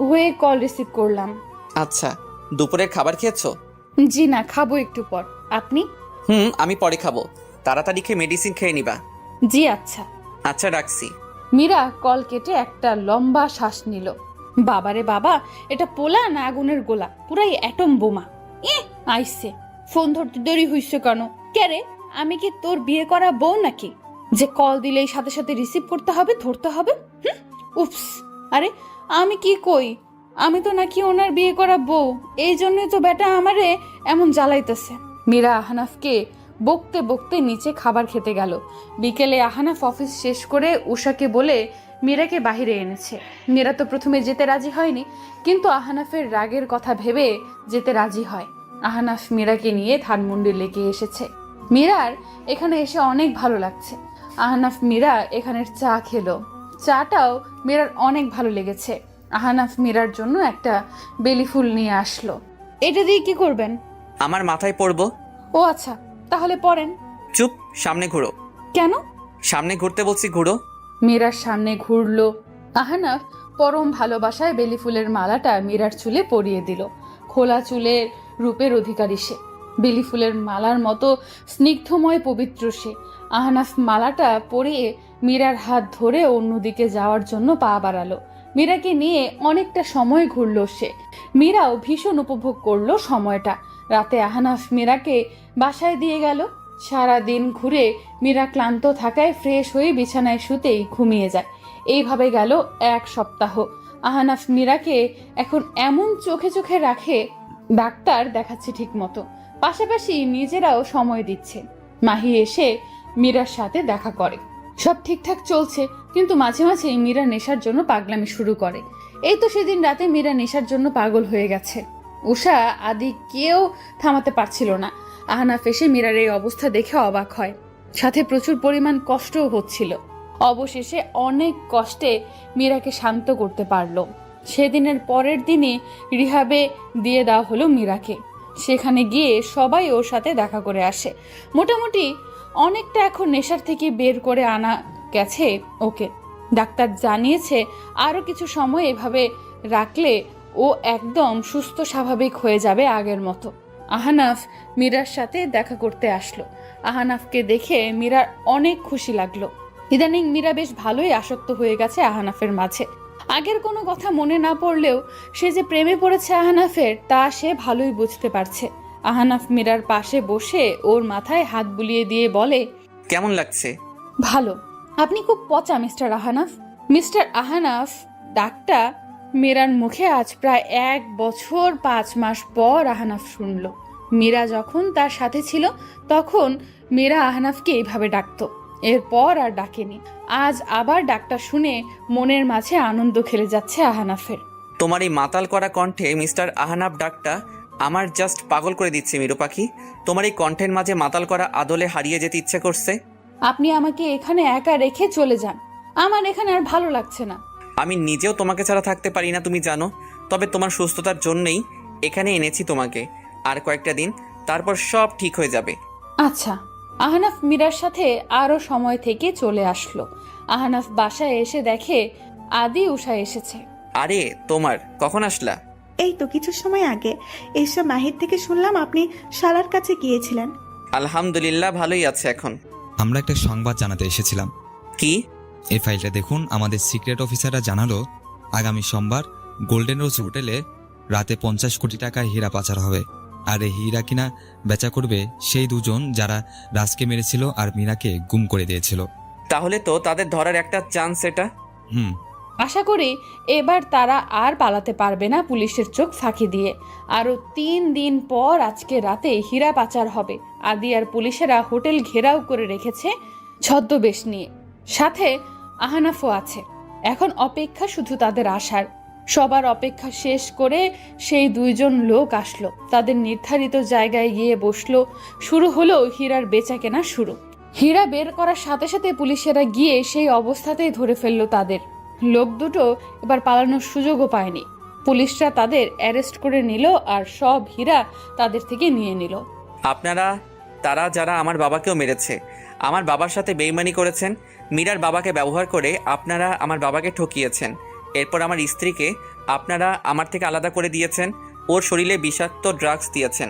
হয়ে কল রিসিভ করলাম। আচ্ছা, দুপুরের খাবার খেয়েছো? জি না, খাবো একটু পর। আপনি? আমি পরে খাবো। তাড়াতাড়ি খেয়ে মেডিসিন খেয়ে নিবা। জি আচ্ছা। আচ্ছা, রাখছি। মীরা কল কেটে একটা লম্বা শ্বাস নিল। বাবারে বাবা, এটা পোলা না আগুনের গোলা? পুরাই অ্যাটম বোমা। আইসে ফোন ধরতে দেরি হইছে কেন? কে রে, আমি কি তোর বিয়ে করা বউ নাকি যে কল দিলেই সাথে সাথে রিসিভ করতে হবে, ধরতে হবে? উপস, আরে আমি কি কই, আমি তো নাকি ওনার বিয়ে করা বউ। এই জন্যই তো বেটা আমারে এমন জ্বালাইতেছে। মীরা আহনাফকে বকতে বকতে নিচে খাবার খেতে গেল। বিকেলে আহনাফ অফিস শেষ করে উষাকে বলে মীরাকে বাহিরে এনেছে। মীরা তো প্রথমে যেতে রাজি হয়নি, কিন্তু আহনাফের রাগের কথা ভেবে যেতে রাজি হয়। আহনাফ মীরাকে নিয়ে ধানমন্ডি লেকে এসেছে। মীরার এখানে এসে অনেক ভালো লাগছে। আহনাফ মীরা এখানের চা খেলো। চাটাও মীরার অনেক ভালো লেগেছে। আহনাফ মীরার জন্য একটা বেলি ফুল নিয়ে আসলো। এটা দিয়ে কি করবেন? আমার মাথায় পড়বো। ও আচ্ছা, তাহলে পরেন। চুপ, সামনে ঘুরো। কেন? সামনে ঘুরতে বলছি, ঘুরো। মীরার সামনে ঘুরলো। আহনাফ পরম ভালোবাসায় বেলি ফুলের মালাটা মীরার চুলে পরিয়ে দিল। খোলা চুলের রূপের অধিকারী সে। বেলি ফুলের মালার মতো স্নিগ্ধময় পবিত্র সে। আহনাফ মালাটা পরিয়ে মীরার হাত ধরে অন্যদিকে যাওয়ার জন্য পা বাড়ালো। মীরাকে নিয়ে অনেকটা সময় ঘুরলো সে। মীরাও ভীষণ উপভোগ করলো সময়টা। রাতে আহনাফ মীরাকে বাসায় দিয়ে গেল। সারা দিন ঘুরে মীরা ক্লান্ত থাকায় ফ্রেশ হয়ে বিছানায় শুতেই ঘুমিয়ে যায়। এইভাবে গেল 1 সপ্তাহ। আহনাফ মীরাকে এখন এমন চোখে চোখে রাখে, ডাক্তার দেখাচ্ছে ঠিক মতো। পাশাপাশি নিজেরাও সময় দিচ্ছে। মাহি এসে মীরার সাথে দেখা করে। সব ঠিকঠাক চলছে, কিন্তু মাঝে মাঝে মীরা নেশার জন্য পাগলামি শুরু করে। এই তো সেদিন রাতে মীরা নেশার জন্য পাগল হয়ে গেছে। উষা, আদি কেউ থামাতে পারছিল না। আহনাফ এসে মীরার এই অবস্থা দেখে অবাক হয়, সাথে প্রচুর পরিমাণ কষ্টও হচ্ছিল। অবশেষে অনেক কষ্টে মীরাকে শান্ত করতে পারলো। সেদিনের পরের দিনই রিহাবে দিয়ে দেওয়া হলো মীরাকে। সেখানে গিয়ে সবাই ওর সাথে দেখা করে আসে। মোটামুটি অনেকটা এখন নেশার থেকে বের করে আনা গেছে ওকে। ডাক্তার জানিয়েছে আরও কিছু সময় এভাবে রাখলে ও একদম সুস্থ স্বাভাবিক হয়ে যাবে আগের মতো। আহনাফ মীরার সাথে দেখা করতে আসলো। আহনাফকে দেখে মীরার অনেক খুশি লাগলো। ইদানিং মীরা বেশ ভালোই আসক্ত হয়ে গেছে আহনাফের মাঝে। আগের কোনো কথা মনে না পড়লেও সে যে প্রেমে পড়েছে আহনাফের, তা সে ভালোই বুঝতে পারছে। আহনাফ মীরার পাশে বসে ওর মাথায় হাত বুলিয়ে দিয়ে বলে, কেমন লাগছে? ভালো। আপনি খুব পচা মিস্টার আহনাফ। মিস্টার আহনাফ ডাকটা মীরার মুখে আজ প্রায় 1 বছর 5 মাস পর আহনাফ শুনল। মীরা যখন তার সাথে ছিল তখন মীরা আহনাফকে এইভাবে ডাকতো, এরপর আর ডাকেনি। আজ আবার ডাকটা শুনে মনের মাঝে আনন্দ খেলে যাচ্ছে আহনাফের। তোমার এই মাতাল করা কণ্ঠে মিস্টার আহনাফ ডাকটা আমার জাস্ট পাগল করে দিচ্ছে মিরু পাখি। তোমার এই কণ্ঠের মাঝে মাতাল করা আদলে হারিয়ে যেতে ইচ্ছে করছে। আপনি আমাকে এখানে একা রেখে চলে যান, আমার এখানে আর ভালো লাগছে না। আমি নিজেও তোমাকে ছাড়া থাকতে পারি না, তুমি জানো। তবে তোমার সুস্থতার জন্যই এখানে এনেছি তোমাকে। আর কয়েকটা দিন, তারপর সব ঠিক হয়ে যাবে। আচ্ছা। আহনাফ মীরার সাথে আরো সময় থেকে চলে আসলো। আহনাফ বাসায় এসে দেখে আদি উষা এসেছে। আরে তোমার কখন আসলা? এই তো কিছু সময় আগে। এসব মাহির থেকে শুনলাম আপনি শালার কাছে গিয়েছিলেন। আলহামদুলিল্লাহ, ভালোই আছে এখন। আমরা একটা সংবাদ জানাতে এসেছিলাম। কি? এই ফাইলটা দেখুন। আমাদের সিক্রেট অফিসাররা জানালো আগামী সোমবার গোল্ডেন রোজ হোটেলে রাতে 50 কোটি টাকার হীরা পাচার হবে। আর এই হীরা কিনা বেচা করবে সেই দুজন যারা রাজকে মেরেছিল আর মীরাকে গুম করে দিয়েছিল। তাহলে তো তাদের ধরার একটা চান্স এটা। আশা করি এবার তারা আর পালাতে পারবে না পুলিশের চোখ ফাঁকি দিয়ে। আরো 3 দিন পর আজকে রাতে হীরা পাচার হবে। আদি আর পুলিশেরা হোটেল ঘেরাও করে রেখেছে ছদ্মবেশ নিয়ে, সাথে আহনাফও আছে। এখন অপেক্ষা শুধু তাদের আসার। সবার অপেক্ষা শেষ করে সেই 2 জন লোক আসলো, তাদের নির্ধারিত জায়গায় গিয়ে বসলো। শুরু হলো হীরার বেচাকেনা শুরু। হীরা বের করার সাথে সাথে পুলিশেরা গিয়ে সেই অবস্থাতেই ধরে ফেললো তাদের। লোক দুটো এবার পালানোর সুযোগও পায়নি। পুলিশরা তাদের অ্যারেস্ট করে নিল আর সব হীরা তাদের থেকে নিয়ে নিল। আপনারা তারা যারা আমার বাবাকেও মেরেছে, আমার বাবার সাথে বেইমানি করেছেন, মীরার বাবাকে ব্যবহার করে আপনারা আমার বাবাকে ঠকিয়েছেন। এরপর আমার স্ত্রীকে আপনারা আমার থেকে আলাদা করে দিয়েছেন, ওর শরীরে বিষাক্ত ড্রাগস দিয়েছেন,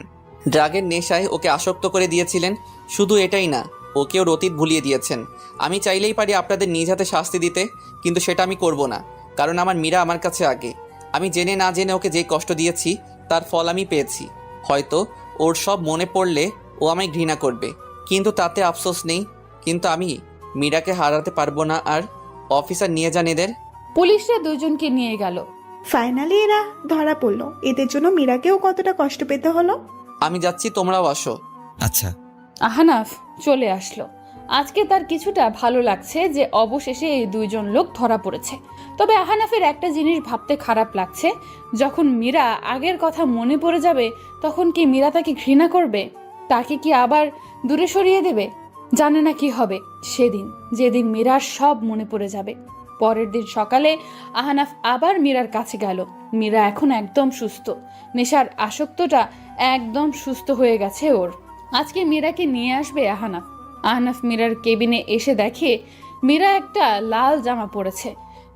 ড্রাগের নেশায় ওকে আসক্ত করে দিয়েছিলেন। শুধু এটাই না, ওকে ওর অতীত ভুলিয়ে দিয়েছেন। আমি চাইলেই পারি আপনাদের নিজ হাতে শাস্তি দিতে, কিন্তু সেটা আমি করব না, কারণ আমার মীরা আমার কাছে আগে। আমি জেনে না জেনে ওকে যে কষ্ট দিয়েছি তার ফল আমি পেয়েছি। হয়তো ওর সব মনে পড়লে ও আমায় ঘৃণা করবে, কিন্তু তাতে আফসোস নেই। কিন্তু আমি মীরাকে হারাতে পারবো না। আর অফিসার নিয়ে যান এদের। পুলিশরা 2 জনকে নিয়ে গেল। ফাইনালি এরা ধরা পড়লো। এদের জন্য মীরাকেও কতটা কষ্ট পেতে হলো। আমি যাচ্ছি, তোমরাও আসো। আচ্ছা। আহনাফ চলে আসলো। আজকে তার কিছুটা ভালো লাগছে যে অবশেষে এই 2 জন লোক ধরা পড়েছে। তবে আহনাফের একটা জিনিস ভাবতে খারাপ লাগছে, যখন মীরা আগের কথা মনে পড়ে যাবে তখন কি মীরা তাকে ঘৃণা করবে? তাকে কি আবার দূরে সরিয়ে দেবে? জানে না কি হবে সেদিন, যেদিন মীরার সব মনে পড়ে যাবে। পরের দিন সকালে আহনাফ আবার মীরার কাছে গেল। মীরা এখন একদম সুস্থ। নেশার আসক্তটা একদম সুস্থ হয়ে গেছে ওর। আজকে মীরাকে নিয়ে আসবে আহনাফ। আহনাফ মীরার কেবিনে এসে দেখে মীরা একটা লাল জামা পরেছে।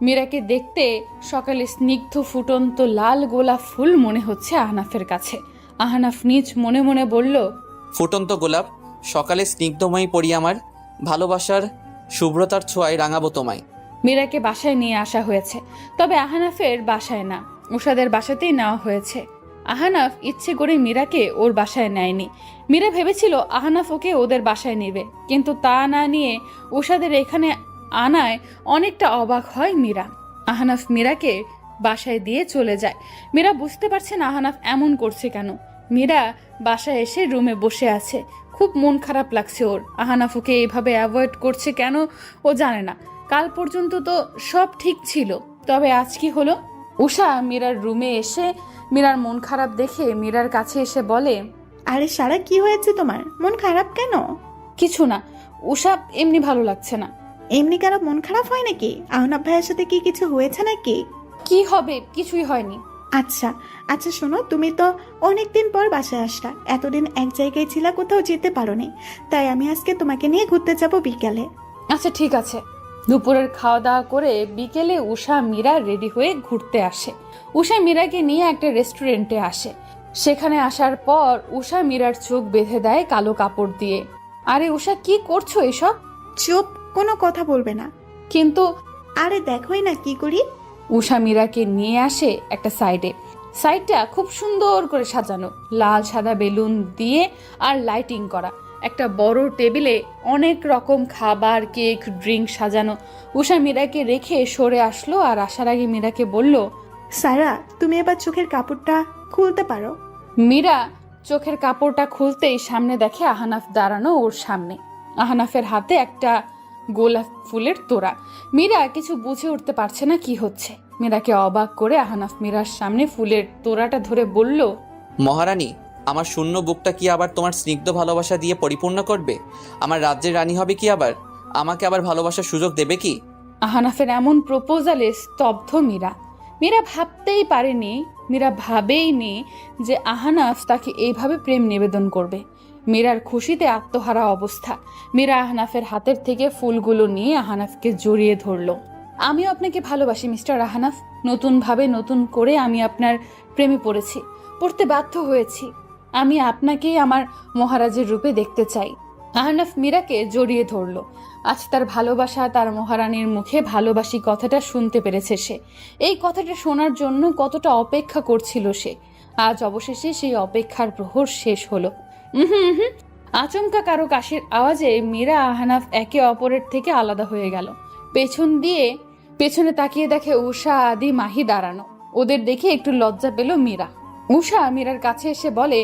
মীরাকে দেখতে সকালে স্নিগ্ধ ফুটন্ত লাল গোলাপ ফুল মনে হচ্ছে আহনাফের কাছে। আহনাফ নিজ মনে মনে বলল, ফুটন্ত গোলাপ, সকালে স্নিগ্ধময়ী পড়ি আমার ভালোবাসার শুভ্রতার ছোঁয়ায় রাঙাবো তোমায়। মীরাকে বাসায় নিয়ে আসা হয়েছে, তবে আহনাফের বাসায় না, উষাদের বাসাতেই নেওয়া হয়েছে। আহনাফ ইচ্ছে করে মীরাকে ওর বাসায় নেয়নি। মীরা ভেবেছিল আহনাফ ওকে ওদের বাসায় নেবে, কিন্তু তা না নিয়ে উষাদের এখানে আনায় অনেকটা অবাক হয় মীরা। আহনাফ মীরাকে বাসায় দিয়ে চলে যায়। মীরা বুঝতে পারছে না আহনাফ এমন করছে কেন। মীরা বাসায় এসে রুমে বসে আছে। খুব মন খারাপ লাগছে ওর। আহানাফুকে এইভাবে অ্যাভয়েড করছে কেন ও জানে না। কাল পর্যন্ত তো সব ঠিক ছিল, তবে আজ কি হলো? উষা মীরার রুমে এসে মীরার মন খারাপ দেখে মীরার কাছে এসে বলে, আরে সারা, কি হয়েছে তোমার? মন খারাপ কেন? কিছু না উষা, এমনি ভালো লাগছে না। এমনি কারো মন খারাপ হয় নাকি? আহনাব ভাইয়ের সাথে কি কিছু হয়েছে নাকি? কি হবে, কিছুই হয়নি। আচ্ছা আচ্ছা, শোনো, তুমি তো অনেকদিন পর বাসায় আসলা, এতদিন এক জায়গায় ছিলা, কোথাও যেতে পারোনি, তাই আমি আজকে তোমাকে নিয়ে ঘুরতে যাব বিকালে। আচ্ছা ঠিক আছে। দুপুরের খাওয়া দাওয়া করে বিকেলে উষা মীরা রেডি হয়ে ঘুরতে আসে। উষা মীরাকে নিয়ে একটা রেস্টুরেন্টে আসে। সেখানে আসার পর উষা মীরার চোখ বেঁধে দেয় কালো কাপড় দিয়ে। আরে উষা, কি করছো এসব? চুপ, কোনো কথা বলবে না। কিন্তু আরে দেখোই না কি করি। উষা মীরাকে নিয়ে আসে একটা সাইডে। সাইডটা খুব সুন্দর করে সাজানো, লাল সাদা বেলুন দিয়ে আর লাইটিং করা। একটা বড় টেবিলে অনেক রকম খাবার, কেক, ড্রিঙ্ক সাজানো। উষা মীরাকে রেখে সরে আসলো আর আসার আগে মীরাকে বলল, সারা, তুমি এবার চোখের কাপড়টা খুলতে পারো। মীরা চোখের কাপড়টা খুলতেই সামনে দেখে আহানাফ দাঁড়ানো ওর সামনে। আহানাফের হাতে একটা গোলাপ ফুলের তোড়া। মীরা কিছু বুঝে উঠতে পারছে না কি হচ্ছে। মীরাকে অবাক করে আহানাফ মীরার সামনে ফুলের তোড়াটা ধরে বলল, মহারানী, আমার শূন্য বুকটা কি আবার তোমার স্নিগ্ধ ভালোবাসা দিয়ে পরিপূর্ণ করবে? আমার রাজ্যের রানী হবে কি আবার? আমাকে আবার ভালোবাসার সুযোগ দেবে কি? আহানাফের এমন প্রপোজালে স্তব্ধ মীরা। মীরা ভাবতেই পারেনি, মীরা ভাবেইনি যে আহানাফ তাকে এইভাবে প্রেম নিবেদন করবে। মীরার খুশিতে আত্মহারা অবস্থা। মীরা আহনাফের হাতের থেকে ফুলগুলো নিয়ে আহানাফকে জড়িয়ে ধরল। আমিও আপনাকে ভালোবাসি মিস্টার আহনাফ। নতুন করে আমি আপনার প্রেমে পড়তে বাধ্য হয়েছি। আমি আপনাকেই আমার মহারাজের রূপে দেখতে চাই। আহনাফ মীরাকে জড়িয়ে ধরল। আজ তার ভালোবাসা, তার মহারানীর মুখে ভালোবাসি কথাটা শুনতে পেরেছে সে। এই কথাটা শোনার জন্য কতটা অপেক্ষা করছিল সে। আজ অবশেষে সেই অপেক্ষার প্রহর শেষ হলো। আচমকা কারো কাশির আওয়াজে মীরা আহনাফ একে অপরের থেকে আলাদা হয়ে গেল। পেছনে তাকিয়ে দেখে উষা, আদি, মাহি দাঁড়ানো। ওদের দেখে একটু লজ্জা পেল মীরা। উষা মীরার কাছে এসে বলে,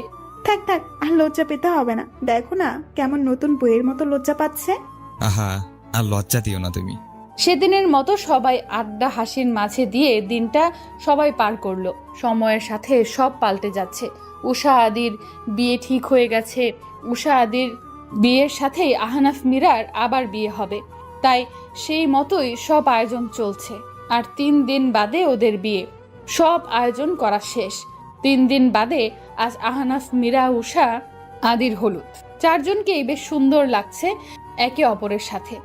থাক থাক, আর লজ্জা পেতে হবে না। দেখো না কেমন নতুন বইয়ের মতো লজ্জা পাচ্ছে। আহা, আর লজ্জা দিও না তুমি। সেদিনের মতো সবাই আড্ডা হাসির মাঝে দিয়ে দিনটা সবাই পার করলো। সময়ের সাথে সব পাল্টে যাচ্ছে। উষা আদির বিয়ে ঠিক হয়ে গেছে। উষা আদির বিয়ের সাথেই আহনাফ মীরার আবার বিয়ে হবে, তাই সেই মতোই সব আয়োজন চলছে। আর 3 দিন বাদে ওদের বিয়ে। সব আয়োজন করা শেষ। 3 দিন বাদে আজ আহনাফ, মীরা, উষা আদির হলুদ। 4 জনকেই বেশ সুন্দর লাগছে একে অপরের সাথে।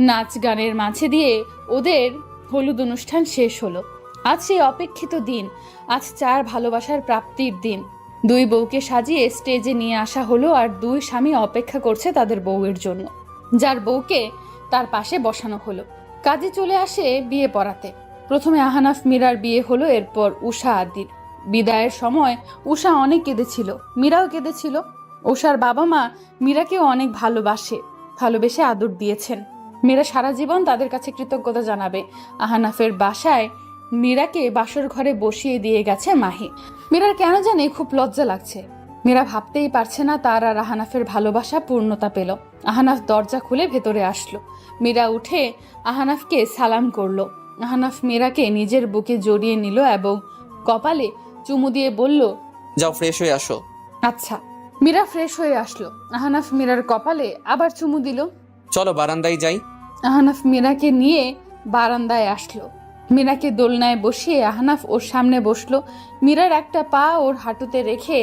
নাচ গানের মাঝে দিয়ে ওদের হলুদ অনুষ্ঠান শেষ হলো। আজ সেই অপেক্ষিত দিন। আজ 4 ভালোবাসার প্রাপ্তির দিন। 2 বউকে সাজিয়ে স্টেজে নিয়ে আসা হলো আর 2 স্বামী অপেক্ষা করছে তাদের বউয়ের জন্য, যার বউকে তার পাশে বসানো হলো। কাজে চলে আসে বিয়ে পড়াতে। প্রথমে আহনাফ মীরার বিয়ে হলো, এরপর উষা আদির। বিদায়ের সময় উষা অনেক কেঁদেছিল, মীরাও কেঁদেছিল। উষার বাবা মা মীরাকেও অনেক ভালোবেসে আদর দিয়েছেন। মীরা সারা জীবন তাদের কাছে কৃতজ্ঞতা জানাবে। আহনাফের বাসায় মীরাকে বাসর ঘরে বসিয়ে দিয়ে গেছে মাহি। মীরার কেন জানি খুব লজ্জা লাগছে। মীরা ভাবতেই পারছে না তার আর আহনাফের ভালোবাসা পূর্ণতা পেল। আহনাফ দরজা খুলে ভেতরে আসলো। মীরা উঠে আহনাফকে সালাম করলো। আহনাফ মীরাকে নিজের বুকে জড়িয়ে নিল এবং কপালে চুমু দিয়ে বলল, যাও ফ্রেশ হয়ে আসো। আচ্ছা। মীরা ফ্রেশ হয়ে আসলো। আহনাফ মীরার কপালে আবার চুমু দিল। চলো বারান্দায় যাই। আহনাফ মীরাকে নিয়ে বারান্দায় আসলো। মীরাকে দোলনায় বসিয়ে আহনাফ ওর সামনে বসলো। মীরার একটা পা ওর হাঁটুতে রেখে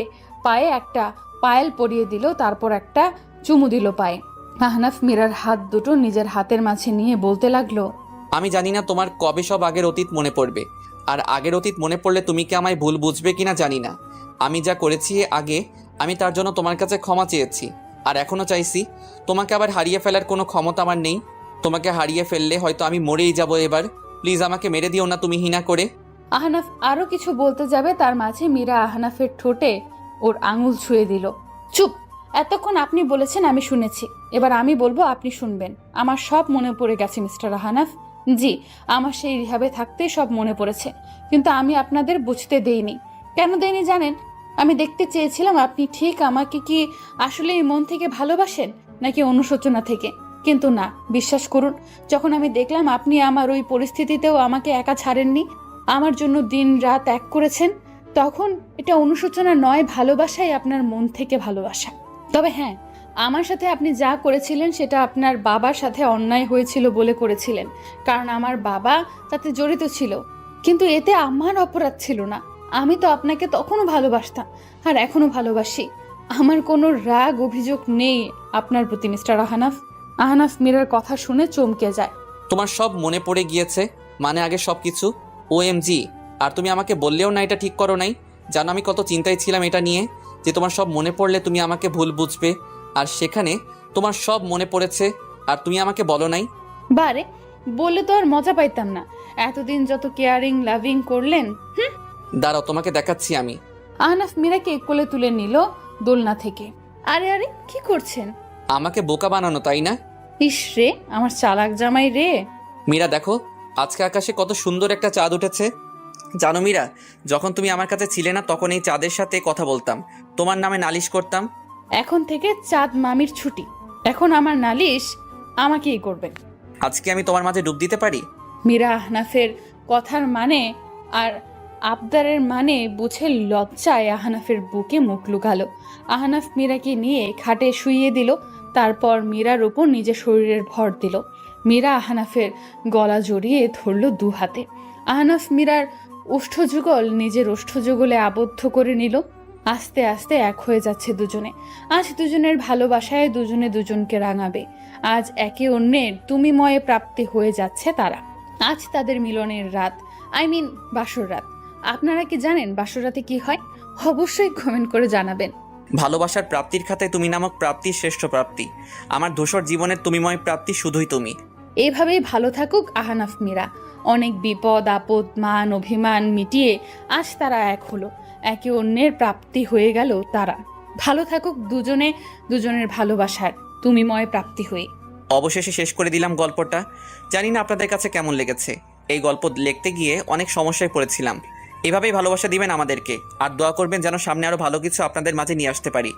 পায়ে একটা পায়েল পরিয়ে দিল, তারপর একটা চুমু দিল পায়ে। আহনাফ মীরার হাত দুটো নিজের হাতের মাঝে নিয়ে বলতে লাগলো, আমি জানি না তোমার কবে সব আগের অতীত মনে পড়বে, আর আগের অতীত মনে পড়লে তুমি কি আমায় ভুল বুঝবে কিনা জানি না। আমি যা করেছি আগে, আমি তার জন্য তোমার কাছে ক্ষমা চেয়েছি, আর এখনো চাইছি। তোমাকে আবার হারিয়ে ফেলার কোনো ক্ষমতা আমার নেই। তোমাকে হারিয়ে ফেললে হয়তো আমি মরেই যাব এবার। প্লিজ আমাকে মেরে দিও না তুমি হিনা করে। আহনাফ আরো কিছু বলতে যাবে, তার মাঝে মীরা আহনাফের ঠোঁটে ওর আঙুল ছুঁয়ে দিল। চুপ, এতক্ষণ আপনি বলেছেন আমি শুনেছি, এবার আমি বলবো আপনি শুনবেন। আমার সব মনে পড়ে গেছে মিস্টার আহনাফ। জি, আমার সেই রিহাবে থাকতে সব মনে পড়েছে, কিন্তু আমি আপনাদের বুঝতে দেইনি। কেন দেইনি জানেন? আমি দেখতে চেয়েছিলাম আপনি ঠিক আমাকে কি আসলে মন থেকে ভালোবাসেন নাকি অনুশোচনা থেকে। কিন্তু না, বিশ্বাস করুন, যখন আমি দেখলাম আপনি আমার ওই পরিস্থিতিতেও আমাকে একা ছাড়েননি, আমার জন্য দিন রাত এক করেছেন, তখন এটা অনুশোচনা নয়, ভালোবাসাই আপনার মন থেকে ভালোবাসা। তবে হ্যাঁ, আমার সাথে আপনি যা করেছিলেন সেটা আপনার বাবার সাথে অন্যায় হয়েছিল বলে করেছিলেন, কারণ আমার বাবা তাতে জড়িত ছিল। কিন্তু এতে আমার অপরাধ ছিল না। আমি তো আপনাকে তখনও ভালোবাসতাম আর এখনো ভালোবাসি। আমার কোনো রাগ অভিযোগ নেই আপনার প্রতি মিস্টার আহনাফ। আহনাফ মীরার কথা শুনে চমকে যায়। তোমার সব মনে পড়ে গিয়েছে, মানে আগে সব কিছু? OMG! আর তুমি আমাকে বললেও না এটা ঠিক করো নাই? জানো আমি কত চিন্তায় ছিলাম এটা নিয়ে, যে তোমার সব মনে পড়লে তুমি আমাকে ভুল বুঝবে, আর সেখানে তোমার সব মনে পড়েছে আর তুমি আমাকে বলো নাই। বারে, বললে তো আর মজা পাইতাম না। এতদিন যত কেয়ারিং লাভিং করলেন। দাঁড়াও, তোমাকে দেখাচ্ছি আমি। আহনাফ মীরাকে কোলে তুলে নিল দোলনা থেকে। আরে আরে, কি করছেন? আমাকে বোকা বানানো, তাই না? ইস রে, আমার চালাক জামাই রে। মীরা দেখো, আজকে আকাশে কত সুন্দর একটা চাঁদ উঠেছে। জানো মীরা, যখন তুমি আমার কাছে ছিলে না তখন এই চাঁদের সাথে কথা বলতাম, তোমার নামে নালিশ করতাম। এখন থেকে চাঁদ মামির ছুটি, এখন আমার নালিশ আমাকেই করবেন। আজকে আমি তোমার মাঝে ডুব দিতে পারি? মীরা আহনাফের কথার মানে আর আবদারের মানে বুঝে লজ্জায় আহনাফের বুকে মুখ লুকালো। আহনাফ মীরাকে নিয়ে খাটে শুইয়ে দিল, তারপর মীরার উপর নিজের শরীরের ভর দিল। মীরা আহনাফের গলা জড়িয়ে ধরল দু হাতে। আহনাফ মীরার ওষ্ঠযুগল নিজের ওষ্ঠযুগলে আবদ্ধ করে নিল। আস্তে আস্তে এক হয়ে যাচ্ছে দুজনে। আজ দুজনের ভালোবাসায় দুজনে দুজনকে রাঙাবে। আজ একে অন্যের তুমিময়ে প্রাপ্তি হয়ে যাচ্ছে তারা। আজ তাদের মিলনের রাত, বাসর রাত। আপনারা কি জানেন বাসর রাতে কি হয়? অবশ্যই কমেন্ট করে জানাবেন। ভালোবাসার প্রাপ্তির খাতায় তুমি নামক প্রাপ্তি শ্রেষ্ঠ প্রাপ্তি। আমার ধূসর জীবনের তুমিময় প্রাপ্তি শুধুই তুমি। এভাবেই ভালো থাকুক আহনাফ মীরা। অনেক বিপদ আপদ মান অভিমান মিটিয়ে আজ তারা এক হলো, একে অন্যের প্রাপ্তি হয়ে গেল তারা। ভালো থাকুক দুজনে দুজনের ভালোবাসার তুমিময় প্রাপ্তি হয়ে। অবশেষে শেষ করে দিলাম গল্পটা। জানি না আপনাদের কাছে কেমন লেগেছে। এই গল্প লিখতে গিয়ে অনেক সমস্যায় পড়েছিলাম। এভাবেই ভালোবাসা দিবেন আমাদেরকে, আর দোয়া করবেন যেন সামনে আরো ভালো কিছু আপনাদের মাঝে নিয়ে আসতে পারি।